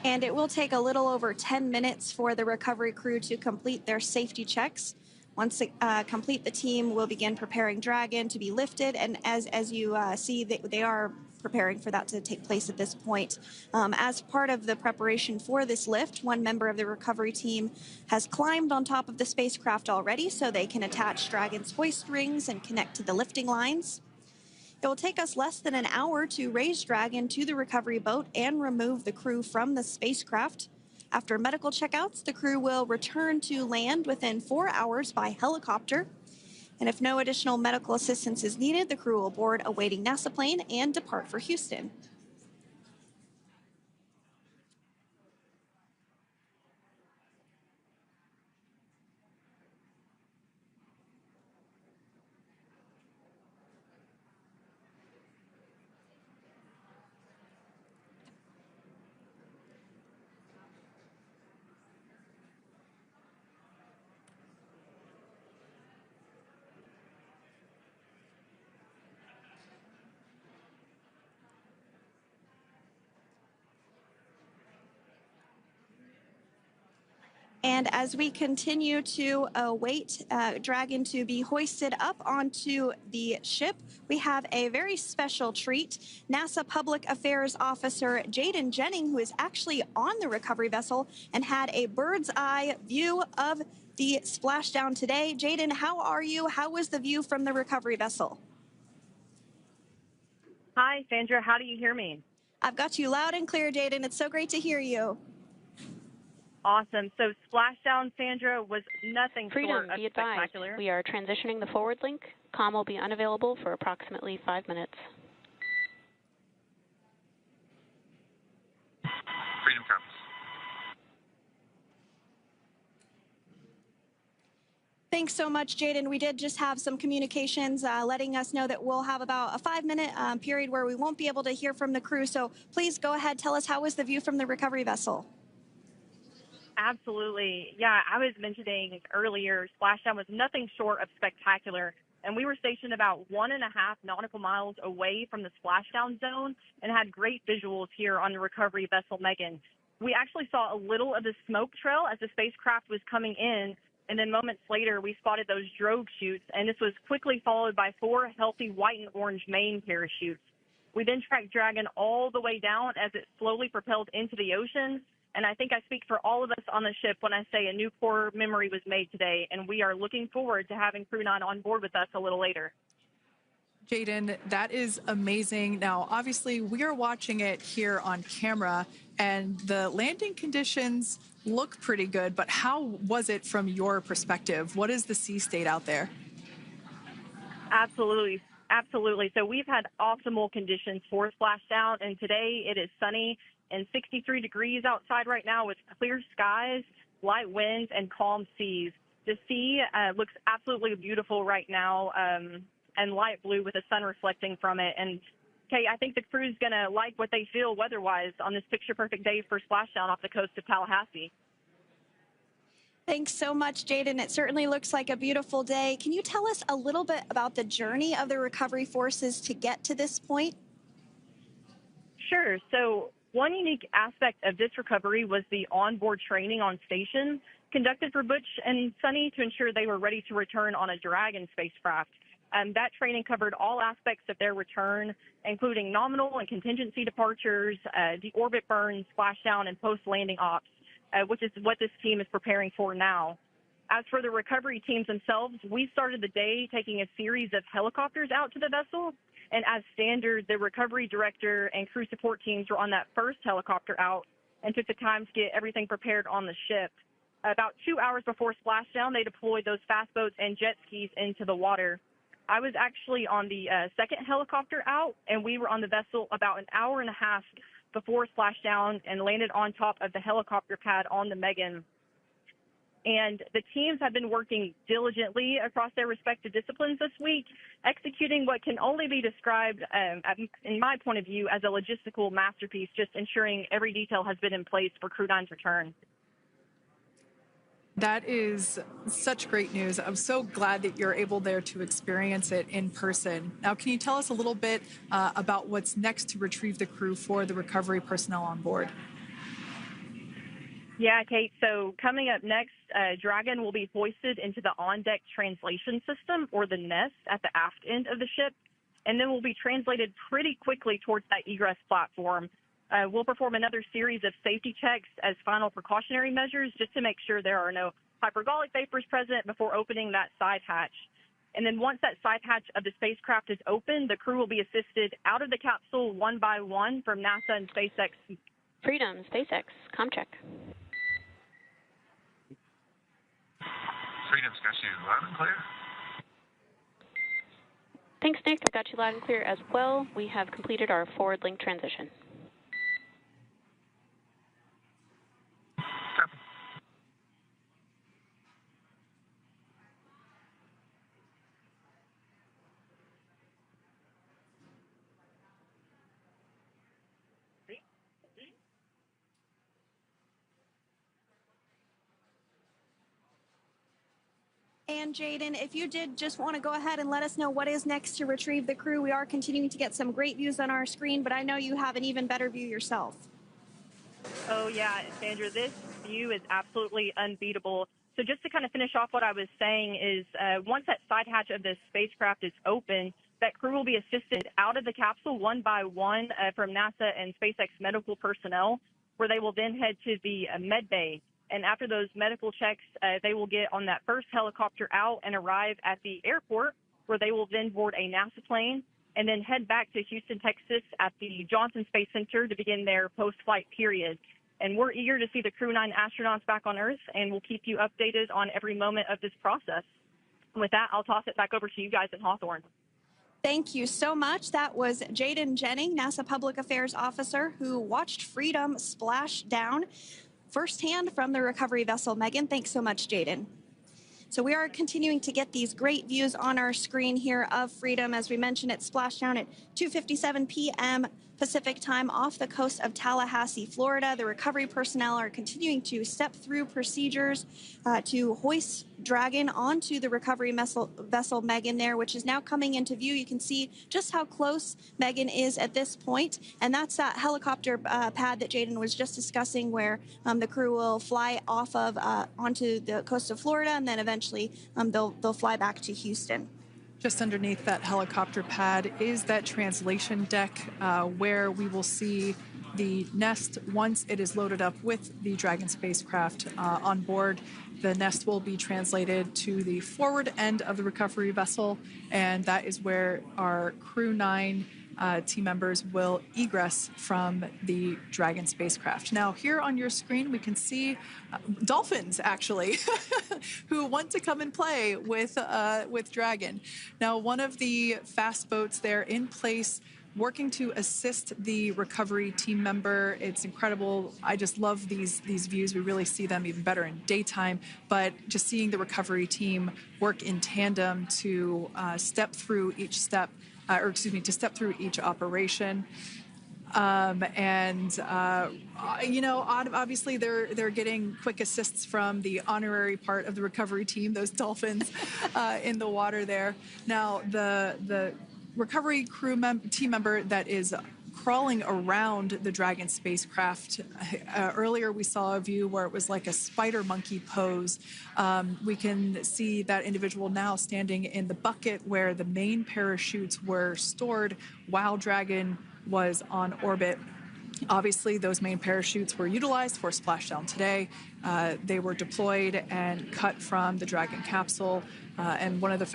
And it will take a little over 10 minutes for the recovery crew to complete their safety checks. Once complete, the team will begin preparing Dragon to be lifted, and as you see, they are preparing for that to take place at this point. As part of the preparation for this lift, one member of the recovery team has climbed on top of the spacecraft already so they can attach Dragon's hoist rings and connect to the lifting lines. It will take us less than an hour to raise Dragon to the recovery boat and remove the crew from the spacecraft. After medical checkouts, the crew will return to land within 4 hours by helicopter. And if no additional medical assistance is needed, the crew will board a waiting NASA plane and depart for Houston. And as we continue to await Dragon to be hoisted up onto the ship, we have a very special treat. NASA Public Affairs Officer Jaden Jennings, who is actually on the recovery vessel and had a bird's eye view of the splashdown today. Jaden, how are you? How was the view from the recovery vessel? Hi, Sandra. How do you hear me? I've got you loud and clear, Jaden. It's so great to hear you. Awesome. So Splashdown, Sandra, was nothing short of be advised, spectacular. we are transitioning the forward link. Comm will be unavailable for approximately 5 minutes. Freedom comes. Thanks so much, Jaden. We did just have some communications letting us know that we'll have about a 5-minute period where we won't be able to hear from the crew. So please go ahead, tell us, how was the view from the recovery vessel? Absolutely. Yeah, I was mentioning earlier, Splashdown was nothing short of spectacular. And we were stationed about 1.5 nautical miles away from the splashdown zone and had great visuals here on the recovery vessel Megan. We actually saw a little of the smoke trail as the spacecraft was coming in, and then moments later we spotted those drogue chutes, and this was quickly followed by 4 healthy white and orange main parachutes. We then tracked Dragon all the way down as it slowly propelled into the ocean. And I think I speak for all of us on the ship when I say a new core memory was made today, and we are looking forward to having Crew 9 on board with us a little later. Jaden, that is amazing. Now, obviously, we are watching it here on camera, and the landing conditions look pretty good, but how was it from your perspective? What is the sea state out there? Absolutely. Absolutely. So we've had optimal conditions for splashdown, and today it is sunny and 63 degrees outside right now with clear skies, light winds, and calm seas. The sea looks absolutely beautiful right now, and light blue with the sun reflecting from it. And, Kay, I think the crew's going to like what they feel weather-wise on this picture-perfect day for splashdown off the coast of Tallahassee. Thanks so much, Jaden. It certainly looks like a beautiful day. Can you tell us a little bit about the journey of the recovery forces to get to this point? Sure. So one unique aspect of this recovery was the onboard training on station conducted for Butch and Suni to ensure they were ready to return on a Dragon spacecraft. That training covered all aspects of their return, including nominal and contingency departures, deorbit burns, splashdown, and post-landing ops, which is what this team is preparing for now. As for the recovery teams themselves, we started the day taking a series of helicopters out to the vessel. And as standard, the recovery director and crew support teams were on that first helicopter out and took the time to get everything prepared on the ship. About 2 hours before splashdown, they deployed those fast boats and jet skis into the water. I was actually on the second helicopter out, and we were on the vessel about an hour and a half before splashdown and landed on top of the helicopter pad on the Megan. And the teams have been working diligently across their respective disciplines this week, executing what can only be described, in my point of view, as a logistical masterpiece, just ensuring every detail has been in place for Crew 9's return. That is such great news. I'm so glad that you're able there to experience it in person. Now, can you tell us a little bit about what's next to retrieve the crew for the recovery personnel on board? Yeah, Kate. So coming up next, Dragon will be hoisted into the on-deck translation system, or the nest, at the aft end of the ship, and then will be translated pretty quickly towards that egress platform. We'll perform another series of safety checks as final precautionary measures just to make sure there are no hypergolic vapors present before opening that side hatch. And then once that side hatch of the spacecraft is open, the crew will be assisted out of the capsule one by one from NASA and SpaceX. Freedom, SpaceX, comm check. Freedom's got you loud and clear. Thanks, Nick. I got you loud and clear as well. We have completed our forward link transition. Copy. And Jaden, if you did just want to go ahead and let us know what is next to retrieve the crew, we are continuing to get some great views on our screen, but I know you have an even better view yourself. Oh, yeah, Sandra, this view is absolutely unbeatable. So just to kind of finish off what I was saying is once that side hatch of the spacecraft is open, that crew will be assisted out of the capsule one by one from NASA and SpaceX medical personnel, where they will then head to the med bay. And after those medical checks, they will get on that first helicopter out and arrive at the airport, where they will then board a NASA plane and then head back to Houston, Texas at the Johnson Space Center to begin their post-flight period. And we're eager to see the Crew 9 astronauts back on Earth, and we'll keep you updated on every moment of this process. And with that, I'll toss it back over to you guys in Hawthorne. Thank you so much. That was Jaden Jennings, NASA Public Affairs Officer, who watched Freedom splash down firsthand from the recovery vessel Megan. Thanks so much, Jaden. So we are continuing to get these great views on our screen here of Freedom. As we mentioned, it splashed down at 2:57 p.m. Pacific time off the coast of Tallahassee, Florida. The recovery personnel are continuing to step through procedures to hoist Dragon onto the recovery vessel Megan there, which is now coming into view. You can see just how close Megan is at this point. And that's that helicopter pad that Jaden was just discussing, where the crew will fly off of onto the coast of Florida, and then eventually they'll fly back to Houston. Just underneath that helicopter pad is that translation deck where we will see the nest once it is loaded up with the Dragon spacecraft on board. The nest will be translated to the forward end of the recovery vessel, and that is where our Crew 9 team members will egress from the Dragon spacecraft. Now, here on your screen, we can see dolphins, actually, who want to come and play with Dragon. Now, one of the fast boats there in place, working to assist the recovery team member. It's incredible. I just love these views. We really see them even better in daytime, but just seeing the recovery team work in tandem to step through each step, to step through each operation. Obviously they're getting quick assists from the honorary part of the recovery team, those dolphins in the water there. Now, the recovery team member that is crawling around the Dragon spacecraft. Earlier we saw a view where it was like a spider monkey pose. We can see that individual now standing in the bucket where the main parachutes were stored while Dragon was on orbit. Obviously, those main parachutes were utilized for splashdown today. They were deployed and cut from the Dragon capsule, and one of the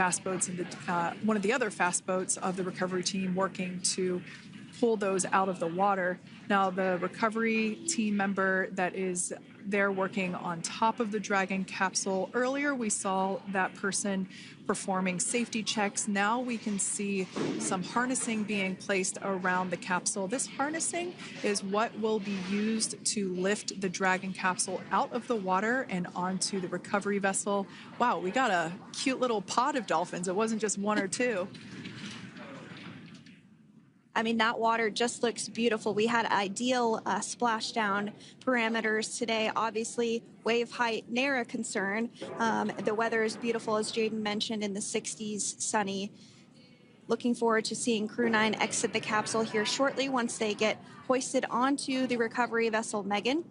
other fast boats of the recovery team working to pull those out of the water. Now, the recovery team member that is there working on top of the Dragon capsule, earlier we saw that person performing safety checks. Now we can see some harnessing being placed around the capsule. This harnessing is what will be used to lift the Dragon capsule out of the water and onto the recovery vessel. Wow, we got a cute little pod of dolphins. It wasn't just one or two. I mean, that water just looks beautiful. We had ideal splashdown parameters today. Obviously, wave height, ne'er a concern. The weather is beautiful, as Jaden mentioned, in the 60s, sunny. Looking forward to seeing Crew 9 exit the capsule here shortly once they get hoisted onto the recovery vessel Megan.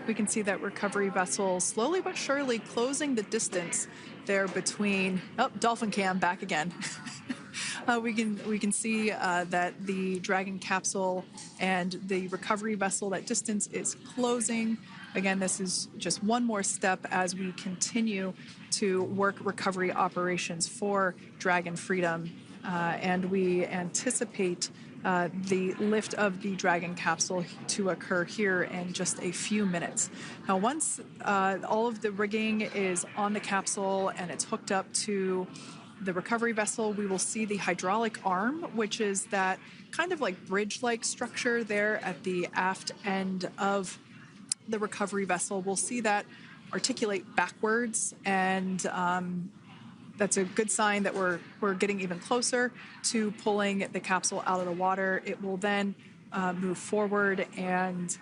We can see that recovery vessel slowly but surely closing the distance there between... Oh, dolphin cam back again. We can see that the Dragon capsule and the recovery vessel, that distance is closing. Again, this is just one more step as we continue to work recovery operations for Dragon Freedom, and we anticipate the lift of the Dragon capsule to occur here in just a few minutes. Now, once all of the rigging is on the capsule and it's hooked up to the recovery vessel, we will see the hydraulic arm, which is that kind of like bridge-like structure there at the aft end of the recovery vessel. We'll see that articulate backwards, and that's a good sign that we're getting even closer to pulling the capsule out of the water. It will then move forward, and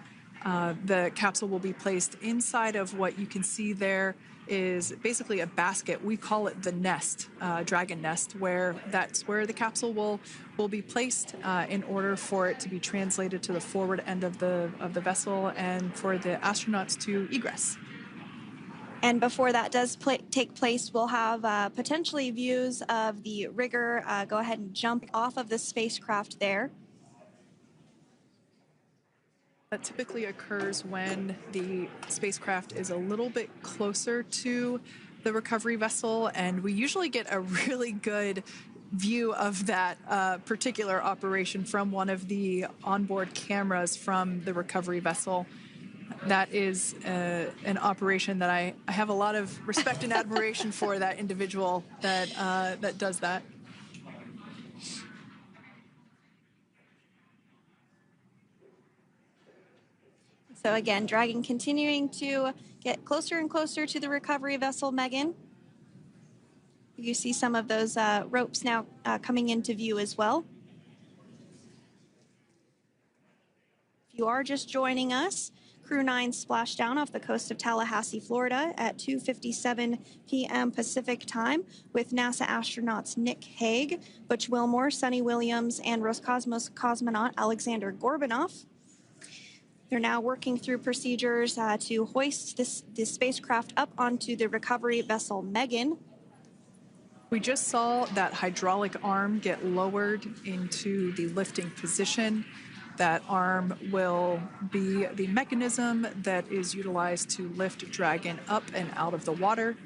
the capsule will be placed inside of what you can see there is basically a basket. We call it the nest, Dragon nest, where that's where the capsule will be placed in order for it to be translated to the forward end of the vessel and for the astronauts to egress. And before that does take place, we'll have potentially views of the rigger go ahead and jump off of the spacecraft there. That typically occurs when the spacecraft is a little bit closer to the recovery vessel, and we usually get a really good view of that particular operation from one of the onboard cameras from the recovery vessel. That is an operation that I have a lot of respect and admiration for, that individual that does that. So again, Dragon continuing to get closer and closer to the recovery vessel, Megan. You see some of those ropes now coming into view as well. If you are just joining us, Crew 9 Splashdown off the coast of Tallahassee, Florida at 2:57 p.m. Pacific time with NASA astronauts Nick Hague, Butch Wilmore, Suni Williams, and Roscosmos cosmonaut Alexander Gorbanov. They're now working through procedures to hoist this spacecraft up onto the recovery vessel Megan. We just saw that hydraulic arm get lowered into the lifting position. That arm will be the mechanism that is utilized to lift Dragon up and out of the water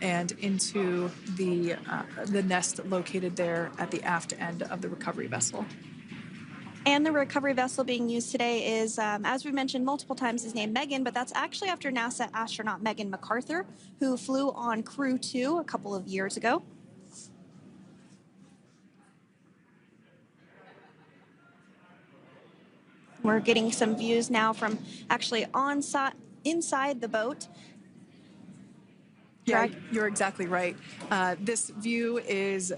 and into the nest located there at the aft end of the recovery vessel. And the recovery vessel being used today is, as we mentioned multiple times, is named Megan, but that's actually after NASA astronaut Megan McArthur, who flew on Crew 2 a couple of years ago. We're getting some views now from actually inside the boat. Yeah, you're exactly right. This view is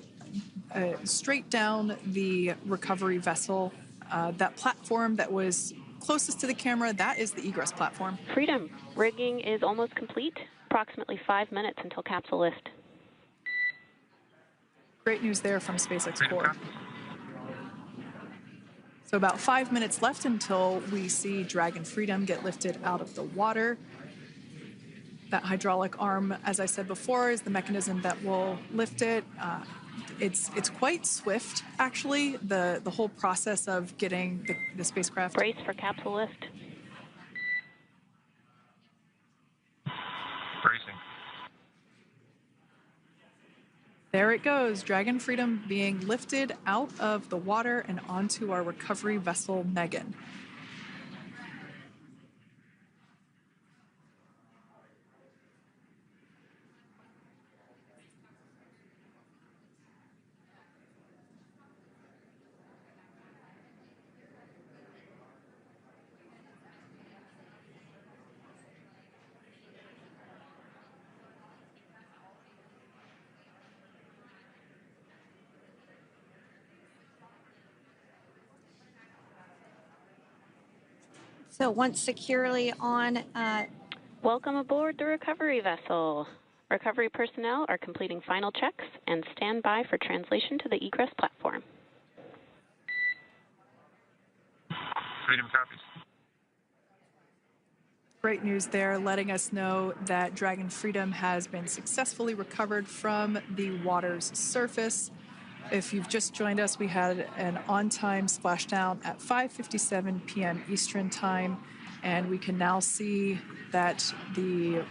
straight down the recovery vessel. That platform that was closest to the camera, that is the egress platform. Freedom. Rigging is almost complete. Approximately 5 minutes until capsule lift. Great news there from SpaceX Core. So about 5 minutes left until we see Dragon Freedom get lifted out of the water. That hydraulic arm, as I said before, is the mechanism that will lift it. It's quite swift, actually, the whole process of getting the spacecraft. Brace for capsule lift. Bracing. There it goes, Dragon Freedom being lifted out of the water and onto our recovery vessel, Megan. So once securely on... Welcome aboard the recovery vessel. Recovery personnel are completing final checks and stand by for translation to the egress platform. Freedom copies. Great news there, letting us know that Dragon Freedom has been successfully recovered from the water's surface. If you've just joined us, we had an on-time splashdown at 5:57 p.m. Eastern Time, and we can now see that the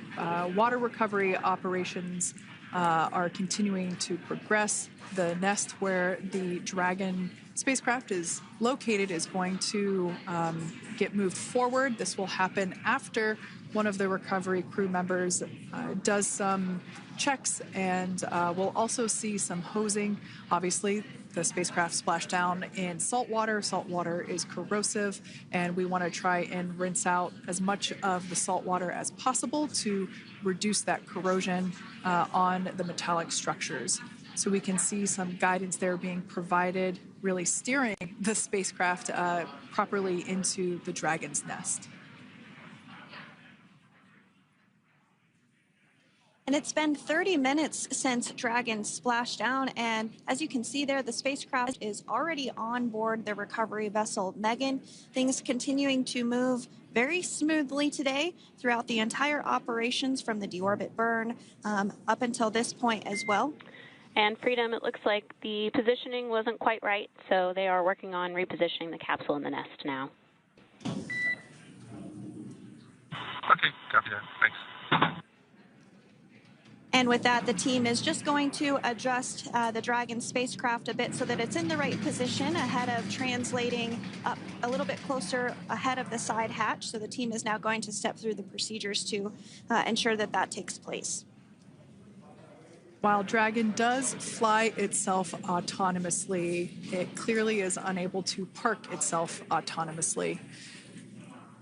water recovery operations are continuing to progress. The nest where the Dragon spacecraft is located is going to get moved forward. This will happen after one of the recovery crew members does some checks, and we'll also see some hosing. Obviously, the spacecraft splashed down in salt water. Salt water is corrosive, and we want to try and rinse out as much of the salt water as possible to reduce that corrosion on the metallic structures. So we can see some guidance there being provided, really steering the spacecraft properly into the Dragon's nest. And it's been 30 minutes since Dragon splashed down, and as you can see there, the spacecraft is already on board the recovery vessel Megan. Things continuing to move very smoothly today throughout the entire operations from the deorbit burn up until this point as well. And Freedom, it looks like the positioning wasn't quite right, so they are working on repositioning the capsule in the nest now. Okay, copy that. Thanks. And with that, the team is just going to adjust the Dragon spacecraft a bit so that it's in the right position ahead of translating up a little bit closer ahead of the side hatch. So the team is now going to step through the procedures to ensure that that takes place. While Dragon does fly itself autonomously, it clearly is unable to park itself autonomously.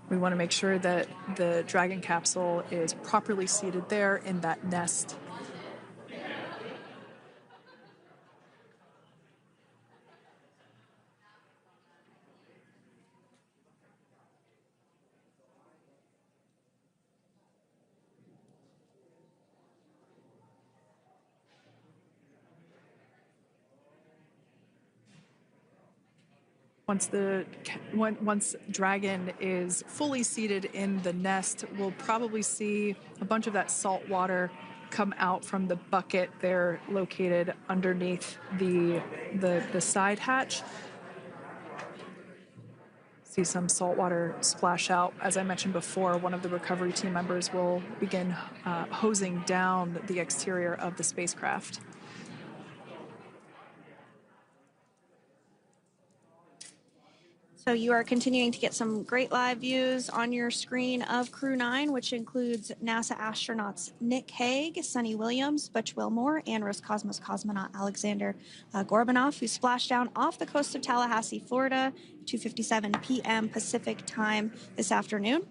We want to make sure that the Dragon capsule is properly seated there in that nest. Once Dragon is fully seated in the nest, we'll probably see a bunch of that salt water come out from the bucket there located underneath the side hatch. See some salt water splash out. As I mentioned before, one of the recovery team members will begin hosing down the exterior of the spacecraft. So you are continuing to get some great live views on your screen of Crew 9, which includes NASA astronauts Nick Hague, Suni Williams, Butch Wilmore, and Roscosmos cosmonaut Alexander Gorbanov, who splashed down off the coast of Tallahassee, Florida, 2:57 p.m. Pacific time this afternoon.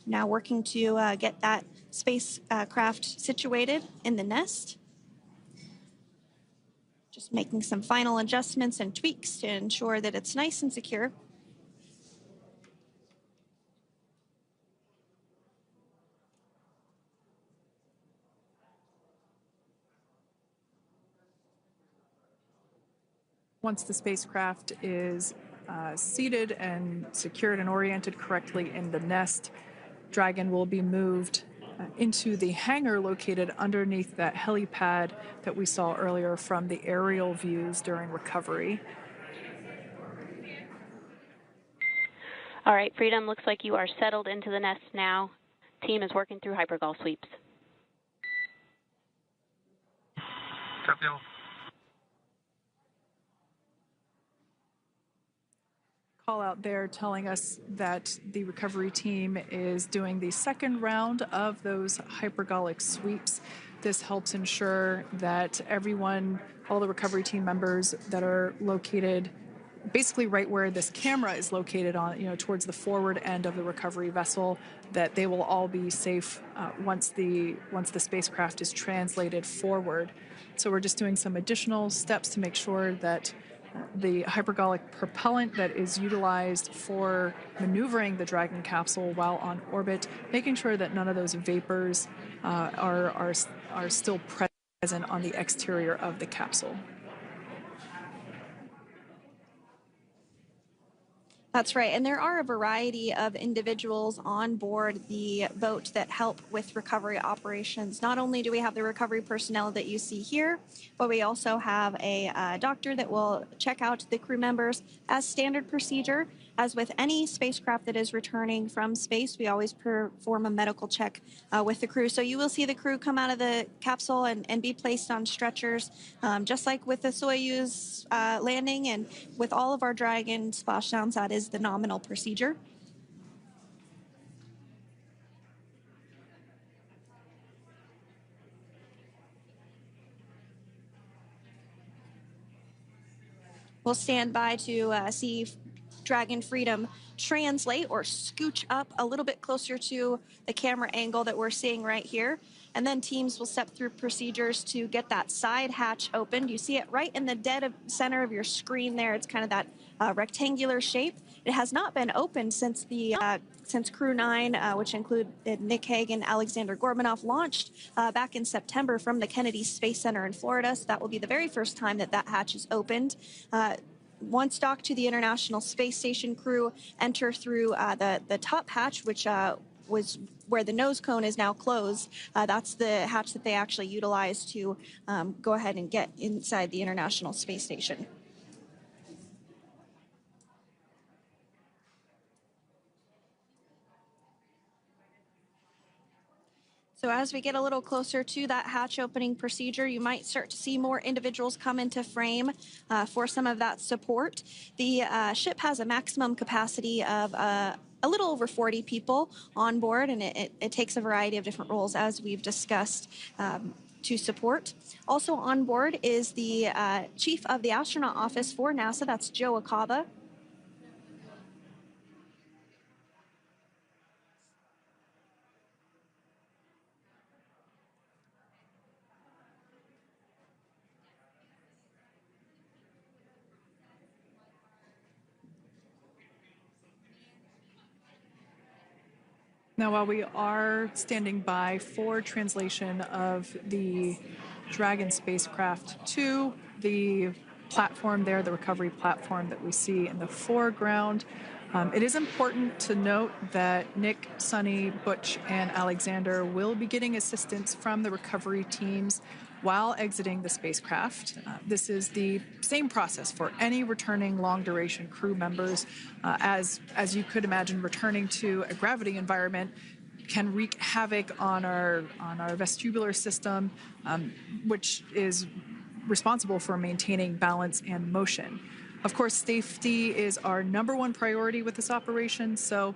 Now working to get that spacecraft situated in the nest. Just making some final adjustments and tweaks to ensure that it's nice and secure. Once the spacecraft is seated and secured and oriented correctly in the nest, Dragon will be moved into the hangar located underneath that helipad that we saw earlier from the aerial views during recovery. All right, Freedom, looks like you are settled into the nest now. Team is working through hypergol sweeps. Copy all. Call out there telling us that the recovery team is doing the second round of those hypergolic sweeps. This helps ensure that everyone, all the recovery team members that are located basically right where this camera is located on, towards the forward end of the recovery vessel, that they will all be safe once the spacecraft is translated forward. So we're just doing some additional steps to make sure that the hypergolic propellant that is utilized for maneuvering the Dragon capsule while on orbit, making sure that none of those vapors are still present on the exterior of the capsule. That's right, and there are a variety of individuals on board the boat that help with recovery operations. Not only do we have the recovery personnel that you see here, but we also have a doctor that will check out the crew members as standard procedure. As with any spacecraft that is returning from space, we always perform a medical check with the crew. So you will see the crew come out of the capsule and be placed on stretchers, just like with the Soyuz landing and with all of our Dragon splashdowns, that is the nominal procedure. We'll stand by to see Dragon Freedom translate or scooch up a little bit closer to the camera angle that we're seeing right here. And then teams will step through procedures to get that side hatch opened. You see it right in the center of your screen there. It's kind of that rectangular shape. It has not been opened since since Crew 9, which included Nick Hague and Alexander Gorbanov, launched back in September from the Kennedy Space Center in Florida. So that will be the very first time that that hatch is opened. Once docked to the International Space Station, crew enter through the top hatch, which was where the nose cone is now closed. That's the hatch that they actually utilize to go ahead and get inside the International Space Station. So as we get a little closer to that hatch opening procedure, you might start to see more individuals come into frame for some of that support. The ship has a maximum capacity of a little over 40 people on board, and it takes a variety of different roles, as we've discussed, to support. Also on board is the chief of the astronaut office for NASA, that's Joe Acaba. Now, while we are standing by for translation of the Dragon spacecraft to the platform there, the recovery platform that we see in the foreground, it is important to note that Nick, Suni, Butch, and Alexander will be getting assistance from the recovery teams while exiting the spacecraft. This is the same process for any returning long-duration crew members. As you could imagine, returning to a gravity environment can wreak havoc on our vestibular system, which is responsible for maintaining balance and motion. Of course, safety is our #1 priority with this operation, so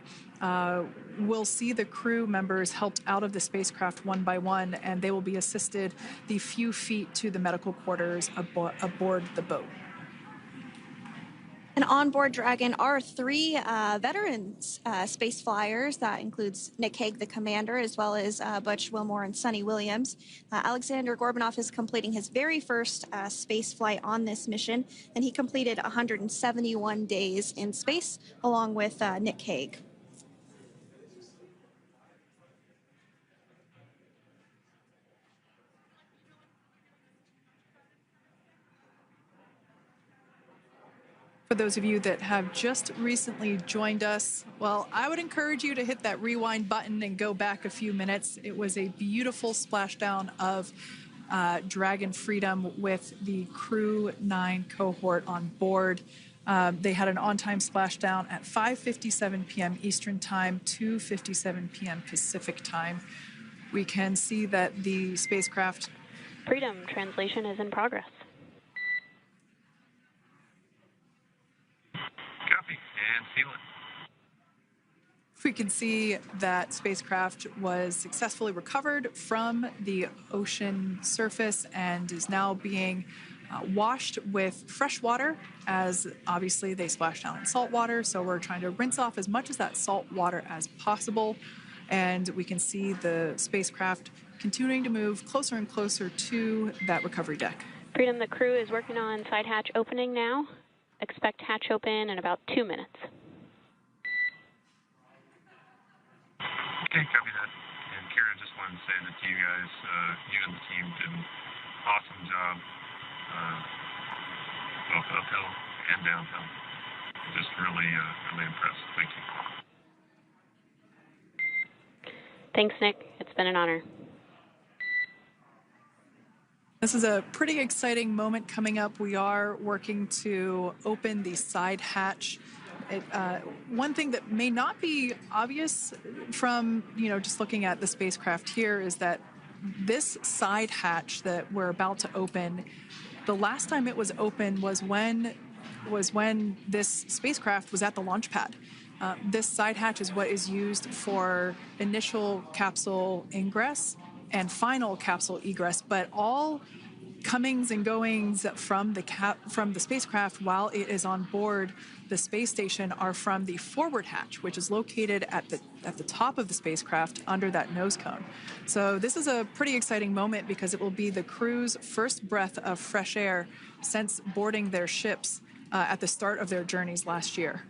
we'll see the crew members helped out of the spacecraft one by one, and they will be assisted the few feet to the medical quarters aboard the boat. And on board Dragon are 3 veterans space flyers. That includes Nick Hague, the commander, as well as Butch, Wilmore, and Suni Williams. Alexander Gorbanov is completing his very first space flight on this mission, and he completed 171 days in space along with Nick Hague. For those of you that have just recently joined us, well, I would encourage you to hit that rewind button and go back a few minutes. It was a beautiful splashdown of Dragon Freedom with the Crew 9 cohort on board. They had an on-time splashdown at 5:57 p.m. Eastern Time, 2:57 p.m. Pacific Time. We can see that the spacecraft... Freedom translation is in progress. Copy, and seal it. We can see that spacecraft was successfully recovered from the ocean surface and is now being washed with fresh water, as obviously they splashed down in salt water. So we're trying to rinse off as much of that salt water as possible. And we can see the spacecraft continuing to move closer and closer to that recovery deck. Freedom, the crew is working on side hatch opening now. Expect hatch open in about 2 minutes. Okay, copy that. And Kira, just wanted to say that you guys, you and the team did an awesome job, both uphill and downhill. Just really, really impressed. Thank you. Thanks, Nick. It's been an honor. This is a pretty exciting moment coming up. We are working to open the side hatch. One thing that may not be obvious from, just looking at the spacecraft here is that this side hatch that we're about to open, the last time it was open was when this spacecraft was at the launch pad. This side hatch is what is used for initial capsule ingress and final capsule egress, but all comings and goings from the spacecraft while it is on board the space station are from the forward hatch, which is located at the top of the spacecraft under that nose cone. So this is a pretty exciting moment because it will be the crew's first breath of fresh air since boarding their ships at the start of their journeys last year.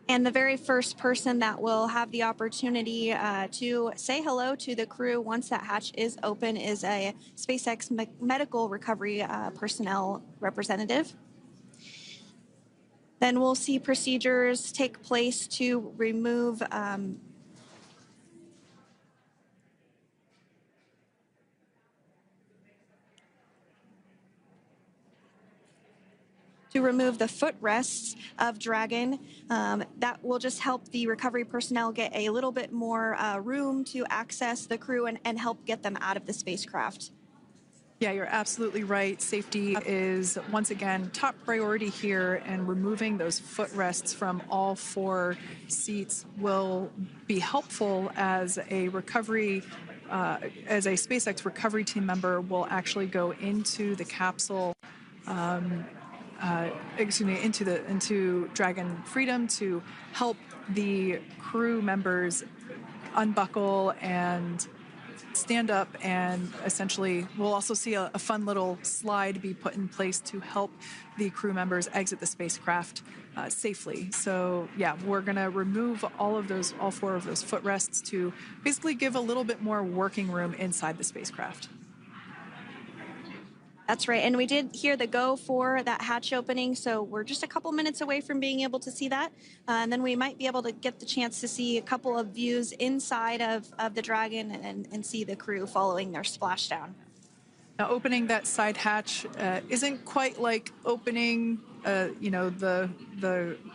And the very first person that will have the opportunity to say hello to the crew once that hatch is open is a SpaceX medical recovery personnel representative. Then we'll see procedures take place to remove the footrests of Dragon. That will just help the recovery personnel get a little bit more room to access the crew and help get them out of the spacecraft. Yeah, you're absolutely right. Safety is, once again, top priority here, and removing those footrests from all 4 seats will be helpful as a recovery, as a SpaceX recovery team member will actually go into the capsule, into Dragon Freedom to help the crew members unbuckle and stand up, and essentially we'll also see a fun little slide be put in place to help the crew members exit the spacecraft safely. So yeah, we're going to remove all 4 of those footrests to basically give a little bit more working room inside the spacecraft. That's right. And we did hear the go for that hatch opening, so we're just a couple minutes away from being able to see that. And then we might be able to get the chance to see a couple of views inside of the Dragon and see the crew following their splashdown. Now, opening that side hatch isn't quite like opening, the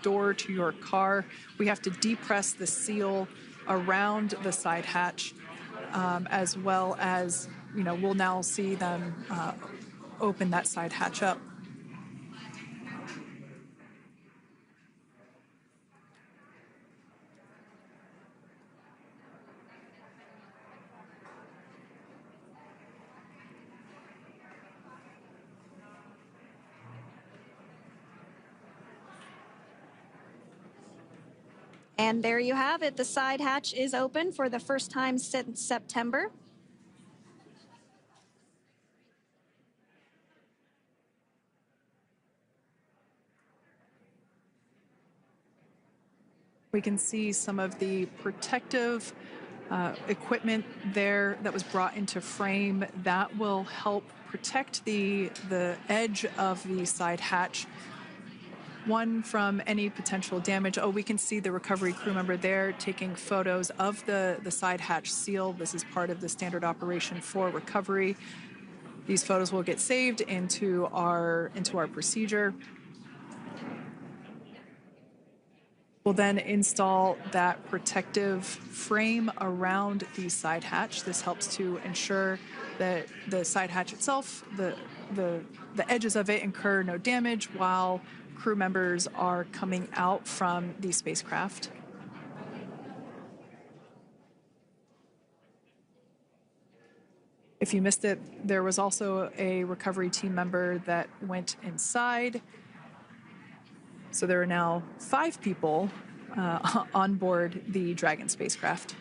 door to your car. We have to depress the seal around the side hatch, as well as, we'll now see them open that side hatch up. And there you have it. The side hatch is open for the first time since September. We can see some of the protective equipment there that was brought into frame that will help protect the edge of the side hatch, one from any potential damage. Oh, we can see the recovery crew member there taking photos of the side hatch seal. This is part of the standard operation for recovery. These photos will get saved into our procedure. We'll then install that protective frame around the side hatch. This helps to ensure that the side hatch itself, the edges of it, incur no damage while crew members are coming out from the spacecraft. If you missed it, there was also a recovery team member that went inside. So there are now 5 people on board the Dragon spacecraft.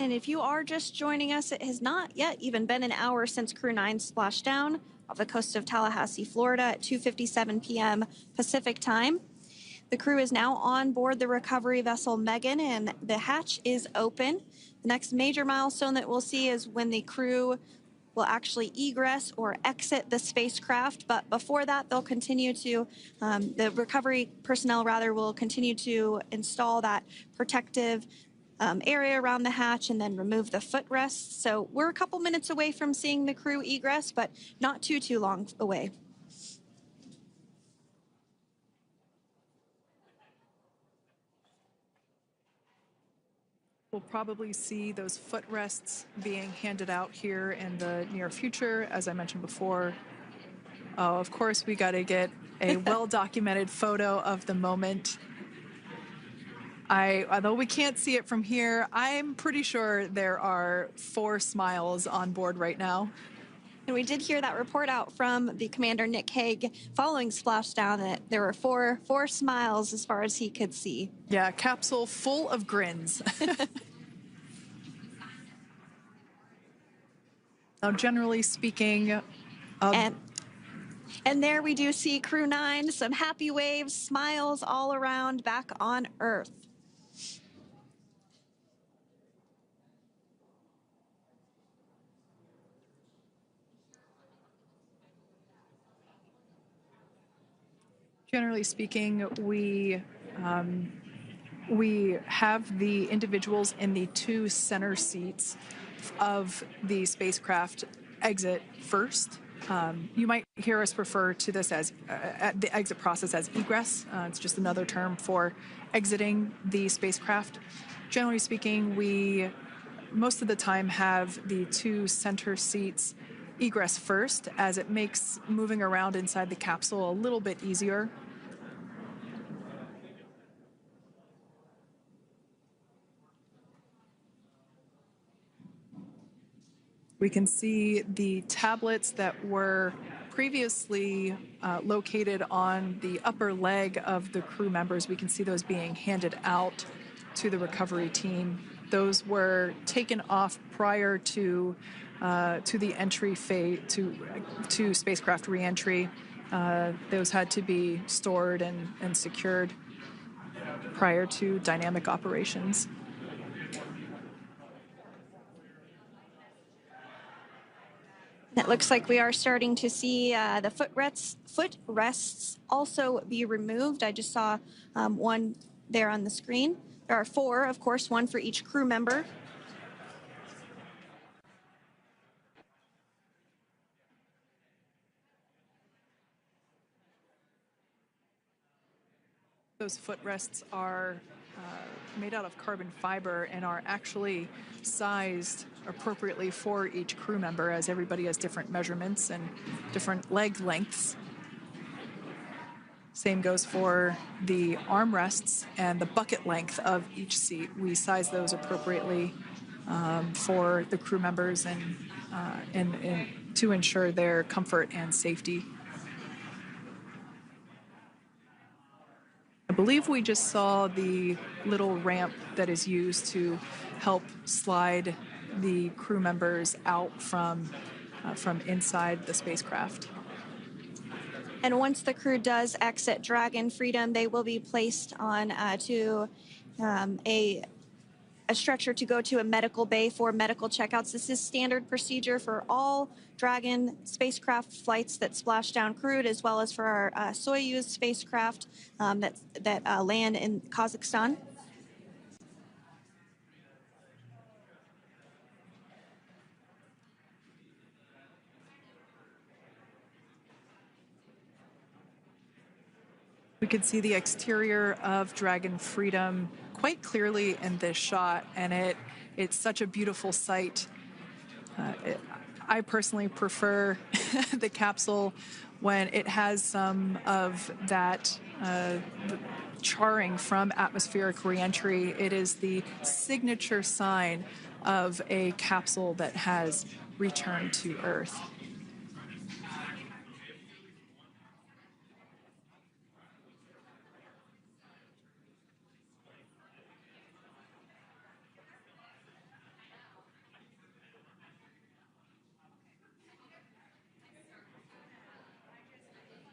And if you are just joining us, it has not yet even been an hour since Crew 9 splashed down off the coast of Tallahassee, Florida at 2:57 p.m. Pacific time. The crew is now on board the recovery vessel Megan, and the hatch is open. The next major milestone that we'll see is when the crew will actually egress or exit the spacecraft. But before that, they'll continue to, the recovery personnel rather, will continue to install that protective area around the hatch and then remove the footrests. So we're a couple minutes away from seeing the crew egress, but not too long away. We'll probably see those footrests being handed out here in the near future, as I mentioned before. Oh, of course, we got to get a well-documented photo of the moment. Although we can't see it from here, I'm pretty sure there are 4 smiles on board right now. And we did hear that report out from the commander, Nick Hague, following Splashdown, that there were four smiles as far as he could see. Yeah, capsule full of grins. Now, generally speaking... And there we do see Crew 9, some happy waves, smiles all around back on Earth. Generally speaking, we have the individuals in the 2 center seats of the spacecraft exit first. You might hear us refer to this as the exit process as egress. It's just another term for exiting the spacecraft. Generally speaking, we most of the time have the 2 center seats egress first, as it makes moving around inside the capsule a little bit easier. We can see the tablets that were previously located on the upper leg of the crew members. We can see those being handed out to the recovery team. Those were taken off prior to the entry phase, to spacecraft reentry. Those had to be stored and secured prior to dynamic operations. It looks like we are starting to see the footrests also be removed. I just saw one there on the screen. There are 4, of course, 1 for each crew member. Those footrests are made out of carbon fiber and are actually sized appropriately for each crew member, as everybody has different measurements and different leg lengths. Same goes for the armrests and the bucket length of each seat. We size those appropriately for the crew members and to ensure their comfort and safety. I believe we just saw the little ramp that is used to help slide the crew members out from inside the spacecraft. And once the crew does exit Dragon Freedom, they will be placed on to a stretcher to go to a medical bay for medical checkouts. This is standard procedure for all Dragon spacecraft flights that Splashdown crewed, as well as for our Soyuz spacecraft that land in Kazakhstan. We could see the exterior of Dragon Freedom quite clearly in this shot, and it's such a beautiful sight. I personally prefer the capsule when it has some of that charring from atmospheric reentry. It is the signature sign of a capsule that has returned to Earth.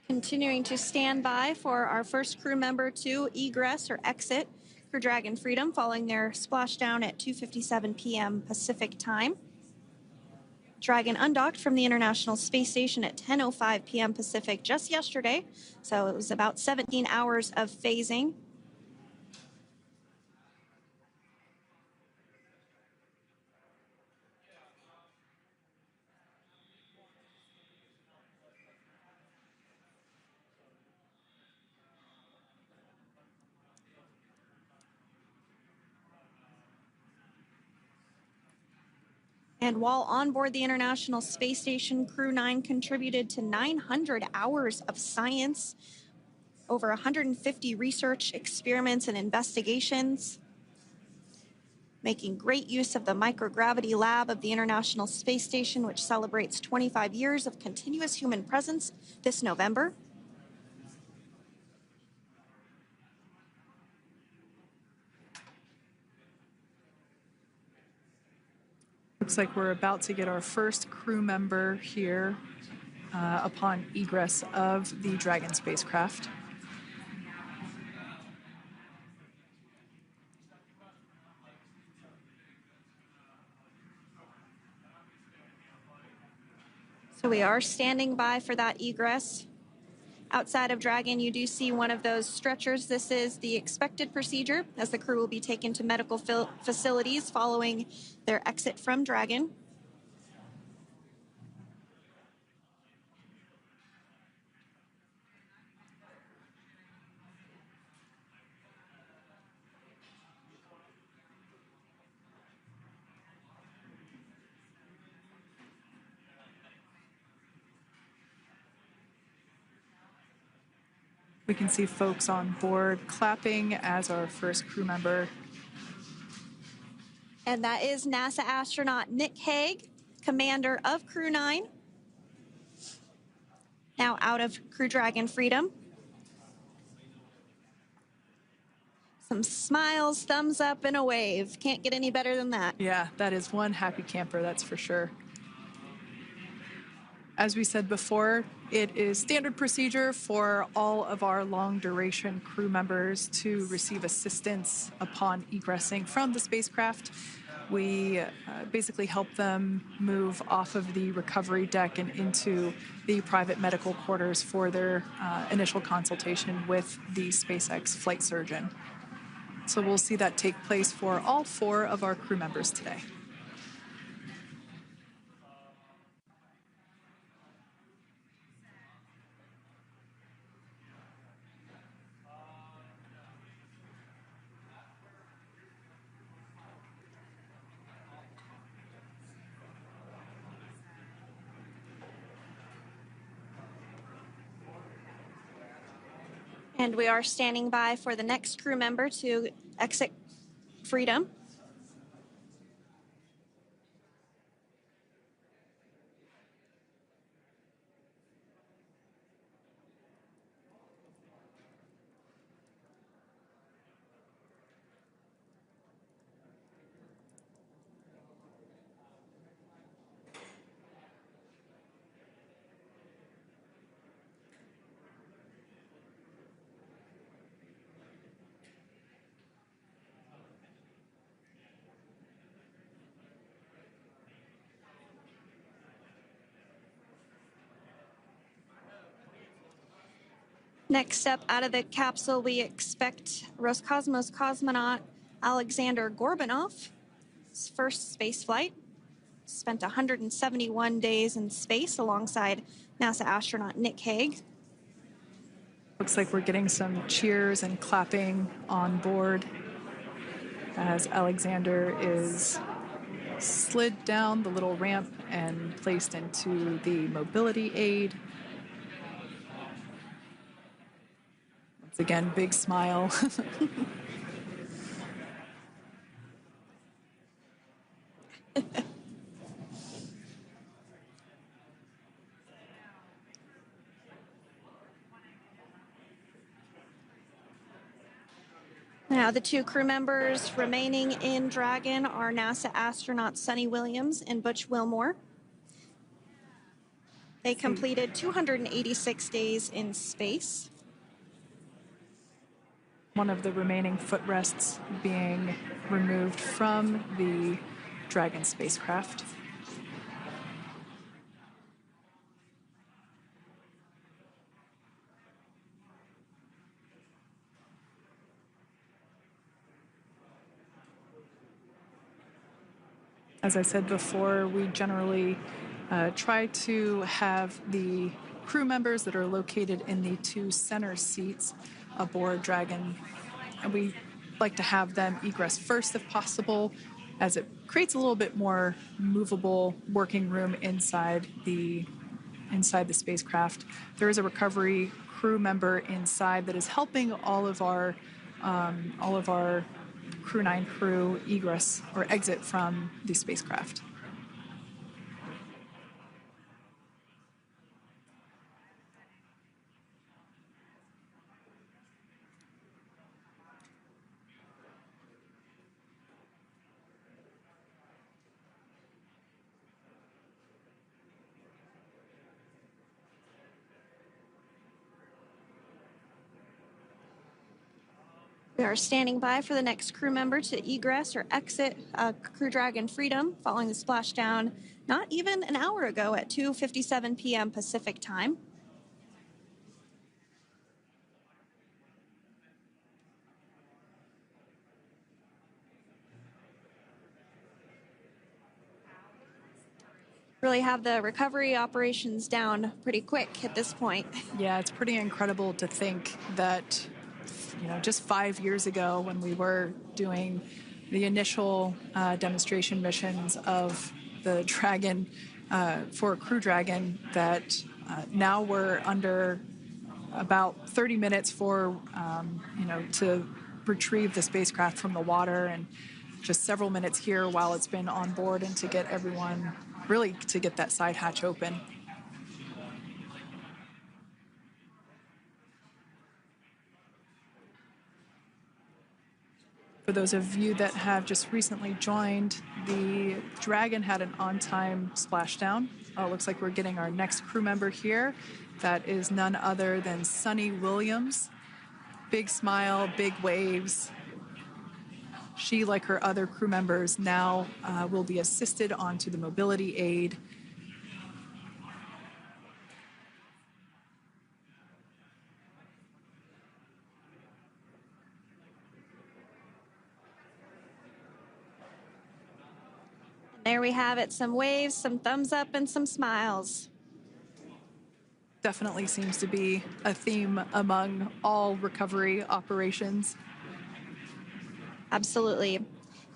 Continuing to stand by for our first crew member to egress or exit for Dragon Freedom, following their splashdown at 2:57 p.m. Pacific time. Dragon undocked from the International Space Station at 10:05 p.m. Pacific just yesterday, so it was about 17 hours of phasing. And while on board the International Space Station, Crew 9 contributed to 900 hours of science, over 150 research experiments and investigations, making great use of the microgravity lab of the International Space Station, which celebrates 25 years of continuous human presence this November. Looks like we're about to get our first crew member here upon egress of the Dragon spacecraft. So we are standing by for that egress. Outside of Dragon, you do see one of those stretchers. This is the expected procedure, as the crew will be taken to medical facilities following their exit from Dragon. We can see folks on board clapping as our first crew member. And that is NASA astronaut Nick Hague, commander of Crew 9, now out of Crew Dragon Freedom. Some smiles, thumbs up, and a wave. Can't get any better than that. Yeah, that is one happy camper, that's for sure. As we said before, it is standard procedure for all of our long-duration crew members to receive assistance upon egressing from the spacecraft. We basically help them move off of the recovery deck and into the private medical quarters for their initial consultation with the SpaceX flight surgeon. So we'll see that take place for all 4 of our crew members today. And we are standing by for the next crew member to exit Freedom. Next up, out of the capsule, we expect Roscosmos cosmonaut Alexander Gorbanov. His first space flight. Spent 171 days in space alongside NASA astronaut Nick Hague. Looks like we're getting some cheers and clapping on board as Alexander is slid down the little ramp and placed into the mobility aid. Once again, big smile. Now, the 2 crew members remaining in Dragon are NASA astronauts Suni Williams and Butch Wilmore. They completed 286 days in space. One of the remaining footrests being removed from the Dragon spacecraft. As I said before, we generally try to have the crew members that are located in the 2 center seats aboard Dragon, and we like to have them egress first if possible. as it creates a little bit more movable working room inside the spacecraft. There is a recovery crew member inside that is helping all of our Crew 9 crew egress or exit from the spacecraft. We are standing by for the next crew member to egress or exit Crew Dragon Freedom following the splashdown not even an hour ago at 2:57 p.m. Pacific time. Really have the recovery operations down pretty quick at this point. Yeah, it's pretty incredible to think that, just 5 years ago when we were doing the initial demonstration missions of the Dragon for Crew Dragon, that now we're under about 30 minutes for, to retrieve the spacecraft from the water, and just several minutes here while it's been on board, and to get everyone, really to get that side hatch open. For those of you that have just recently joined, the Dragon had an on-time splashdown. It looks like we're getting our next crew member here. That is none other than Suni Williams. Big smile, big waves. She, like her other crew members, now will be assisted onto the mobility aid. There we have it, some waves, some thumbs up, and some smiles. Definitely seems to be a theme among all recovery operations. Absolutely.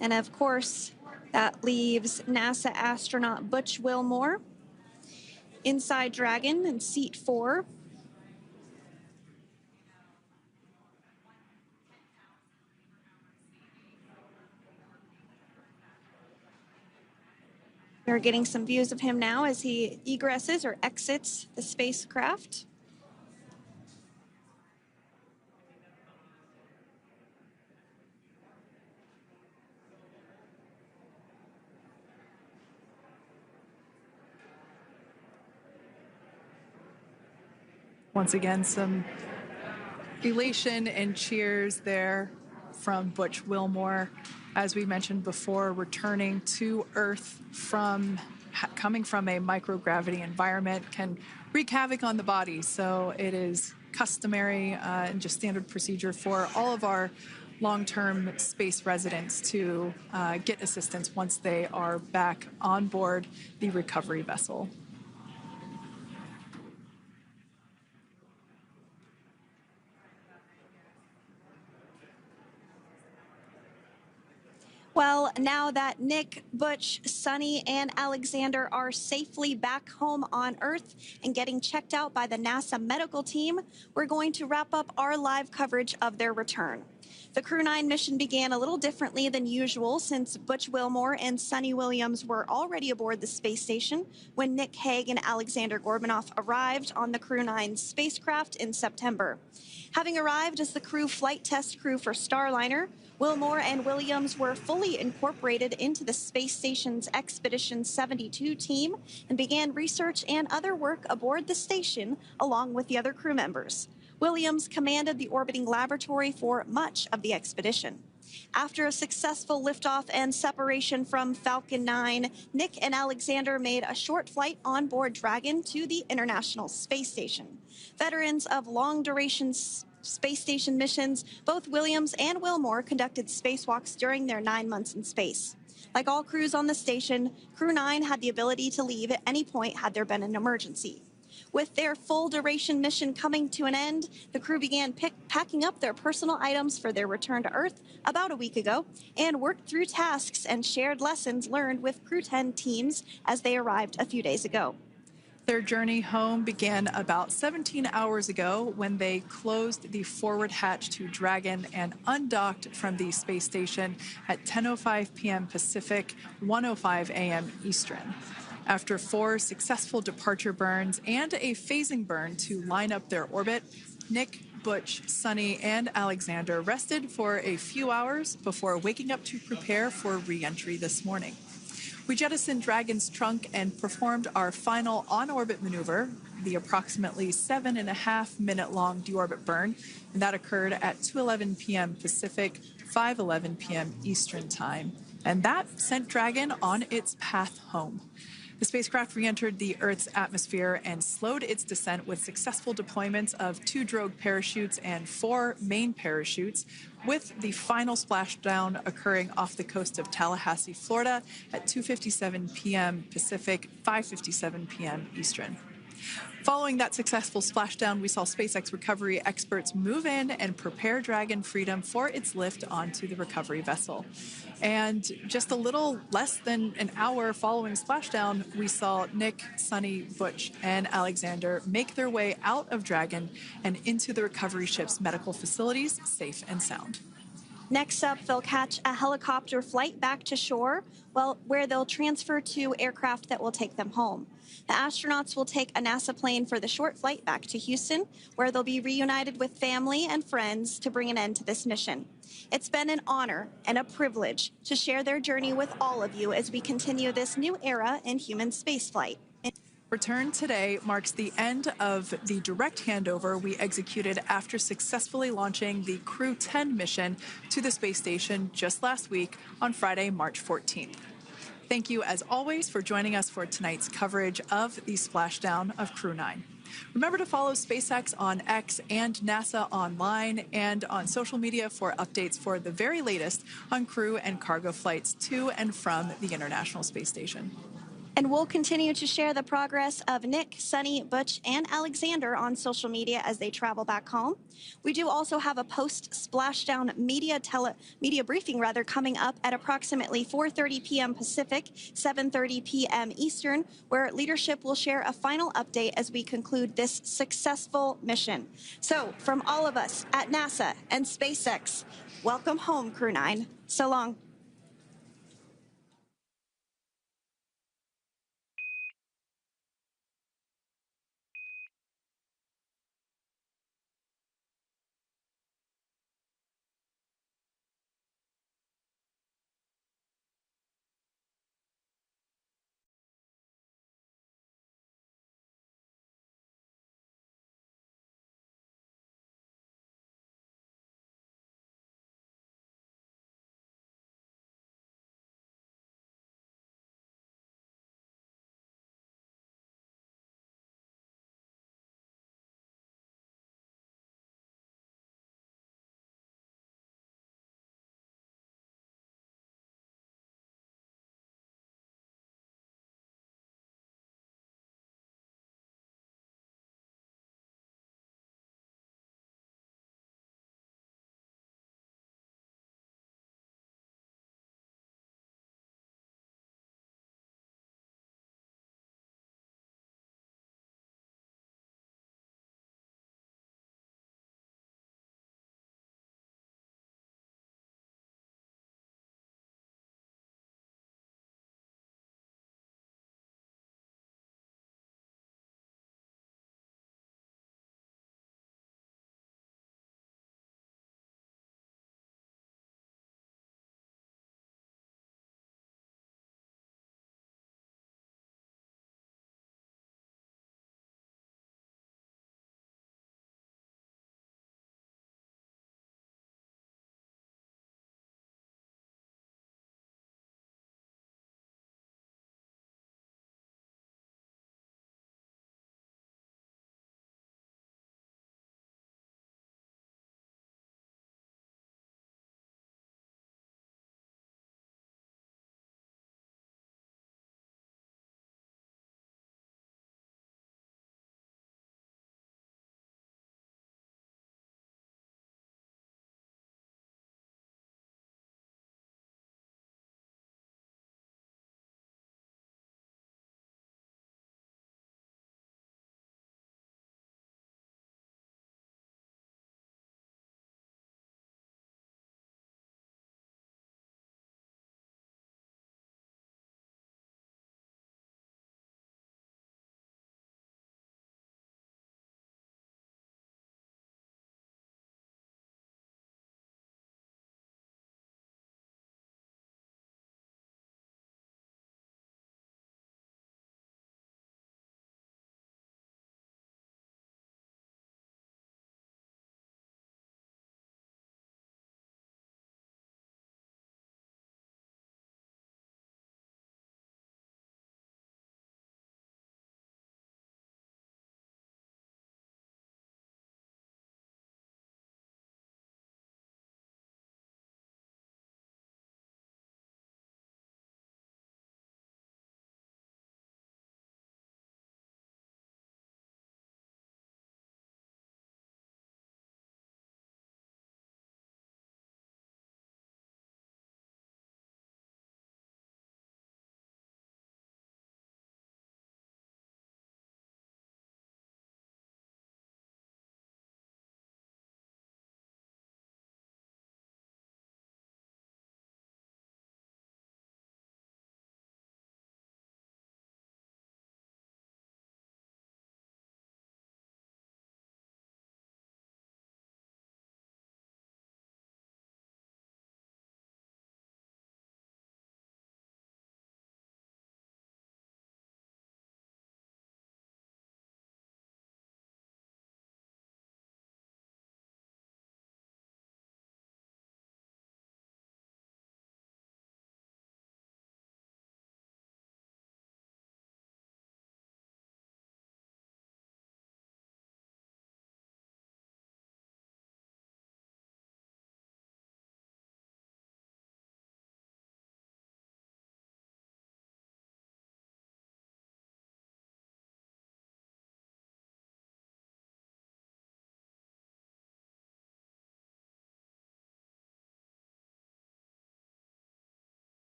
And of course, that leaves NASA astronaut Butch Wilmore inside Dragon in seat 4. We're getting some views of him now as he egresses or exits the spacecraft. Once again, some elation and cheers there from Butch Wilmore. As we mentioned before, returning to Earth coming from a microgravity environment can wreak havoc on the body. So it is customary and just standard procedure for all of our long-term space residents to get assistance once they are back on board the recovery vessel. Well, now that Nick, Butch, Suni, and Alexander are safely back home on Earth and getting checked out by the NASA medical team, we're going to wrap up our live coverage of their return. The Crew 9 mission began a little differently than usual since Butch Wilmore and Suni Williams were already aboard the space station when Nick Hague and Alexander Gorbunoff arrived on the Crew 9 spacecraft in September. Having arrived as the crew flight test crew for Starliner, Wilmore and Williams were fully incorporated into the space station's Expedition 72 team and began research and other work aboard the station along with the other crew members. Williams commanded the orbiting laboratory for much of the expedition. After a successful liftoff and separation from Falcon 9, Nick and Alexander made a short flight on board Dragon to the International Space Station. Veterans of long-duration space station missions, both Williams and Wilmore conducted spacewalks during their 9 months in space. Like all crews on the station, Crew 9 had the ability to leave at any point had there been an emergency. With their full duration mission coming to an end, the crew began packing up their personal items for their return to Earth about a week ago and worked through tasks and shared lessons learned with Crew 10 teams as they arrived a few days ago. Their journey home began about 17 hours ago when they closed the forward hatch to Dragon and undocked from the space station at 10:05 p.m. Pacific, 1:05 a.m. Eastern. After 4 successful departure burns and a phasing burn to line up their orbit, Nick, Butch, Suni, and Alexander rested for a few hours before waking up to prepare for re-entry this morning. We jettisoned Dragon's trunk and performed our final on-orbit maneuver, the approximately 7.5-minute-long deorbit burn, and that occurred at 2:11 p.m. Pacific, 5:11 p.m. Eastern Time. And that sent Dragon on its path home. The spacecraft re-entered the Earth's atmosphere and slowed its descent with successful deployments of 2 drogue parachutes and 4 main parachutes, with the final splashdown occurring off the coast of Tallahassee, Florida at 2:57 p.m. Pacific, 5:57 p.m. Eastern. Following that successful splashdown, we saw SpaceX recovery experts move in and prepare Dragon Freedom for its lift onto the recovery vessel. And just a little less than an hour following splashdown, we saw Nick, Suni, Butch, and Alexander make their way out of Dragon and into the recovery ship's medical facilities, safe and sound. Next up, they'll catch a helicopter flight back to shore, where they'll transfer to aircraft that will take them home. The astronauts will take a NASA plane for the short flight back to Houston, where they'll be reunited with family and friends to bring an end to this mission. It's been an honor and a privilege to share their journey with all of you as we continue this new era in human spaceflight. Return today marks the end of the direct handover we executed after successfully launching the Crew 10 mission to the space station just last week on Friday, March 14th. Thank you, as always, for joining us for tonight's coverage of the splashdown of Crew 9. Remember to follow SpaceX on X and NASA online and on social media for updates for the very latest on crew and cargo flights to and from the International Space Station. And we'll continue to share the progress of Nick, Suni, Butch, and Alexander on social media as they travel back home. We do also have a post-splashdown media briefing coming up at approximately 4:30 p.m. Pacific, 7:30 p.m. Eastern, where leadership will share a final update as we conclude this successful mission. So, from all of us at NASA and SpaceX, welcome home, Crew 9. So long.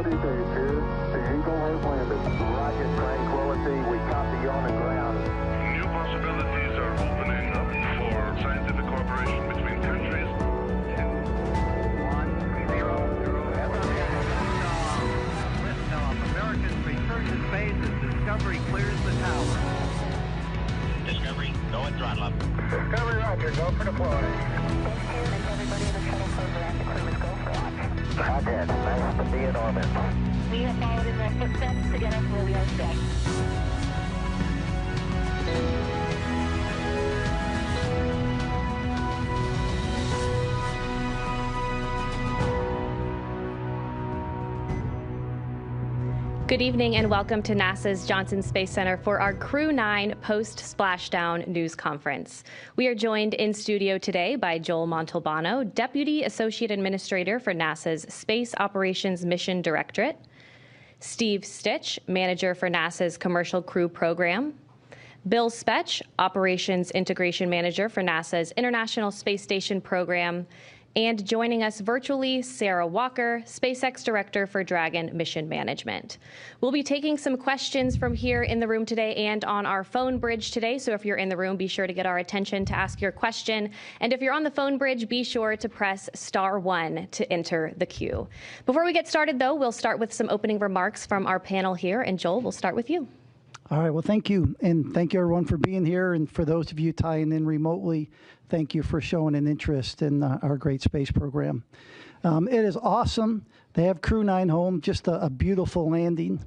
Tranquility Base here. The Eagle has landed. Roger, Tranquility. We copy you on the ground. New possibilities are opening up for scientific cooperation between countries. 1-0. Liftoff. Americans return to space as Discovery clears the tower. Discovery, go and throttle up. Discovery, Roger. Go for deploy. Everybody in the shuttle program, the crew is go for launch. Roger. Nice to be in orbit. We have followed in their footsteps to get us where we are today. Good evening and welcome to NASA's Johnson Space Center for our Crew 9 post-Splashdown news conference. We are joined in studio today by Joel Montalbano, Deputy Associate Administrator for NASA's Space Operations Mission Directorate, Steve Stitch, Manager for NASA's Commercial Crew Program, Bill Spetch, Operations Integration Manager for NASA's International Space Station Program, and joining us virtually, Sarah Walker, SpaceX Director for Dragon Mission Management. We'll be taking some questions from here in the room today and on our phone bridge today. So if you're in the room, be sure to get our attention to ask your question. And if you're on the phone bridge, be sure to press *1 to enter the queue. Before we get started, though, we'll start with some opening remarks from our panel here. And Joel, we'll start with you. All right. Well, thank you. And thank you, everyone, for being here. And for those of you tying in remotely, thank you for showing an interest in our great space program. It is awesome to have Crew 9 home, just a beautiful landing.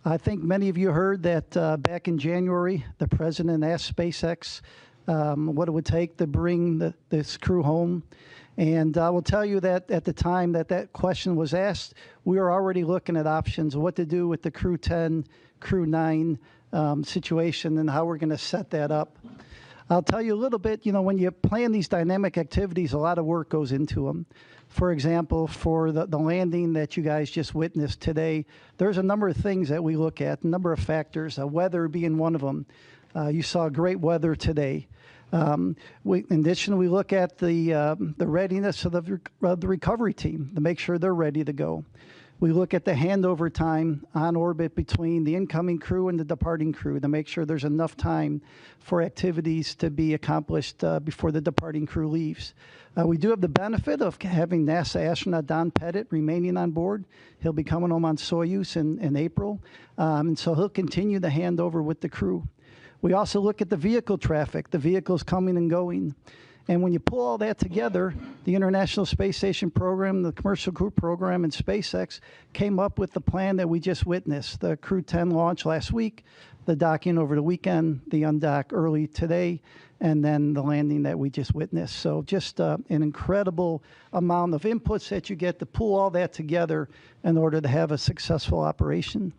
I think many of you heard that back in January, the president asked SpaceX what it would take to bring this crew home. And I will tell you that at the time that question was asked, we were already looking at options, what to do with the Crew 10, Crew 9 situation and how we're going to set that up. I'll tell you a little bit, when you plan these dynamic activities, a lot of work goes into them. For example, for the landing that you guys just witnessed today, there's a number of things that we look at, a number of factors, weather being one of them. You saw great weather today. In addition, we look at the readiness of the recovery team to make sure they're ready to go. We look at the handover time on orbit between the incoming crew and the departing crew to make sure there's enough time for activities to be accomplished before the departing crew leaves. We do have the benefit of having NASA astronaut Don Pettit remaining on board. He'll be coming home on Soyuz in April, and so he'll continue the handover with the crew. We also look at the vehicle traffic, the vehicles coming and going. And when you pull all that together, the International Space Station program, the Commercial Crew program, and SpaceX came up with the plan that we just witnessed. The Crew 10 launch last week, the docking over the weekend, the undock early today, and then the landing that we just witnessed. So just an incredible amount of inputs that you get to pull all that together in order to have a successful operation.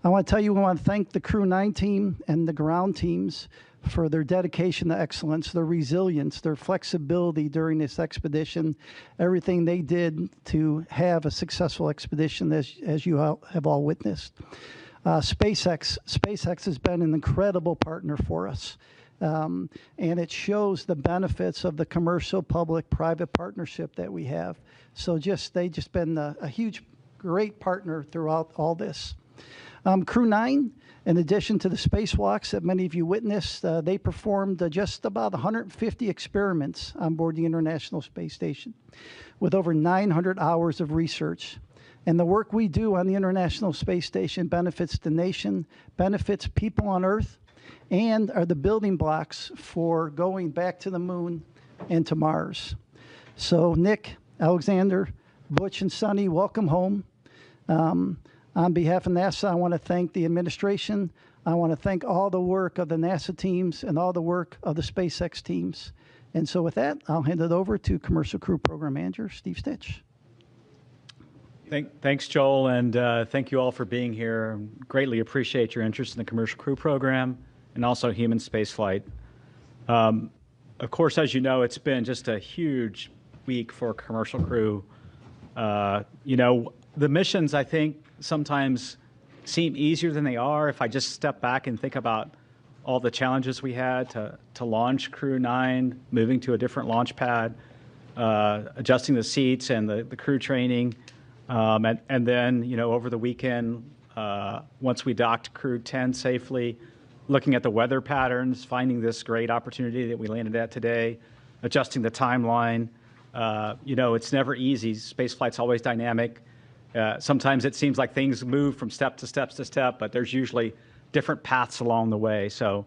I want to tell you, we want to thank the Crew 9 team and the ground teams for their dedication to excellence, their resilience, their flexibility during this expedition, everything they did to have a successful expedition, as you have all witnessed. SpaceX has been an incredible partner for us, and it shows the benefits of the commercial-public-private partnership that we have. So they've just been a huge, great partner throughout all this. Crew 9, in addition to the spacewalks that many of you witnessed, they performed just about 150 experiments on board the International Space Station with over 900 hours of research. And the work we do on the International Space Station benefits the nation, benefits people on Earth, and are the building blocks for going back to the moon and to Mars. So Nick, Alexander, Butch, and Suni, welcome home. On behalf of NASA, I want to thank the administration. I want to thank all the work of the NASA teams and all the work of the SpaceX teams. And so with that, I'll hand it over to Commercial Crew Program Manager, Steve Stitch. Thanks, Joel, and thank you all for being here. Greatly appreciate your interest in the Commercial Crew Program and also human spaceflight. Of course, as you know, it's been just a huge week for Commercial Crew. The missions, I think, sometimes seem easier than they are. If I just step back and think about all the challenges we had to launch Crew 9, moving to a different launch pad, adjusting the seats and the crew training, And then, over the weekend, once we docked Crew 10 safely, looking at the weather patterns, finding this great opportunity that we landed at today, adjusting the timeline. It's never easy. Space flight's always dynamic. Sometimes it seems like things move from step to step to step, but there's usually different paths along the way. So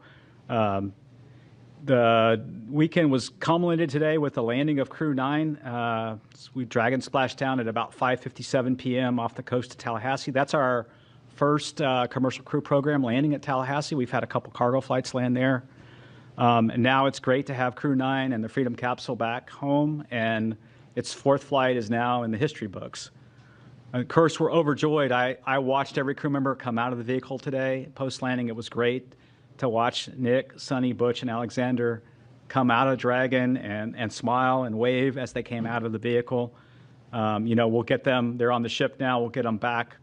the weekend was culminated today with the landing of Crew 9. We Dragon splashed down at about 5:57 p.m. off the coast of Tallahassee. That's our first commercial crew program landing at Tallahassee. We've had a couple cargo flights land there. And now it's great to have Crew 9 and the Freedom capsule back home, and its fourth flight is now in the history books. Of course, we're overjoyed. I watched every crew member come out of the vehicle today. Post-landing, it was great to watch Nick, Suni, Butch, and Alexander come out of Dragon and smile and wave as they came out of the vehicle. We'll get them, they're on the ship now, we'll get them back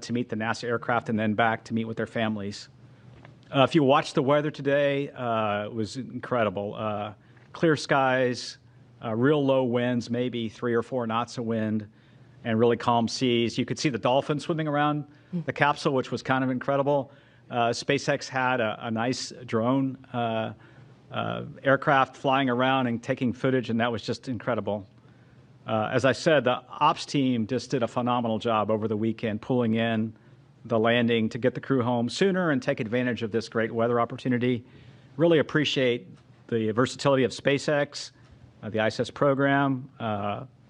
to meet the NASA aircraft and then back to meet with their families. If you watched the weather today, it was incredible. Clear skies, real low winds, maybe 3 or 4 knots of wind, and really calm seas. You could see the dolphins swimming around the capsule, which was kind of incredible. SpaceX had a nice drone aircraft flying around and taking footage, and that was just incredible. As I said, the ops team just did a phenomenal job over the weekend, pulling in the landing to get the crew home sooner and take advantage of this great weather opportunity. Really appreciate the versatility of SpaceX, the ISS program,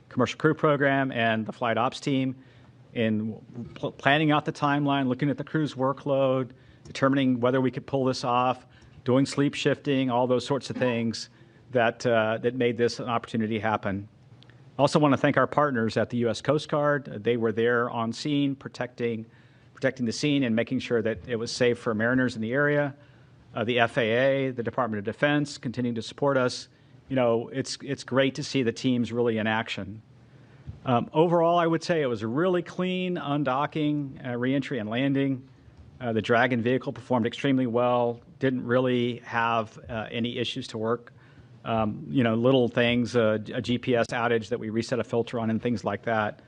commercial crew program, and the flight ops team in planning out the timeline, looking at the crew's workload, determining whether we could pull this off, doing sleep shifting, all those sorts of things that made this an opportunity happen. I also want to thank our partners at the U.S. Coast Guard. They were there on scene, protecting the scene and making sure that it was safe for mariners in the area. The FAA, the Department of Defense, continuing to support us. It's great to see the teams really in action. Overall, I would say it was a really clean undocking, reentry, and landing. The Dragon vehicle performed extremely well, didn't really have any issues to work. Little things, a GPS outage that we reset a filter on and things like that.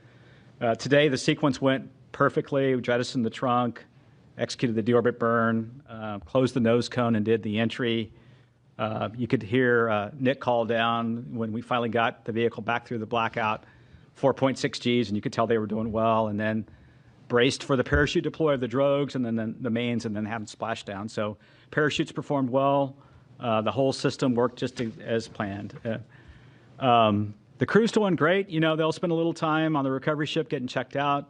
Today, the sequence went perfectly. We jettisoned the trunk, executed the deorbit burn, closed the nose cone, and did the entry. You could hear Nick call down when we finally got the vehicle back through the blackout, 4.6 Gs, and you could tell they were doing well, and then braced for the parachute deploy of the drogues and then the mains, and then had them splashdown. So parachutes performed well. The whole system worked just as planned. The crew's doing great. They'll spend a little time on the recovery ship getting checked out,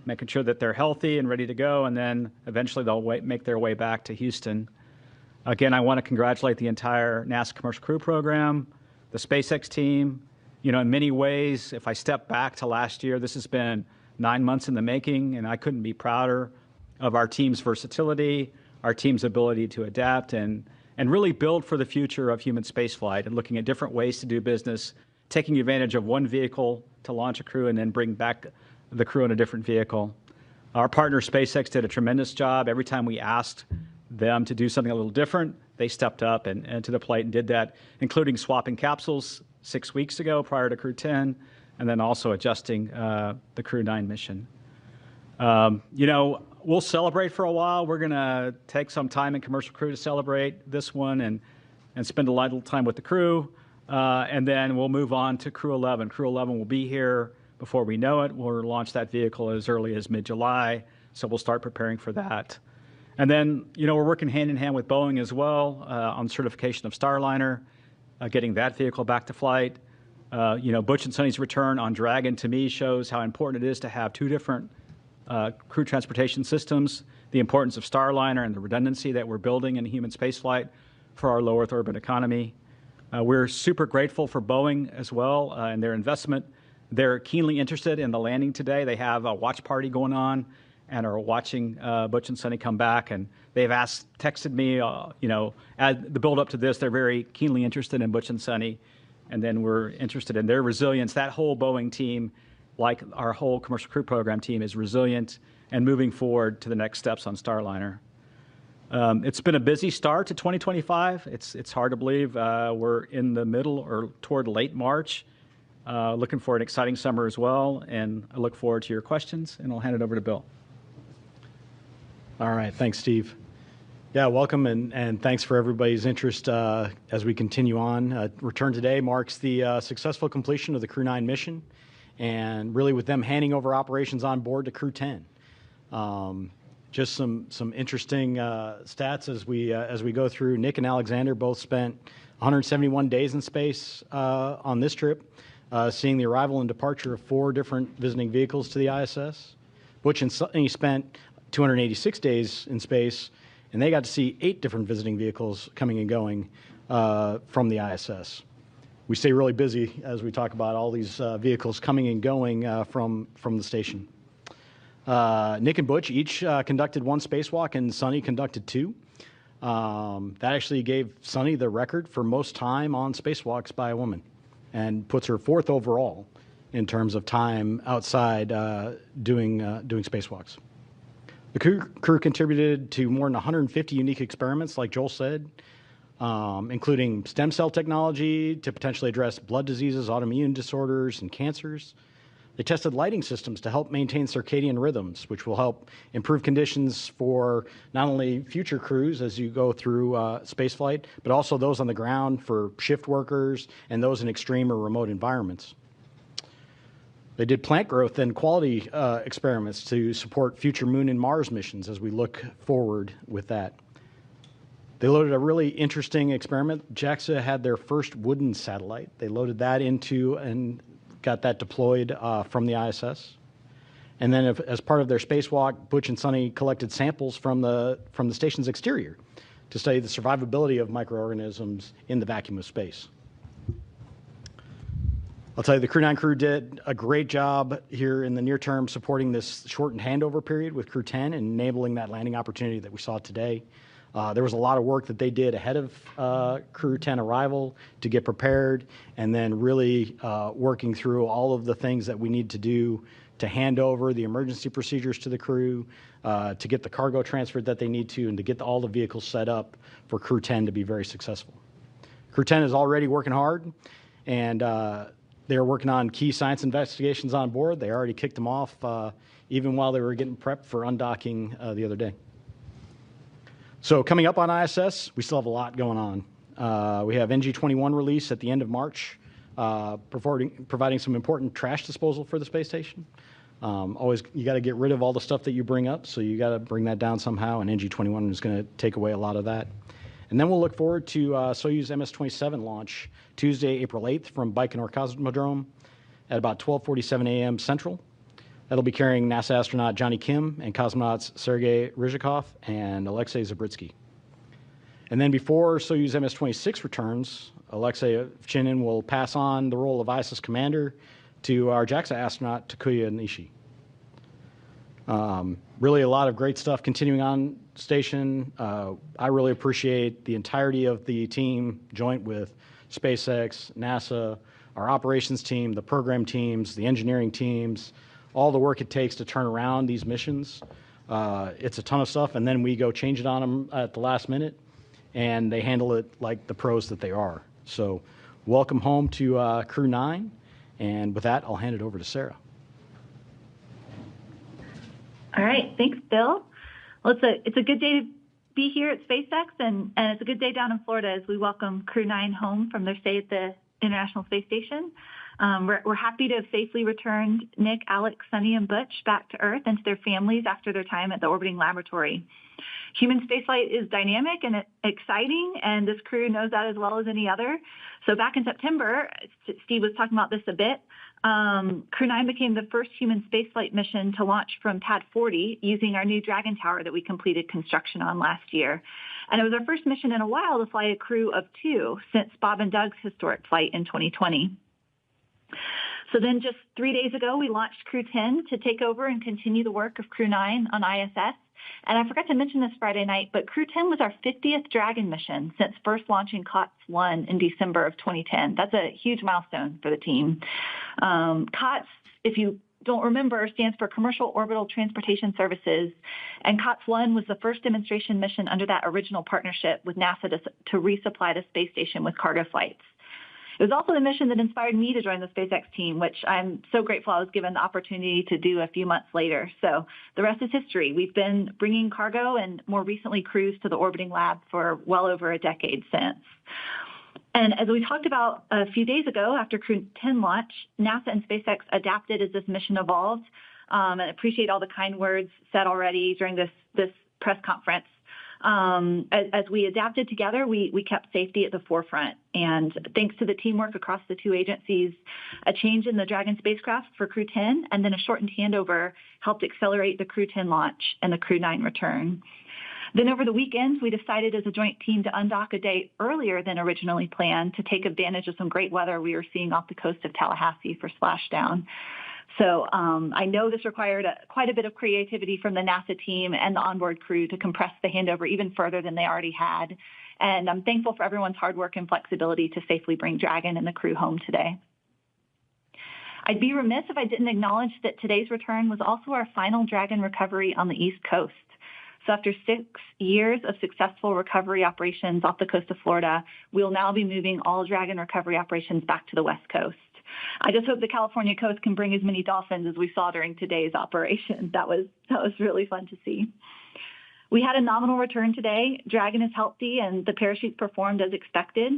making sure that they're healthy and ready to go, and then eventually they'll make their way back to Houston. Again, I want to congratulate the entire NASA Commercial Crew Program, the SpaceX team. In many ways, if I step back to last year, this has been 9 months in the making, and I couldn't be prouder of our team's versatility, our team's ability to adapt, and really build for the future of human spaceflight and looking at different ways to do business, taking advantage of one vehicle to launch a crew and then bring back the crew in a different vehicle. Our partner SpaceX did a tremendous job. Every time we asked them to do something a little different, they stepped up and to the plate and did that, including swapping capsules 6 weeks ago prior to Crew 10, and then also adjusting the Crew 9 mission. We'll celebrate for a while. We're going to take some time in Commercial Crew to celebrate this one and spend a little time with the crew, and then we'll move on to Crew 11. Crew 11 will be here before we know it. We'll launch that vehicle as early as mid-July, so we'll start preparing for that. And then, we're working hand-in-hand with Boeing as well on certification of Starliner, getting that vehicle back to flight. Butch and Suni's return on Dragon, to me, shows how important it is to have two different crew transportation systems, the importance of Starliner and the redundancy that we're building in human spaceflight for our low Earth orbit economy. We're super grateful for Boeing as well and their investment. They're keenly interested in the landing today. They have a watch party going on and are watching Butch and Suni come back. And they've texted me, at the build up to this, they're very keenly interested in Butch and Suni. And then we're interested in their resilience. That whole Boeing team, like our whole Commercial Crew Program team, is resilient and moving forward to the next steps on Starliner. It's been a busy start to 2025. It's hard to believe we're in the middle or toward late March, Looking for an exciting summer as well, and I look forward to your questions, and I'll hand it over to Bill. All right, thanks, Steve. Yeah, welcome, and thanks for everybody's interest as we continue on. Return today marks the successful completion of the Crew 9 mission, and really with them handing over operations on board to Crew 10. Just some interesting stats as we go through. Nick and Alexander both spent 171 days in space on this trip, seeing the arrival and departure of 4 different visiting vehicles to the ISS. Butch and Suni spent 286 days in space, and they got to see 8 different visiting vehicles coming and going from the ISS. We stay really busy as we talk about all these vehicles coming and going from the station. Nick and Butch each conducted 1 spacewalk, and Suni conducted 2. That actually gave Suni the record for most time on spacewalks by a woman, and puts her 4th overall in terms of time outside doing spacewalks. The crew contributed to more than 150 unique experiments, like Joel said, including stem cell technology to potentially address blood diseases, autoimmune disorders, and cancers. They tested lighting systems to help maintain circadian rhythms, which will help improve conditions for not only future crews as you go through spaceflight, but also those on the ground for shift workers and those in extreme or remote environments. They did plant growth and quality experiments to support future Moon and Mars missions as we look forward with that. They loaded a really interesting experiment. JAXA had their first wooden satellite. They loaded that into and got that deployed from the ISS. And then as part of their spacewalk, Butch and Suni collected samples from the station's exterior to study the survivability of microorganisms in the vacuum of space. I'll tell you, the Crew 9 crew did a great job here in the near term supporting this shortened handover period with Crew 10 and enabling that landing opportunity that we saw today. There was a lot of work that they did ahead of Crew 10 arrival to get prepared, and then really working through all of the things that we need to do to hand over the emergency procedures to the crew, to get the cargo transferred that they need to, and to get all the vehicles set up for Crew 10 to be very successful. Crew 10 is already working hard, and they're working on key science investigations on board. They already kicked them off even while they were getting prepped for undocking the other day. So coming up on ISS, we still have a lot going on. We have NG-21 release at the end of March, providing some important trash disposal for the space station. Always, you got to get rid of all the stuff that you bring up, so you got to bring that down somehow, and NG-21 is going to take away a lot of that. And then we'll look forward to Soyuz MS-27 launch Tuesday, April 8th from Baikonur Cosmodrome at about 12:47 a.m. Central. That'll be carrying NASA astronaut Johnny Kim and cosmonauts Sergei Ryzhikov and Alexei Zabritsky. And then before Soyuz MS-26 returns, Alexei Ovchinin will pass on the role of ISS commander to our JAXA astronaut Takuya Nishi. Really a lot of great stuff continuing on station. I really appreciate the entirety of the team, joint with SpaceX, NASA, our operations team, the program teams, the engineering teams, all the work it takes to turn around these missions. It's a ton of stuff, and then we go change it on them at the last minute, and they handle it like the pros that they are. So welcome home to Crew 9, and with that, I'll hand it over to Sarah. All right, thanks, Bill. Well, it's a good day to be here at SpaceX, and it's a good day down in Florida as we welcome Crew 9 home from their stay at the International Space Station. We're happy to have safely returned Nick, Alex, Suni, and Butch back to Earth and to their families after their time at the orbiting laboratory. Human spaceflight is dynamic and exciting, and this crew knows that as well as any other. So back in September, Steve was talking about this a bit, Crew 9 became the first human spaceflight mission to launch from Pad 40 using our new Dragon Tower that we completed construction on last year. And it was our first mission in a while to fly a crew of 2 since Bob and Doug's historic flight in 2020. So then just 3 days ago, we launched Crew 10 to take over and continue the work of Crew 9 on ISS. And I forgot to mention this Friday night, but Crew 10 was our 50th Dragon mission since first launching COTS 1 in December of 2010. That's a huge milestone for the team. COTS, if you don't remember, stands for Commercial Orbital Transportation Services. And COTS 1 was the first demonstration mission under that original partnership with NASA to resupply the space station with cargo flights. It was also the mission that inspired me to join the SpaceX team, which I'm so grateful I was given the opportunity to do a few months later. So the rest is history. We've been bringing cargo and more recently crews to the orbiting lab for well over a decade since. And as we talked about a few days ago after Crew 10 launch, NASA and SpaceX adapted as this mission evolved. And I appreciate all the kind words said already during this press conference. As we adapted together, we kept safety at the forefront. And thanks to the teamwork across the two agencies, a change in the Dragon spacecraft for Crew 10 and then a shortened handover helped accelerate the Crew 10 launch and the Crew 9 return. Then over the weekend, we decided as a joint team to undock a day earlier than originally planned to take advantage of some great weather we were seeing off the coast of Tallahassee for Splashdown. So I know this required quite a bit of creativity from the NASA team and the onboard crew to compress the handover even further than they already had. And I'm thankful for everyone's hard work and flexibility to safely bring Dragon and the crew home today. I'd be remiss if I didn't acknowledge that today's return was also our final Dragon recovery on the East Coast. So after 6 years of successful recovery operations off the coast of Florida, we'll now be moving all Dragon recovery operations back to the West Coast. I just hope the California coast can bring as many dolphins as we saw during today's operation. That was really fun to see. We had a nominal return today. Dragon is healthy and the parachutes performed as expected.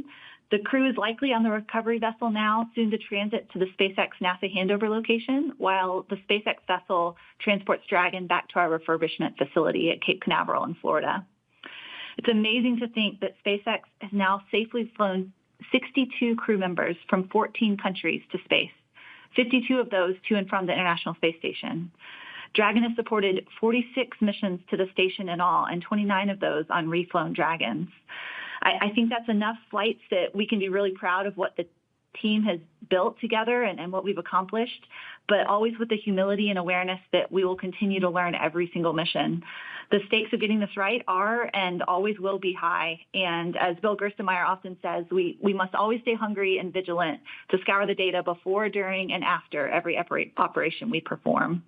The crew is likely on the recovery vessel now, soon to transit to the SpaceX NASA handover location, while the SpaceX vessel transports Dragon back to our refurbishment facility at Cape Canaveral in Florida. It's amazing to think that SpaceX has now safely flown 62 crew members from 14 countries to space, 52 of those to and from the International Space Station. Dragon has supported 46 missions to the station in all, and 29 of those on reflown Dragons. I think that's enough flights that we can be really proud of what the team has built together and what we've accomplished, but always with the humility and awareness that we will continue to learn every single mission. The stakes of getting this right are and always will be high. And as Bill Gerstenmaier often says, we must always stay hungry and vigilant to scour the data before, during, and after every operation we perform.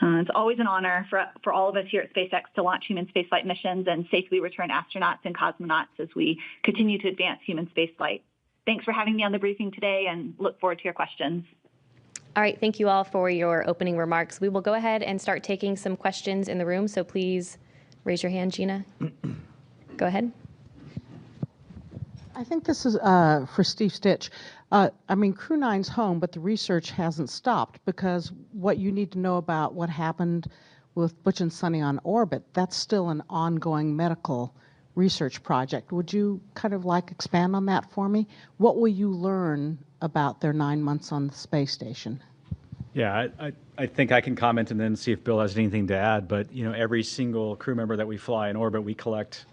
It's always an honor for all of us here at SpaceX to launch human spaceflight missions and safely return astronauts and cosmonauts as we continue to advance human spaceflight. Thanks for having me on the briefing today and look forward to your questions. All right, thank you all for your opening remarks. We will go ahead and start taking some questions in the room, so please raise your hand, Gina. Go ahead. I think this is for Steve Stitch. I mean, Crew 9's home, but the research hasn't stopped because what you need to know about what happened with Butch and Suni on orbit, that's still an ongoing medical research project. Would you kind of expand on that for me? What will you learn about their 9 months on the space station? Yeah, I think I can comment and then see if Bill has anything to add. But, every single crew member that we fly in orbit, we collect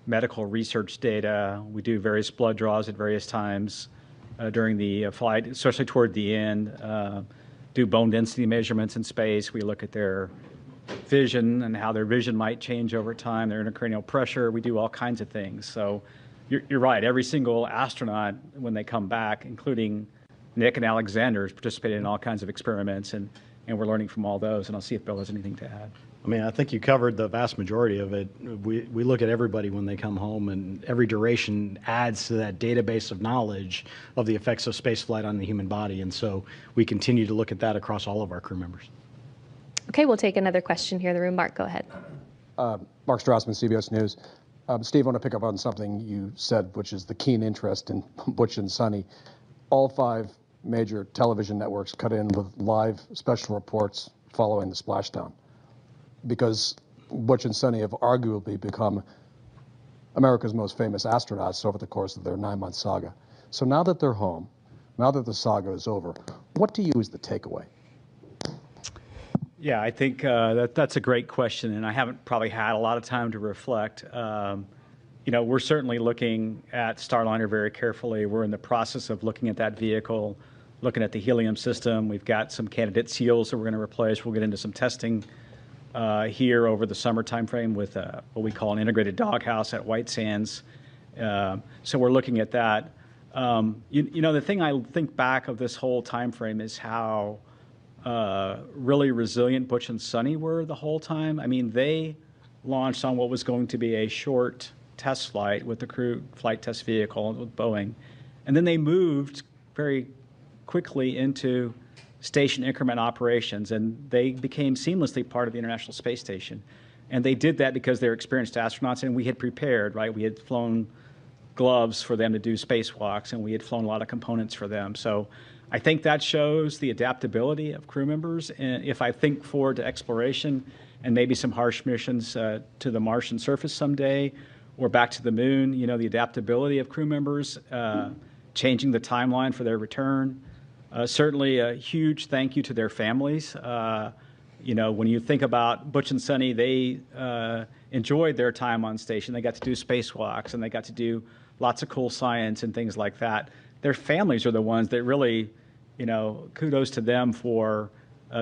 medical research data. We do various blood draws at various times during the flight, especially toward the end. Do bone density measurements in space. We look at their vision and how their vision might change over time, their intracranial pressure. We do all kinds of things. So you're right. Every single astronaut, when they come back, including Nick and Alexander, has participated in all kinds of experiments, and we're learning from all those. And I'll see if Bill has anything to add. I mean, I think you covered the vast majority of it. We look at everybody when they come home, and every duration adds to that database of knowledge of the effects of spaceflight on the human body. And so we continue to look at that across all of our crew members. Okay, we'll take another question here in the room. Mark, go ahead. Mark Strassman, CBS News. Steve, I want to pick up on something you said, which is the keen interest in Butch and Suni. All 5 major television networks cut in with live special reports following the splashdown, because Butch and Suni have arguably become America's most famous astronauts over the course of their 9-month saga. So now that they're home, now that the saga is over, what to you is the takeaway? Yeah, I think that's a great question, and I haven't probably had a lot of time to reflect. We're certainly looking at Starliner very carefully. We're in the process of looking at that vehicle, looking at the helium system. We've got some candidate seals that we're going to replace. We'll get into some testing here over the summer timeframe with what we call an integrated doghouse at White Sands. So we're looking at that. The thing I think back of this whole timeframe is how really resilient Butch and Suni were the whole time. I mean, they launched on what was going to be a short test flight with the crew flight test vehicle with Boeing. And then they moved very quickly into station increment operations, and they became seamlessly part of the International Space Station. And they did that because they're experienced astronauts, and we had prepared, right? We had flown gloves for them to do spacewalks, and we had flown a lot of components for them. So I think that shows the adaptability of crew members. And if I think forward to exploration and maybe some harsh missions to the Martian surface someday or back to the moon, you know, the adaptability of crew members, changing the timeline for their return. Certainly a huge thank you to their families. You know, when you think about Butch and Suni, they enjoyed their time on station. They got to do spacewalks, and they got to do lots of cool science and things like that. Their families are the ones that really, you know, kudos to them for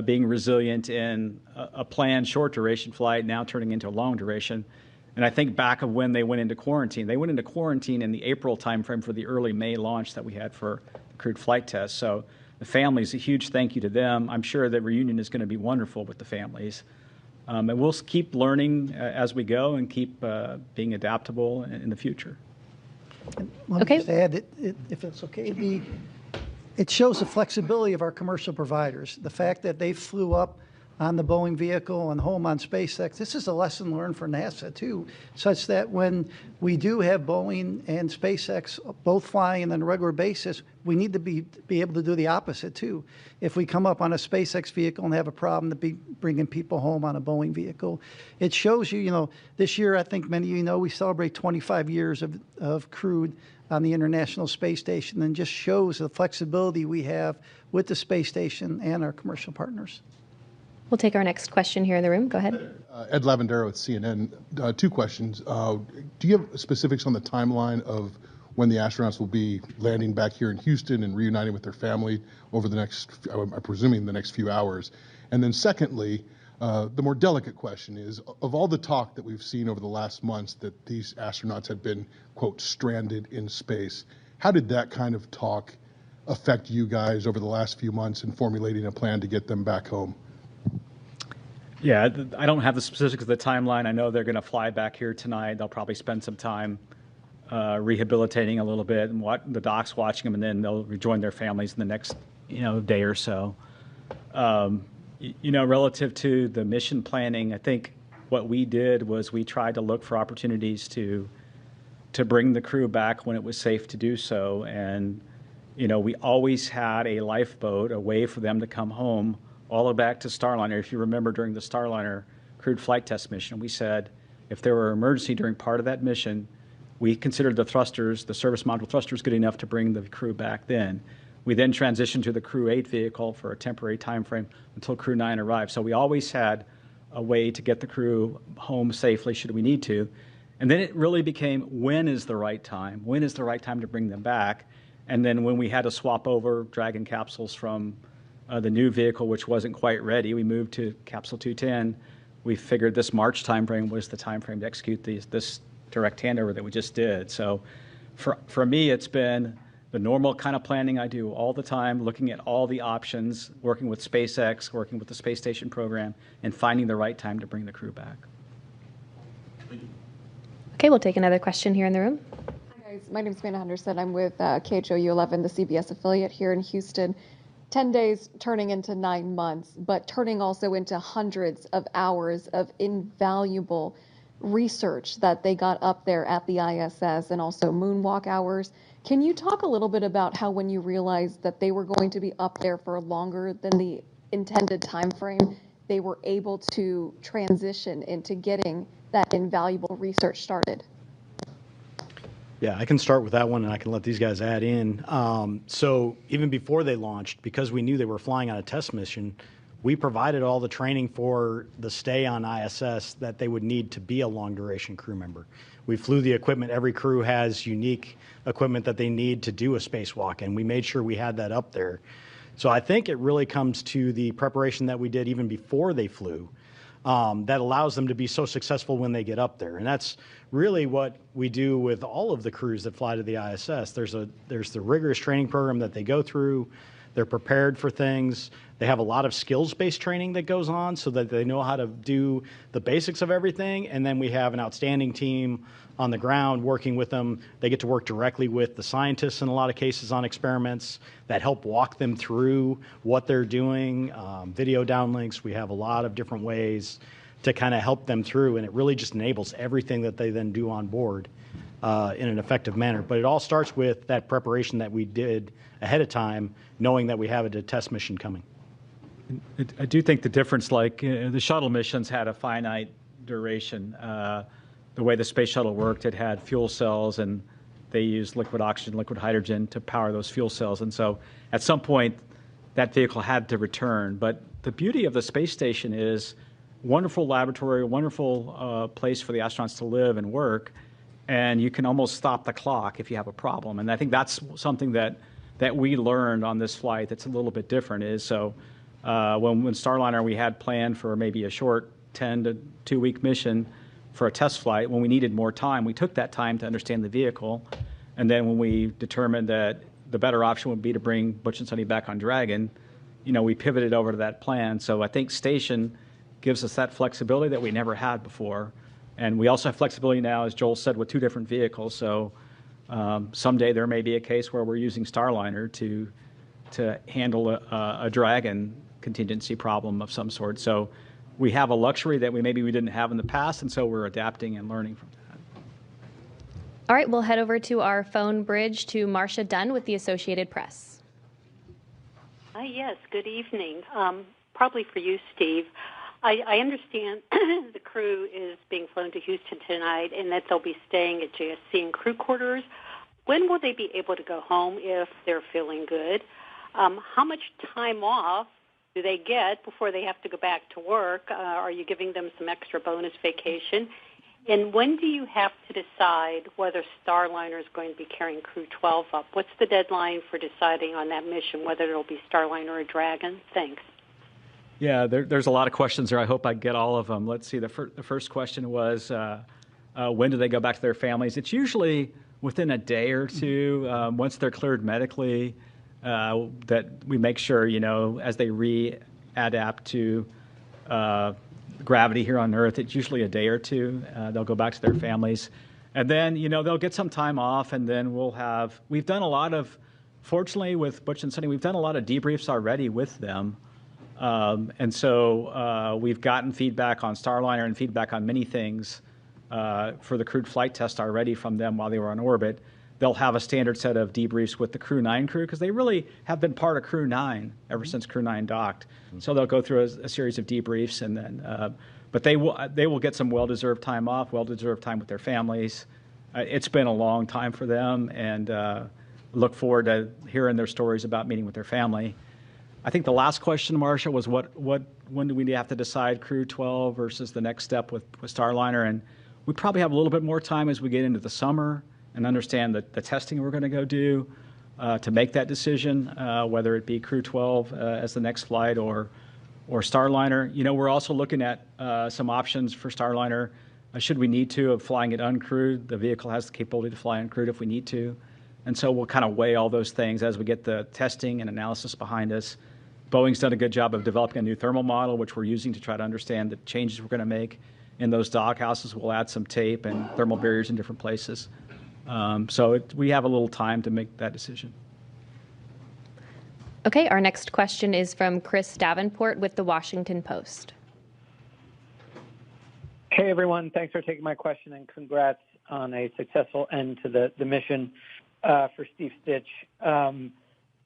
being resilient in a planned short duration flight now turning into a long duration. And I think back of when they went into quarantine. They went into quarantine in the April timeframe for the early May launch that we had for the crewed flight test. So the families, a huge thank you to them. I'm sure the reunion is going to be wonderful with the families. And we'll keep learning as we go and keep being adaptable in the future. Let me just add, that if it's okay, it shows the flexibility of our commercial providers. The fact that they flew up on the Boeing vehicle and home on SpaceX, this is a lesson learned for NASA too, such that when we do have Boeing and SpaceX both flying on a regular basis, we need to be able to do the opposite too. If we come up on a SpaceX vehicle and have a problem, to be bringing people home on a Boeing vehicle. It shows you, you know, this year, I think many of you know, we celebrate 25 years of crewed on the International Space Station, and just shows the flexibility we have with the space station and our commercial partners. We'll take our next question here in the room. Go ahead. Ed Lavendero with CNN. Two questions. Do you have specifics on the timeline of when the astronauts will be landing back here in Houston and reuniting with their family over the next, I'm presuming the next few hours? And then secondly, the more delicate question is, of all the talk that we've seen over the last months that these astronauts have been, quote, stranded in space, how did that kind of talk affect you guys over the last few months in formulating a plan to get them back home? Yeah, I don't have the specifics of the timeline. I know they're going to fly back here tonight. They'll probably spend some time rehabilitating a little bit, and the doc's watching them, and then they'll rejoin their families in the next, day or so. Relative to the mission planning, I think what we did was we tried to look for opportunities to bring the crew back when it was safe to do so, and we always had a lifeboat, a way for them to come home all the way back to Starliner. If you remember, during the Starliner crewed flight test mission, we said if there were an emergency during part of that mission, we considered the thrusters, the service module thrusters, good enough to bring the crew back then. We then transitioned to the Crew 8 vehicle for a temporary time frame until Crew 9 arrived. So we always had a way to get the crew home safely should we need to. And then it really became, when is the right time? When is the right time to bring them back? And then when we had to swap over Dragon capsules from the new vehicle, which wasn't quite ready, we moved to Capsule 210. We figured this March timeframe was the timeframe to execute this direct handover that we just did. So for me, it's been the normal kind of planning I do all the time, looking at all the options, working with SpaceX, working with the space station program, and finding the right time to bring the crew back. Okay, we'll take another question here in the room. Hi guys, my name is Amanda Henderson. I'm with KHOU 11, the CBS affiliate here in Houston. 10 days turning into 9 months, but turning also into hundreds of hours of invaluable research that they got up there at the ISS, and also moonwalk hours. Can you talk a little bit about how, when you realized that they were going to be up there for longer than the intended time frame, they were able to transition into getting that invaluable research started? Yeah, I can start with that one, and I can let these guys add in. So even before they launched, because we knew they were flying on a test mission, we provided all the training for the stay on ISS that they would need to be a long-duration crew member. We flew the equipment. Every crew has unique equipment that they need to do a spacewalk, and we made sure we had that up there. So I think it really comes to the preparation that we did even before they flew that allows them to be so successful when they get up there. And that's really what we do with all of the crews that fly to the ISS. There's the rigorous training program that they go through. They're prepared for things. They have a lot of skills-based training that goes on so that they know how to do the basics of everything. And then we have an outstanding team on the ground working with them. They get to work directly with the scientists in a lot of cases on experiments that help walk them through what they're doing, video downlinks. We have a lot of different ways to kind of help them through, and it really just enables everything that they then do on board in an effective manner. But it all starts with that preparation that we did ahead of time, knowing that we have a test mission coming. I do think the difference, like the shuttle missions had a finite duration. The way the space shuttle worked, it had fuel cells, and they used liquid oxygen, liquid hydrogen to power those fuel cells. And so at some point, that vehicle had to return. But the beauty of the space station is wonderful laboratory, wonderful place for the astronauts to live and work, and you can almost stop the clock if you have a problem. And I think that's something that we learned on this flight that's a little bit different is, so when Starliner we had planned for maybe a short 10 to 2 week mission for a test flight, when we needed more time, we took that time to understand the vehicle. And then when we determined that the better option would be to bring Butch and Suni back on Dragon, we pivoted over to that plan. So I think Station gives us that flexibility that we never had before. And we also have flexibility now, as Joel said, with 2 different vehicles. So someday there may be a case where we're using Starliner to handle a Dragon contingency problem of some sort. So we have a luxury that we didn't have in the past, and so we're adapting and learning from that. All right, we'll head over to our phone bridge to Marcia Dunn with the Associated Press. Yes, good evening. Probably for you, Steve. I understand the crew is being flown to Houston tonight and that they'll be staying at JSC in crew quarters. When will they be able to go home if they're feeling good? How much time off do they get before they have to go back to work? Are you giving them some extra bonus vacation? And when do you have to decide whether Starliner is going to be carrying Crew 12 up? What's the deadline for deciding on that mission, whether it'll be Starliner or Dragon? Thanks. Yeah, there's a lot of questions there. I hope I get all of them. Let's see. The first question was, when do they go back to their families? It's usually within a day or two, once they're cleared medically, that we make sure, as they readapt to gravity here on Earth, it's usually a day or two. They'll go back to their families. And then, they'll get some time off, and then we've done a lot of, fortunately with Butch and Suni, we've done a lot of debriefs already with them. And so we've gotten feedback on Starliner and feedback on many things for the crewed flight test already from them while they were on orbit. They'll have a standard set of debriefs with the Crew 9 crew because they really have been part of Crew 9 ever since Crew 9 docked. So they'll go through a series of debriefs, and then, but they will get some well-deserved time off, well-deserved time with their families. It's been a long time for them, and look forward to hearing their stories about meeting with their family. I think the last question, Marcia, was when do we have to decide Crew 12 versus the next step with Starliner? And we probably have a little bit more time as we get into the summer and understand the testing we're going to go do to make that decision, whether it be Crew 12 as the next flight or Starliner. We're also looking at some options for Starliner should we need to, of flying it uncrewed. The vehicle has the capability to fly uncrewed if we need to. And so we'll kind of weigh all those things as we get the testing and analysis behind us. Boeing's done a good job of developing a new thermal model, which we're using to try to understand the changes we're going to make in those dock houses. We'll add some tape and thermal barriers in different places. We have a little time to make that decision. Okay, our next question is from Chris Davenport with The Washington Post. Hey, everyone. Thanks for taking my question, and congrats on a successful end to the mission for Steve Stitch.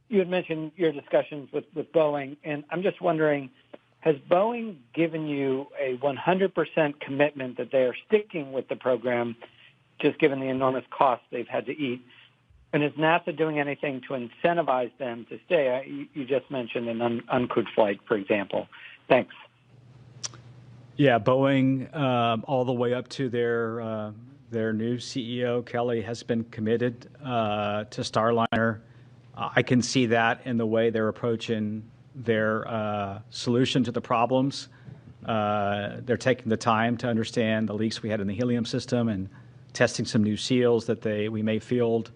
You had mentioned your discussions with Boeing, and I'm just wondering, has Boeing given you a 100% commitment that they are sticking with the program, just given the enormous costs they've had to eat? And is NASA doing anything to incentivize them to stay? You just mentioned an uncrewed flight, for example. Thanks. Yeah, Boeing, all the way up to their new CEO, Kelly, has been committed to Starliner. I can see that in the way they're approaching their solution to the problems. They're taking the time to understand the leaks we had in the helium system and testing some new seals that we may field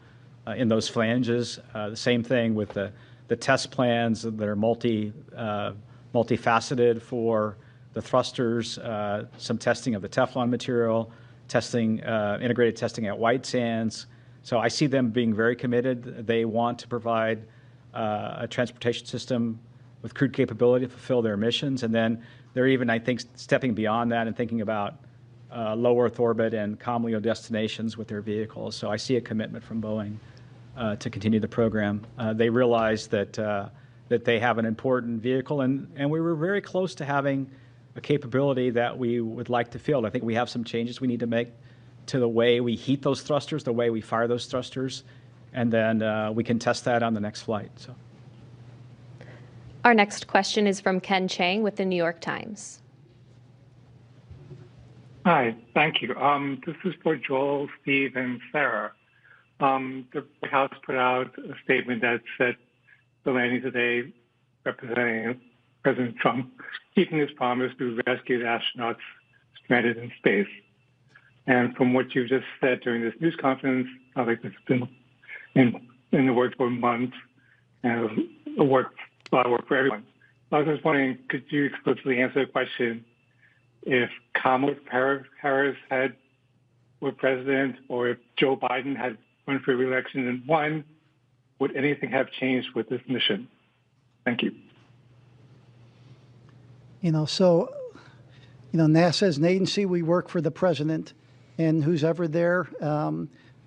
in those flanges. The same thing with the the test plans that are multifaceted for the thrusters, some testing of the Teflon material, testing, integrated testing at White Sands. So I see them being very committed. They want to provide a transportation system with crewed capability to fulfill their missions. And then they're even, I think, stepping beyond that and thinking about low Earth orbit and COMLEO destinations with their vehicles. So I see a commitment from Boeing to continue the program. They realize that they have an important vehicle, and we were very close to having a capability that we would like to field. I think we have some changes we need to make to the way we heat those thrusters, the way we fire those thrusters, and then we can test that on the next flight. So. Our next question is from Ken Chang with the New York Times. Hi, thank you. This is for Joel, Steve, and Sarah. The White House put out a statement that said the landing today, representing President Trump, keeping his promise to rescue the astronauts stranded in space. And from what you just said during this news conference, I think it's been in the works for months, and a lot of work for everyone. I was just wondering, could you explicitly answer the question, if Kamala Harris were president, or if Joe Biden had run for re-election and won, would anything have changed with this mission? Thank you. NASA is an agency. We work for the president, and who's ever there,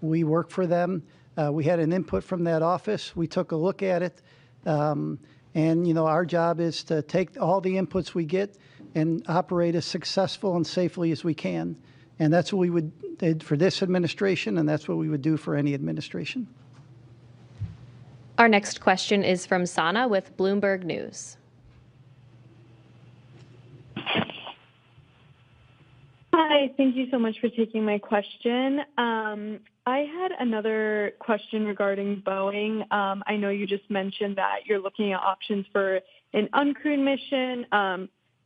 we work for them. We had an input from that office. We took a look at it. And, our job is to take all the inputs we get and operate as successful and safely as we can. And that's what we did for this administration, and that's what we would do for any administration. Our next question is from Sana with Bloomberg News. Hi, thank you so much for taking my question. I had another question regarding Boeing. I know you just mentioned that you're looking at options for an uncrewed mission.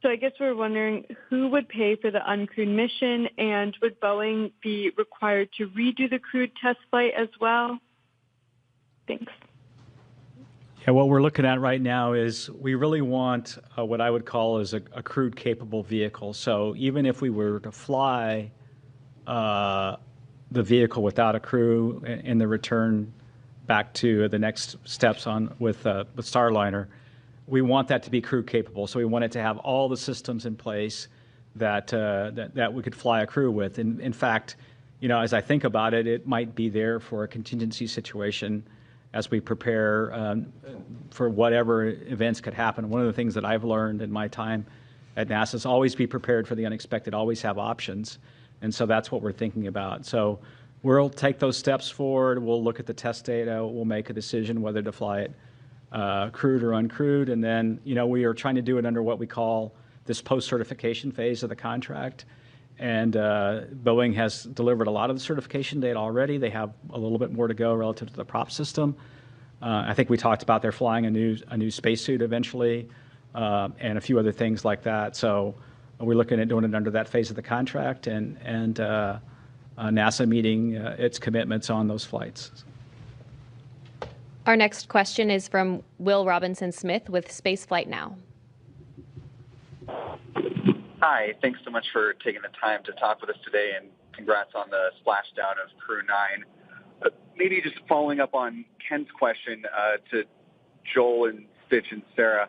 So I guess we're wondering who would pay for the uncrewed mission, and would Boeing be required to redo the crewed test flight as well? Thanks. Yeah, what we're looking at right now is we really want what I would call is a crewed capable vehicle. So even if we were to fly the vehicle without a crew in the return back to the next steps on with Starliner, we want that to be crew capable. So we want it to have all the systems in place that we could fly a crew with. And in fact, as I think about it, it might be there for a contingency situation as we prepare for whatever events could happen. One of the things that I've learned in my time at NASA is always be prepared for the unexpected, always have options. And so that's what we're thinking about. So we'll take those steps forward. We'll look at the test data. We'll make a decision whether to fly it crewed or uncrewed. And then, we are trying to do it under what we call this post-certification phase of the contract. And Boeing has delivered a lot of the certification data already. They have a little bit more to go relative to the prop system. I think we talked about they're flying a new spacesuit eventually, and a few other things like that. So we're looking at doing it under that phase of the contract, and NASA meeting its commitments on those flights. Our next question is from Will Robinson-Smith with Spaceflight Now. Hi, thanks so much for taking the time to talk with us today, and congrats on the splashdown of Crew 9. Maybe just following up on Ken's question to Joel and Stitch and Sarah.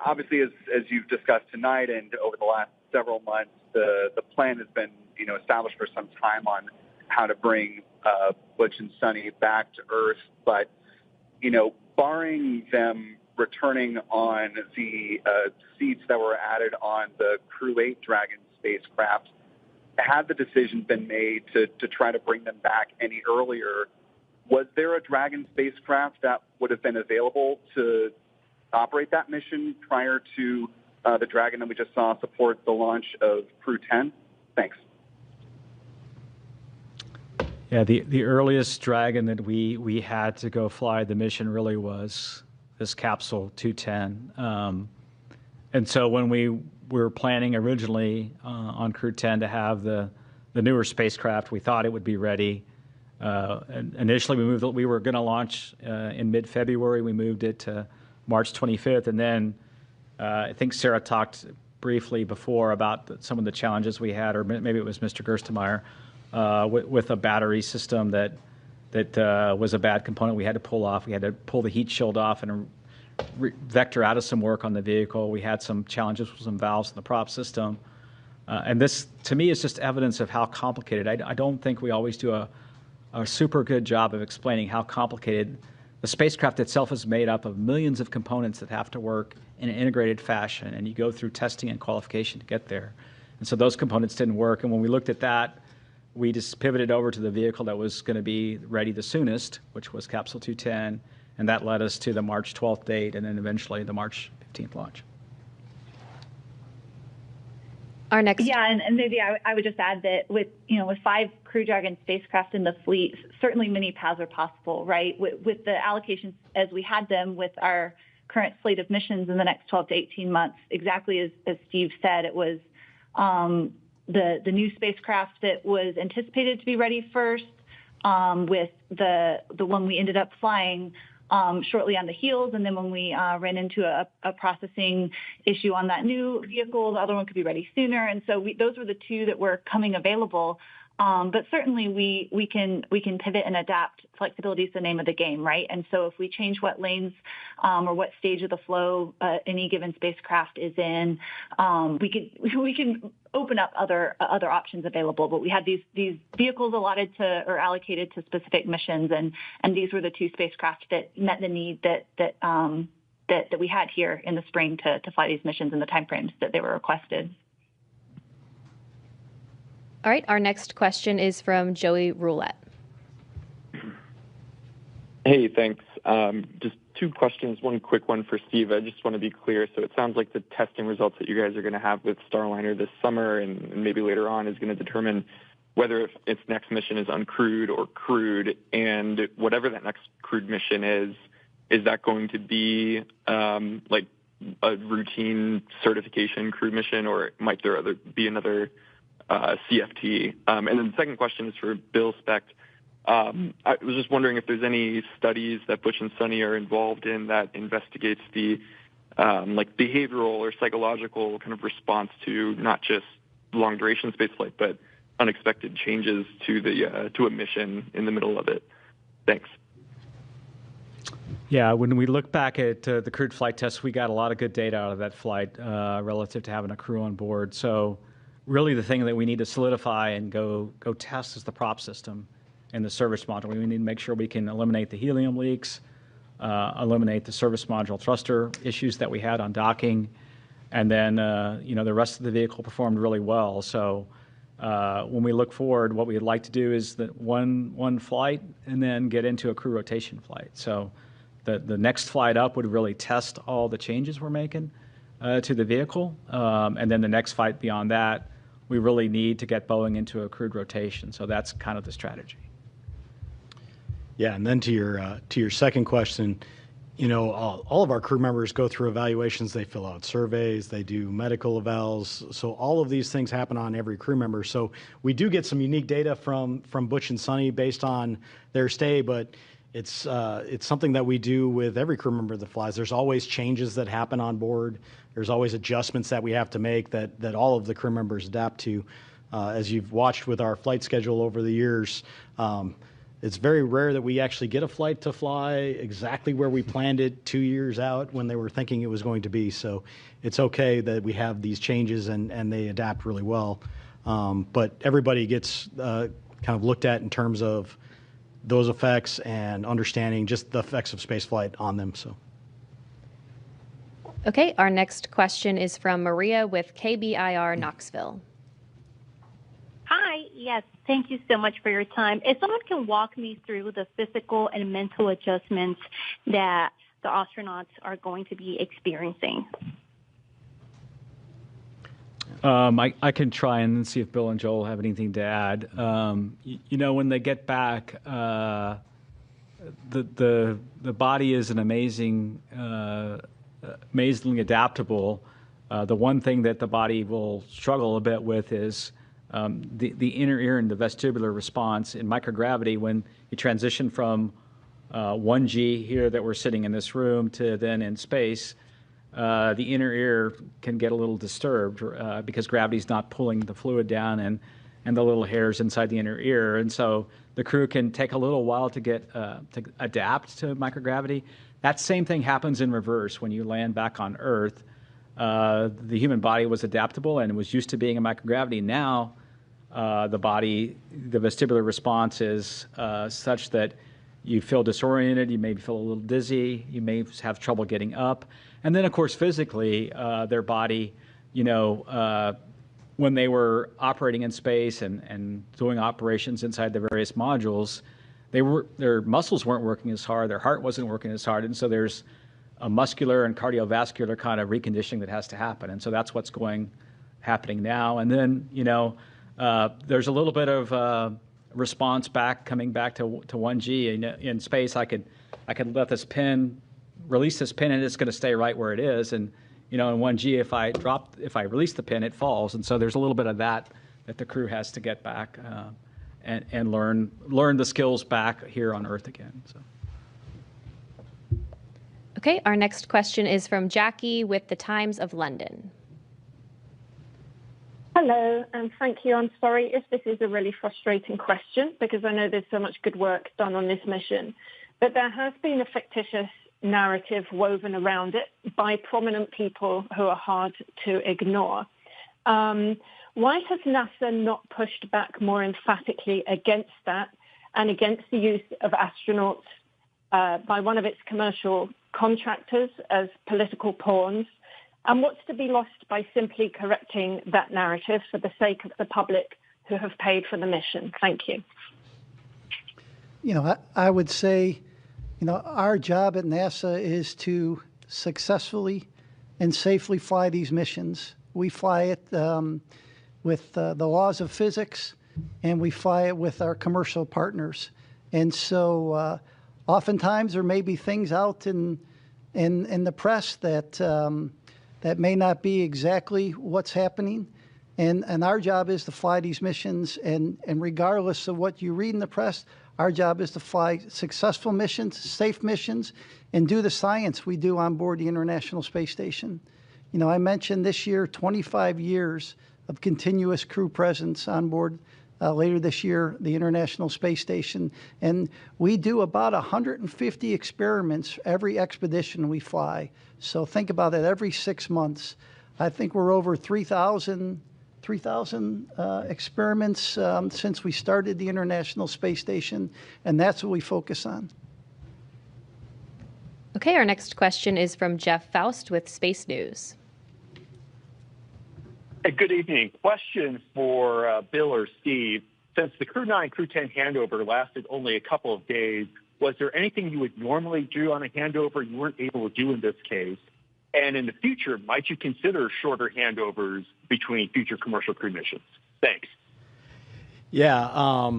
Obviously, as you've discussed tonight and over the last several months, the plan has been established for some time on how to bring Butch and Suni back to Earth. But, barring them returning on the seats that were added on the Crew 8 Dragon spacecraft, had the decision been made to try to bring them back any earlier? Was there a Dragon spacecraft that would have been available to operate that mission prior to the Dragon that we just saw support the launch of Crew 10? Thanks. Yeah, the earliest Dragon that we had to go fly the mission really was this capsule 210. And so when we were planning originally on Crew 10 to have the newer spacecraft, we thought it would be ready Initially, we were going to launch in mid-February. We moved it to March 25th, and then I think Sarah talked briefly before about some of the challenges we had, or maybe it was Mr. Gerstenmaier, with a battery system that was a bad component we had to pull off. We had to pull the heat shield off and vector out of some work on the vehicle. We had some challenges with some valves in the prop system. And this, to me, is just evidence of how complicated. I don't think we always do a super good job of explaining how complicated the spacecraft itself is made up of millions of components that have to work in an integrated fashion, and you go through testing and qualification to get there. And so those components didn't work. And when we looked at that, we just pivoted over to the vehicle that was going to be ready the soonest, which was Capsule 210, and that led us to the March 12th date and then eventually the March 15th launch. Our next, and maybe I would just add that with 5 Crew Dragon spacecraft in the fleet, certainly many paths are possible, right? With the allocations as we had them with our current slate of missions in the next 12 to 18 months, exactly as Steve said, it was the new spacecraft that was anticipated to be ready first, with the one we ended up flying shortly on the heels, and then when we ran into a processing issue on that new vehicle, the other one could be ready sooner. And so those were the 2 that were coming available. But certainly we can pivot and adapt. Flexibility is the name of the game, right? And so if we change what lanes or what stage of the flow any given spacecraft is in, we can open up other options available. But we had these vehicles allotted to or allocated to specific missions, and these were the 2 spacecraft that met the need that we had here in the spring to fly these missions in the timeframes that they were requested. All right, our next question is from Joey Roulette. Hey, thanks. Just 2 questions. One quick one for Steve. I just want to be clear. So it sounds like the testing results that you guys are going to have with Starliner this summer and maybe later on is going to determine whether its next mission is uncrewed or crewed. And whatever that next crewed mission is that going to be like a routine certification crewed mission, or might there be another CFT? And then the second question is for Bill Specht. I was just wondering if there's any studies that Butch and Suni are involved in that investigates the like behavioral or psychological kind of response to not just long duration spaceflight, but unexpected changes to a mission in the middle of it. Thanks. Yeah, when we look back at the crewed flight test, we got a lot of good data out of that flight relative to having a crew on board. So really the thing that we need to solidify and go test is the prop system and the service module. We need to make sure we can eliminate the helium leaks, eliminate the service module thruster issues that we had on docking, and then the rest of the vehicle performed really well. So when we look forward, what we'd like to do is that one flight and then get into a crew rotation flight. So the next flight up would really test all the changes we're making to the vehicle, and then the next flight beyond that, we really need to get Boeing into a crewed rotation. So that's kind of the strategy. Yeah, and then to your second question, all of our crew members go through evaluations. They fill out surveys. They do medical evals. So all of these things happen on every crew member. So we do get some unique data from Butch and Suni based on their stay, but it's something that we do with every crew member that flies. There's always changes that happen on board. There's always adjustments that we have to make that all of the crew members adapt to. As you've watched with our flight schedule over the years, it's very rare that we actually get a flight to fly exactly where we planned it 2 years out when they were thinking it was going to be. So it's okay that we have these changes and they adapt really well. But everybody gets kind of looked at in terms of those effects and understanding just the effects of spaceflight on them. So. Okay, our next question is from Maria with KBIR Knoxville. Hi, yes, thank you so much for your time. If someone can walk me through the physical and mental adjustments that the astronauts are going to be experiencing. I can try and see if Bill and Joel have anything to add. When they get back, the body is an amazingly adaptable. The one thing that the body will struggle a bit with is the inner ear and the vestibular response in microgravity when you transition from 1G here that we're sitting in this room to then in space. The inner ear can get a little disturbed because gravity's not pulling the fluid down and the little hairs inside the inner ear. And so the crew can take a little while to get to adapt to microgravity. That same thing happens in reverse when you land back on Earth. The human body was adaptable and was used to being in microgravity. Now the vestibular response is such that you feel disoriented, you may feel a little dizzy, you may have trouble getting up. And then, of course, physically, their body, when they were operating in space and doing operations inside the various modules, their muscles weren't working as hard, their heart wasn't working as hard, and so there's a muscular and cardiovascular kind of reconditioning that has to happen. And so that's what's happening now. And then, there's a little bit of response coming back to 1G. In space, I could let this pin, release this pin, and it's going to stay right where it is. And in 1G, if I release the pin, it falls. And so there's a little bit of that the crew has to get back and learn the skills back here on Earth again. So. Okay, our next question is from Jackie with the Times of London. Hello, and thank you. I'm sorry if this is a really frustrating question because I know there's so much good work done on this mission, but there has been a fictitious narrative woven around it by prominent people who are hard to ignore. Why has NASA not pushed back more emphatically against that and against the use of astronauts by one of its commercial contractors as political pawns? And what's to be lost by simply correcting that narrative for the sake of the public who have paid for the mission? Thank you. I would say, our job at NASA is to successfully and safely fly these missions. We fly it with the laws of physics, and we fly it with our commercial partners. And so oftentimes there may be things out in the press that may not be exactly what's happening. And our job is to fly these missions, and regardless of what you read in the press, our job is to fly successful missions, safe missions, and do the science we do on board the International Space Station. I mentioned this year 25 years of continuous crew presence on board later this year, the International Space Station. And we do about 150 experiments every expedition we fly. So think about it, every 6 months. I think we're over 3,000 experiments since we started the International Space Station, and that's what we focus on. Okay, our next question is from Jeff Faust with Space News. Hey, good evening. Question for Bill or Steve. Since the Crew 9, Crew 10 handover lasted only a couple of days, was there anything you would normally do on a handover you weren't able to do in this case? And in the future, might you consider shorter handovers between future commercial crew missions? Thanks. Yeah,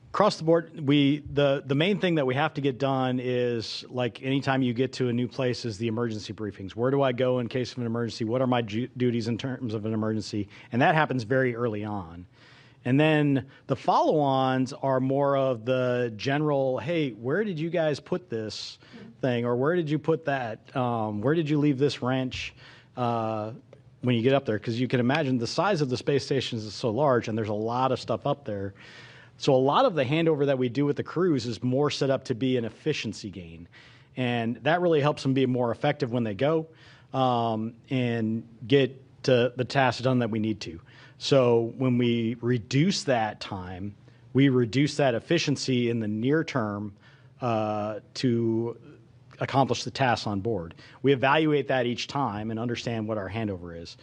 across the board, the main thing that we have to get done is, like anytime you get to a new place, is the emergency briefings. Where do I go in case of an emergency? What are my duties in terms of an emergency? And that happens very early on. And then the follow-ons are more of the general, hey, where did you guys put this thing? Or where did you put that? Where did you leave this wrench when you get up there? Because you can imagine the size of the space station is so large, and there's a lot of stuff up there. So a lot of the handover that we do with the crews is more set up to be an efficiency gain. And that really helps them be more effective when they go and get to the tasks done that we need to. So when we reduce that time, we reduce that efficiency in the near term to accomplish the tasks on board. We evaluate that each time and understand what our handover is.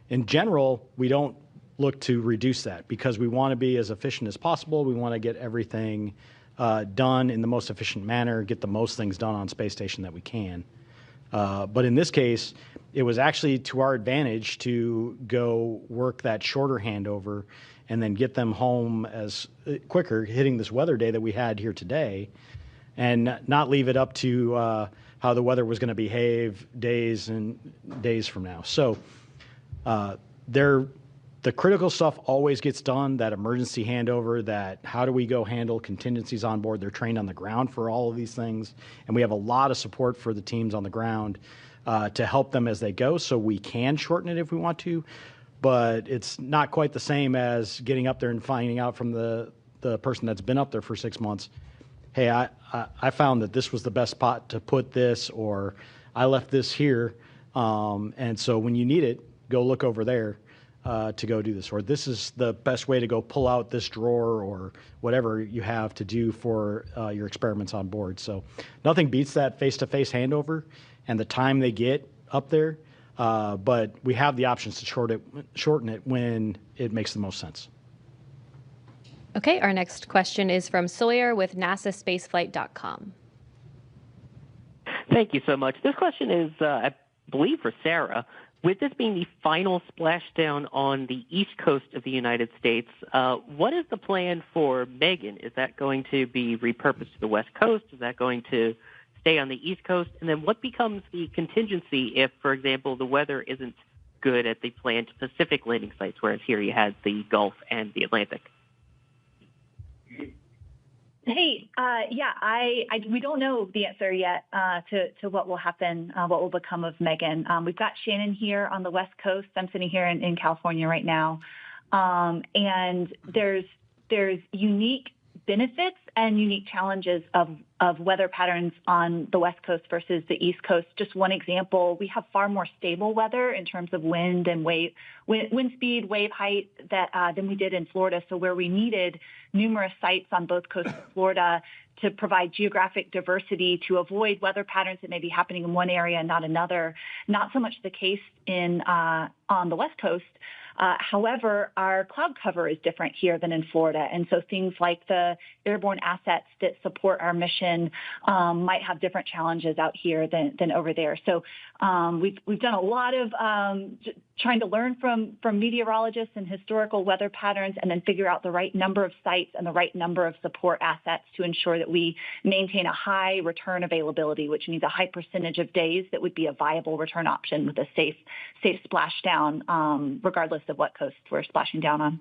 In general, we don't look to reduce that because we want to be as efficient as possible. We want to get everything done in the most efficient manner, get the most things done on space station that we can. But in this case, it was actually to our advantage to go work that shorter handover and then get them home as quicker, hitting this weather day that we had here today, and not leave it up to how the weather was going to behave days and days from now. So The critical stuff always gets done, that emergency handover, that how do we go handle contingencies on board. They're trained on the ground for all of these things. And we have a lot of support for the teams on the ground to help them as they go, so we can shorten it if we want to. But it's not quite the same as getting up there and finding out from the person that's been up there for 6 months, hey, I found that this was the best spot to put this, or I left this here. And so when you need it, go look over there. To go do this, or this is the best way to go pull out this drawer, or whatever you have to do for your experiments on board. So nothing beats that face-to-face handover and the time they get up there, but we have the options to shorten it when it makes the most sense. Okay, our next question is from Sawyer with NASAspaceflight.com. Thank you so much. This question is, I believe, for Sarah. With this being the final splashdown on the east coast of the United States, what is the plan for Megan? Is that going to be repurposed to the west coast? Is that going to stay on the east coast? And then what becomes the contingency if, for example, the weather isn't good at the planned Pacific landing sites, whereas here you had the Gulf and the Atlantic? Hey, we don't know the answer yet to what will happen, what will become of Megan. We've got Shannon here on the West Coast. I'm sitting here in California right now, and there's unique benefits and unique challenges of weather patterns on the West Coast versus the East Coast. Just one example, we have far more stable weather in terms of wind and wind speed, wave height than we did in Florida. So where we needed numerous sites on both coasts of Florida to provide geographic diversity to avoid weather patterns that may be happening in one area and not another, not so much the case on the West Coast. However, our cloud cover is different here than in Florida. And so things like the airborne assets that support our mission might have different challenges out here than over there. So we've done a lot of trying to learn from meteorologists and historical weather patterns, and then figure out the right number of sites and the right number of support assets to ensure that we maintain a high return availability, which means a high percentage of days that would be a viable return option with a safe splashdown, regardless of what coast we're splashing down on.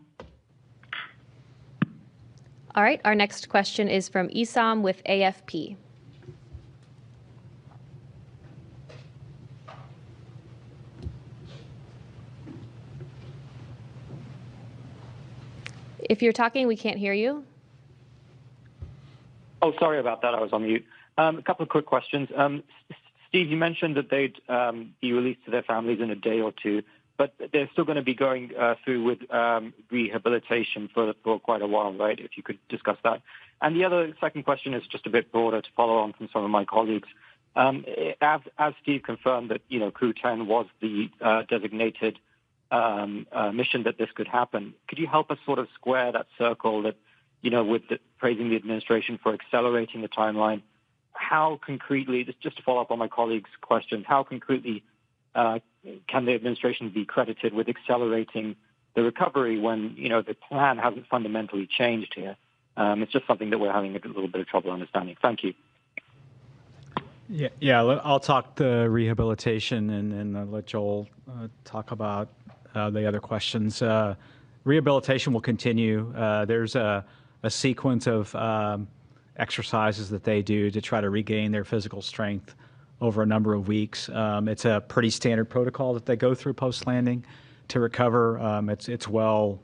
All right, our next question is from Isam with AFP. If you're talking, we can't hear you. Oh, sorry about that. I was on mute. A couple of quick questions. Steve, you mentioned that they'd be released to their families in a day or two, but they're still going to be going through with rehabilitation for quite a while, right? If you could discuss that. And the other second question is just a bit broader to follow on from some of my colleagues. As Steve confirmed that, Crew 10 was the designated mission that this could happen, could you help us sort of square that circle that, with praising the administration for accelerating the timeline? How concretely, just to follow up on my colleagues' questions, how concretely can the administration be credited with accelerating the recovery when, the plan hasn't fundamentally changed here? It's just something that we're having a little bit of trouble understanding. Thank you. Yeah. I'll talk the rehabilitation and let Joel talk about the other questions. Rehabilitation will continue. There's a sequence of exercises that they do to try to regain their physical strength over a number of weeks. It's a pretty standard protocol that they go through post-landing to recover. It's well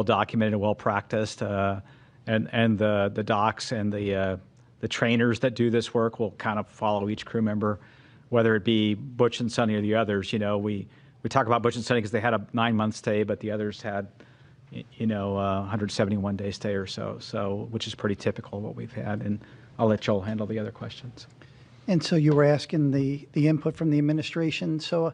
documented, well practiced, and the docs and the trainers that do this work will kind of follow each crew member, whether it be Butch and Suni or the others. We talk about Butch and Suni because they had a 9-month stay, but the others had 171-day stay or so, which is pretty typical of what we've had. And I'll let Joel handle the other questions. And so you were asking the input from the administration. So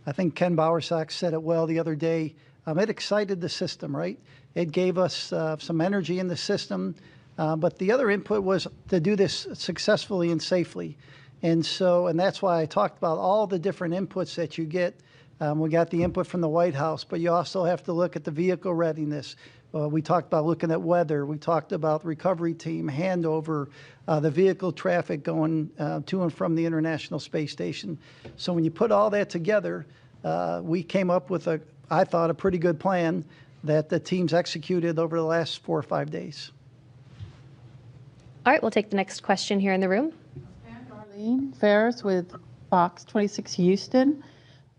I think Ken Bowersox said it well the other day. It excited the system, right? It gave us some energy in the system. But the other input was to do this successfully and safely. And that's why I talked about all the different inputs that you get. We got the input from the White House, but you also have to look at the vehicle readiness. We talked about looking at weather. We talked about recovery team, handover, the vehicle traffic going to and from the International Space Station. So when you put all that together, we came up with a I thought, a pretty good plan that the teams executed over the last 4 or 5 days. All right, we'll take the next question here in the room. Darlene Ferris with Fox 26 Houston.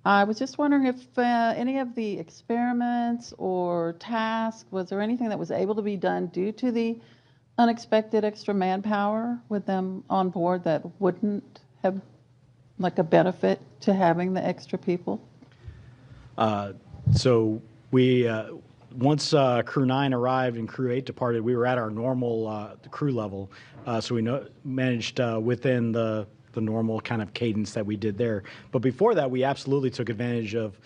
I was just wondering if any of the experiments or tasks, was there anything that was able to be done due to the unexpected extra manpower with them on board that wouldn't have like a benefit to having the extra people? So we, once Crew 9 arrived and Crew 8 departed, we were at our normal crew level. So we managed within the normal kind of cadence that we did there. But before that, we absolutely took advantage of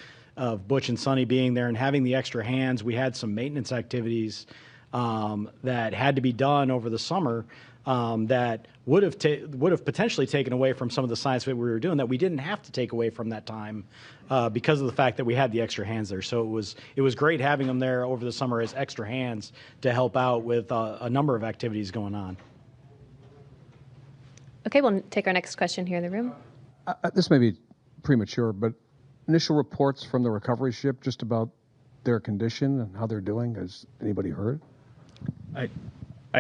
Butch and Suni being there and having the extra hands. We had some maintenance activities that had to be done over the summer that would have potentially taken away from some of the science that we were doing that we didn't have to take away from that time because of the fact that we had the extra hands there. So it was great having them there over the summer as extra hands to help out with a number of activities going on. Okay, we'll take our next question here in the room. This may be premature, but initial reports from the recovery ship just about their condition and how they're doing. Has anybody heard? I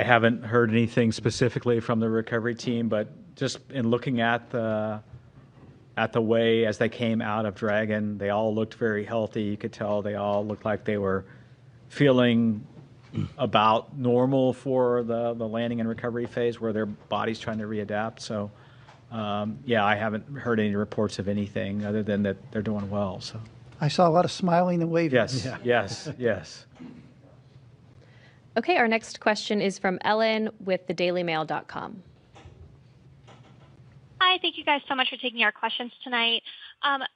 haven't heard anything specifically from the recovery team, but just in looking at the way as they came out of Dragon, they all looked very healthy. You could tell they all looked like they were feeling about normal for the landing and recovery phase where their body's trying to readapt. So, yeah, I haven't heard any reports of anything other than that they're doing well. So I saw a lot of smiling and waving. Yes, yes. Okay, our next question is from Ellen with thedailymail.com. Hi, thank you guys so much for taking our questions tonight.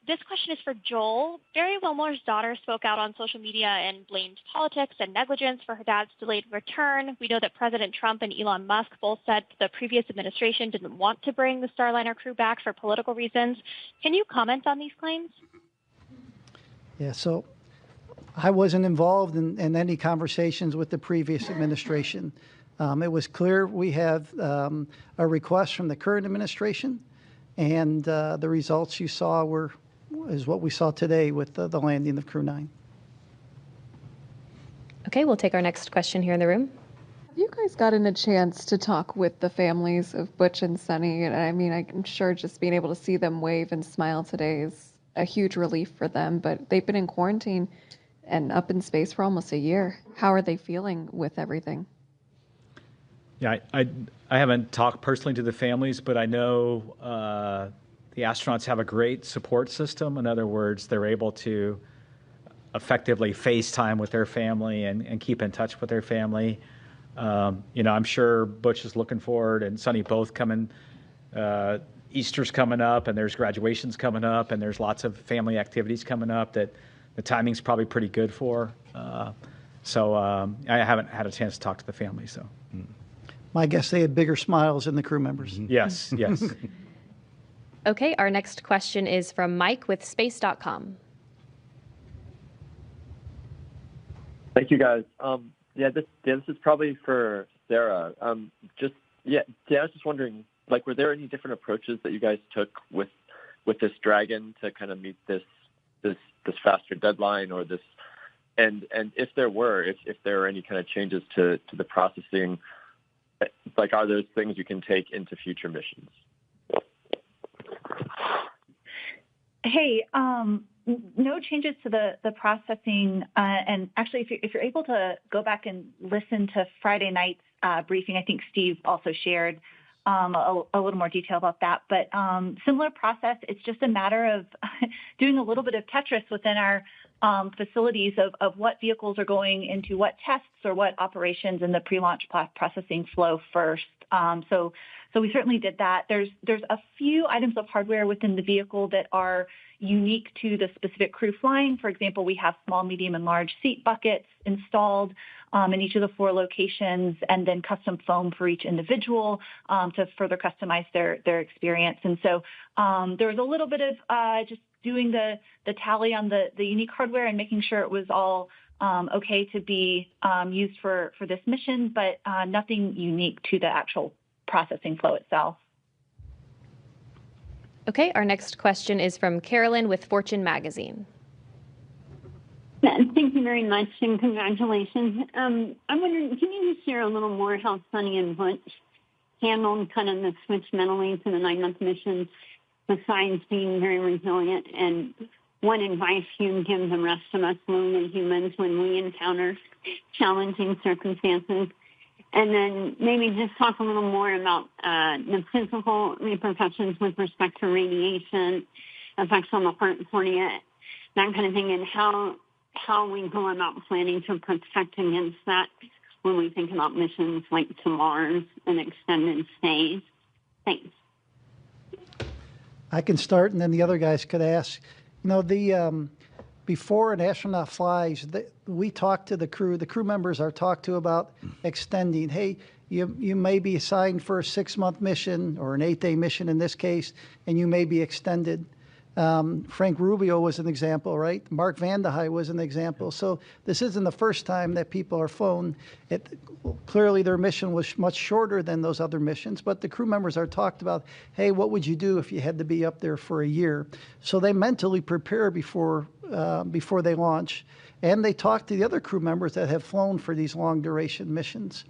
This question is for Joel. Barry Wilmore's daughter spoke out on social media and blamed politics and negligence for her dad's delayed return. We know that President Trump and Elon Musk both said the previous administration didn't want to bring the Starliner crew back for political reasons. Can you comment on these claims? Yeah, so I wasn't involved in any conversations with the previous administration. It was clear we have a request from the current administration, and the results you saw is what we saw today with the landing of Crew 9. Okay, we'll take our next question here in the room. Have you guys gotten a chance to talk with the families of Butch and Suni? And I mean, I'm sure just being able to see them wave and smile today is a huge relief for them, but they've been in quarantine and up in space for almost a year. How are they feeling with everything? Yeah, I haven't talked personally to the families, but I know the astronauts have a great support system. In other words, they're able to effectively FaceTime with their family and keep in touch with their family. I'm sure Butch is looking forward, and Suni both coming. Easter's coming up, and there's graduations coming up, and there's lots of family activities coming up that the timing's probably pretty good for. So I haven't had a chance to talk to the family. So. My guess they had bigger smiles than the crew members. Yes. Okay, our next question is from Mike with space.com. Thank you, guys. This is probably for Sarah. I was just wondering, were there any different approaches that you guys took with this Dragon to kind of meet this faster deadline, or this, and if there were any kind of changes to the processing? Are those things you can take into future missions? Hey, no changes to the processing. And actually, if you're able to go back and listen to Friday night's briefing, I think Steve also shared a little more detail about that. But similar process, it's just a matter of doing a little bit of Tetris within our facilities of what vehicles are going into what tests or what operations in the pre-launch processing flow first. So we certainly did that. There's a few items of hardware within the vehicle that are unique to the specific crew flying. For example, we have small, medium, and large seat buckets installed in each of the 4 locations, and then custom foam for each individual to further customize their experience. And so there was a little bit of just doing the tally on the unique hardware and making sure it was all okay to be used for this mission, but nothing unique to the actual processing flow itself. Okay, our next question is from Carolyn with Fortune Magazine. Thank you very much, and congratulations. I'm wondering, can you just share a little more how Suni and Butch handled kind of the switch mentally to the 9-month mission, besides being very resilient, and what advice you give the rest of us lonely humans when we encounter challenging circumstances? And then maybe just talk a little more about the physical repercussions with respect to radiation, effects on the heart and cornea, that kind of thing, and how we go about planning to protect against that when we think about missions like to Mars and extended stays. Thanks. I can start, and then the other guys could ask. You know, before an astronaut flies, we talk to the crew. The crew members are talked to about extending. Hey, you may be assigned for a 6-month mission or an 8-day mission in this case, and you may be extended. Frank Rubio was an example, right? Mark Vande Hei was an example. So this isn't the first time that people are flown. Clearly their mission was much shorter than those other missions, but the crew members are talked about, hey, what would you do if you had to be up there for a year? So they mentally prepare before they launch, and they talk to the other crew members that have flown for these long duration missions.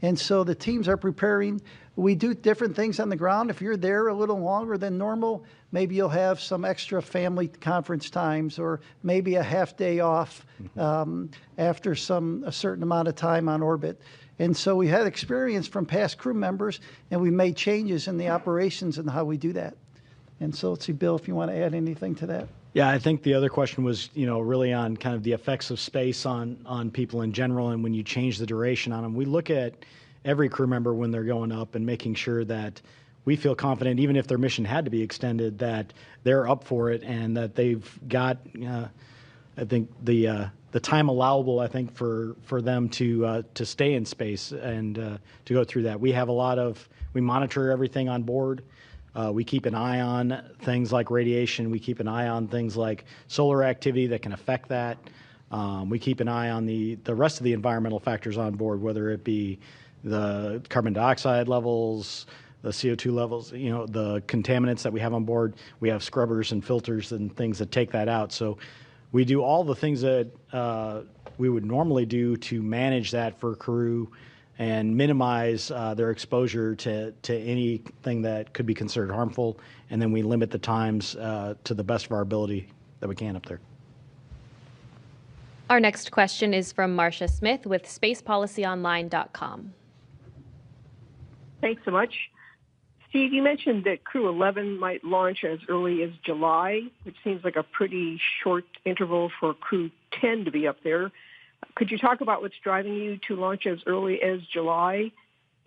And so the teams are preparing. We do different things on the ground. If you're there a little longer than normal, maybe you'll have some extra family conference times, or maybe a half day off after a certain amount of time on orbit. And so we had experience from past crew members, and we made changes in the operations and how we do that. And so let's see, Bill, if you want to add anything to that. Yeah, I think the other question was, really on kind of the effects of space on people in general, and when you change the duration on them. We look at every crew member when they're going up and making sure that we feel confident, even if their mission had to be extended, that they're up for it and that they've got, I think, the time allowable, I think, for them to stay in space and to go through that. We monitor everything on board. We keep an eye on things like radiation. We keep an eye on things like solar activity that can affect that. We keep an eye on the rest of the environmental factors on board, whether it be the carbon dioxide levels, the CO2 levels, the contaminants that we have on board. We have scrubbers and filters and things that take that out. So we do all the things that we would normally do to manage that for crew and minimize their exposure to anything that could be considered harmful. And then we limit the times to the best of our ability that we can up there. Our next question is from Marcia Smith with spacepolicyonline.com. Thanks so much. Steve, you mentioned that Crew 11 might launch as early as July, which seems like a pretty short interval for Crew 10 to be up there. Could you talk about what's driving you to launch as early as July?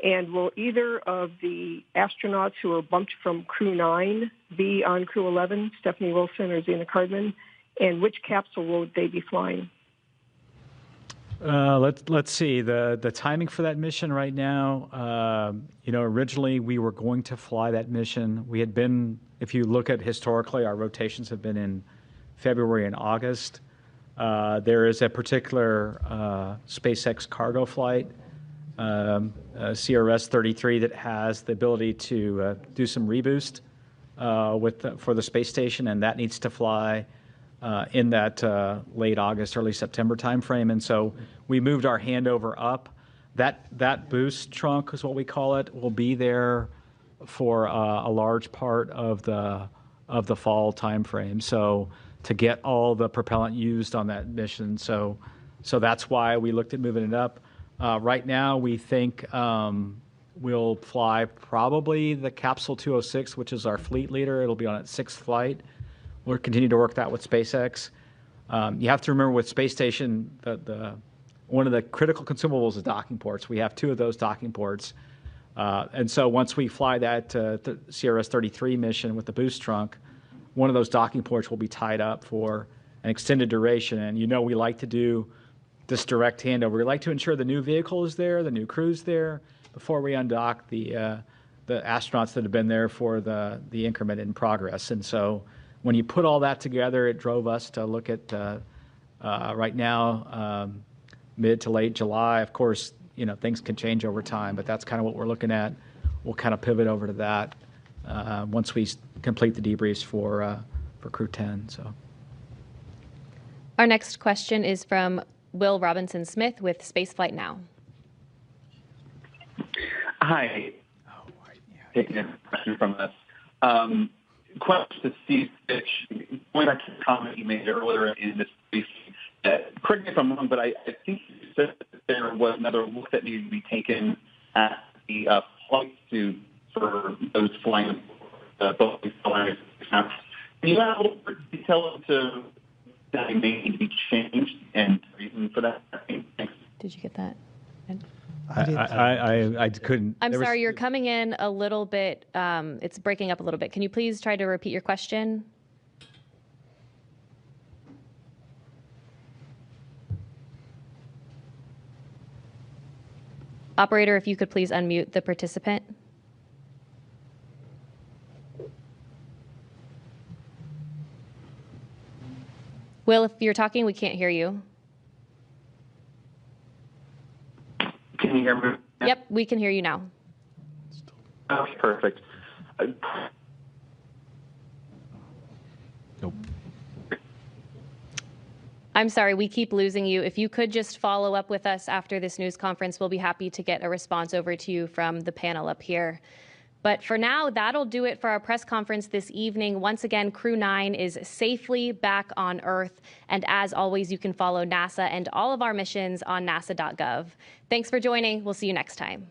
And will either of the astronauts who are bumped from Crew 9 be on Crew 11, Stephanie Wilson or Zena Cardman? And which capsule will they be flying? Let's see the timing for that mission right now. Originally we were going to fly that mission. We had been, if you look at historically, our rotations have been in February and August. There is a particular SpaceX cargo flight, CRS-33, that has the ability to do some reboost for the space station, and that needs to fly in that late August, early September timeframe. And so we moved our handover up. That boost trunk is what we call it, will be there for a large part of the fall timeframe. So to get all the propellant used on that mission. So that's why we looked at moving it up. Right now we think we'll fly probably the capsule 206, which is our fleet leader. It'll be on its 6th flight. We'll continue to work that with SpaceX. You have to remember with space station, one of the critical consumables is docking ports. We have 2 of those docking ports. And so once we fly that CRS-33 mission with the boost trunk, one of those docking ports will be tied up for an extended duration. And we like to do this direct handover. We like to ensure the new vehicle is there, the new crew's there, before we undock the astronauts that have been there for the increment in progress. And so when you put all that together, it drove us to look at right now mid to late July. Of course, things can change over time, but that's kind of what we're looking at. We'll kind of pivot over to that once we complete the debriefs for Crew 10. So. Our next question is from Will Robinson Smith with Spaceflight Now. Hi. Taking a question from us. Question to Steve Fitch. Going back to the comment you made earlier in this briefing, correct me if I'm wrong, but I think you said that there was another look that needed to be taken at the flight suit for those flying Boeing Starliners. Can you add a little bit of detail into that may need to be changed and the reason for that? Thanks. Did you get that? I couldn't. I'm sorry, you're coming in a little bit, it's breaking up a little bit. Can you please try to repeat your question? Operator, if you could please unmute the participant. Will, if you're talking, we can't hear you. Can you hear me? Yep, we can hear you now. Okay, perfect. Nope. I'm sorry, we keep losing you. If you could just follow up with us after this news conference, we'll be happy to get a response over to you from the panel up here. But for now, that'll do it for our press conference this evening. Once again, Crew 9 is safely back on Earth. And as always, you can follow NASA and all of our missions on nasa.gov. Thanks for joining. We'll see you next time.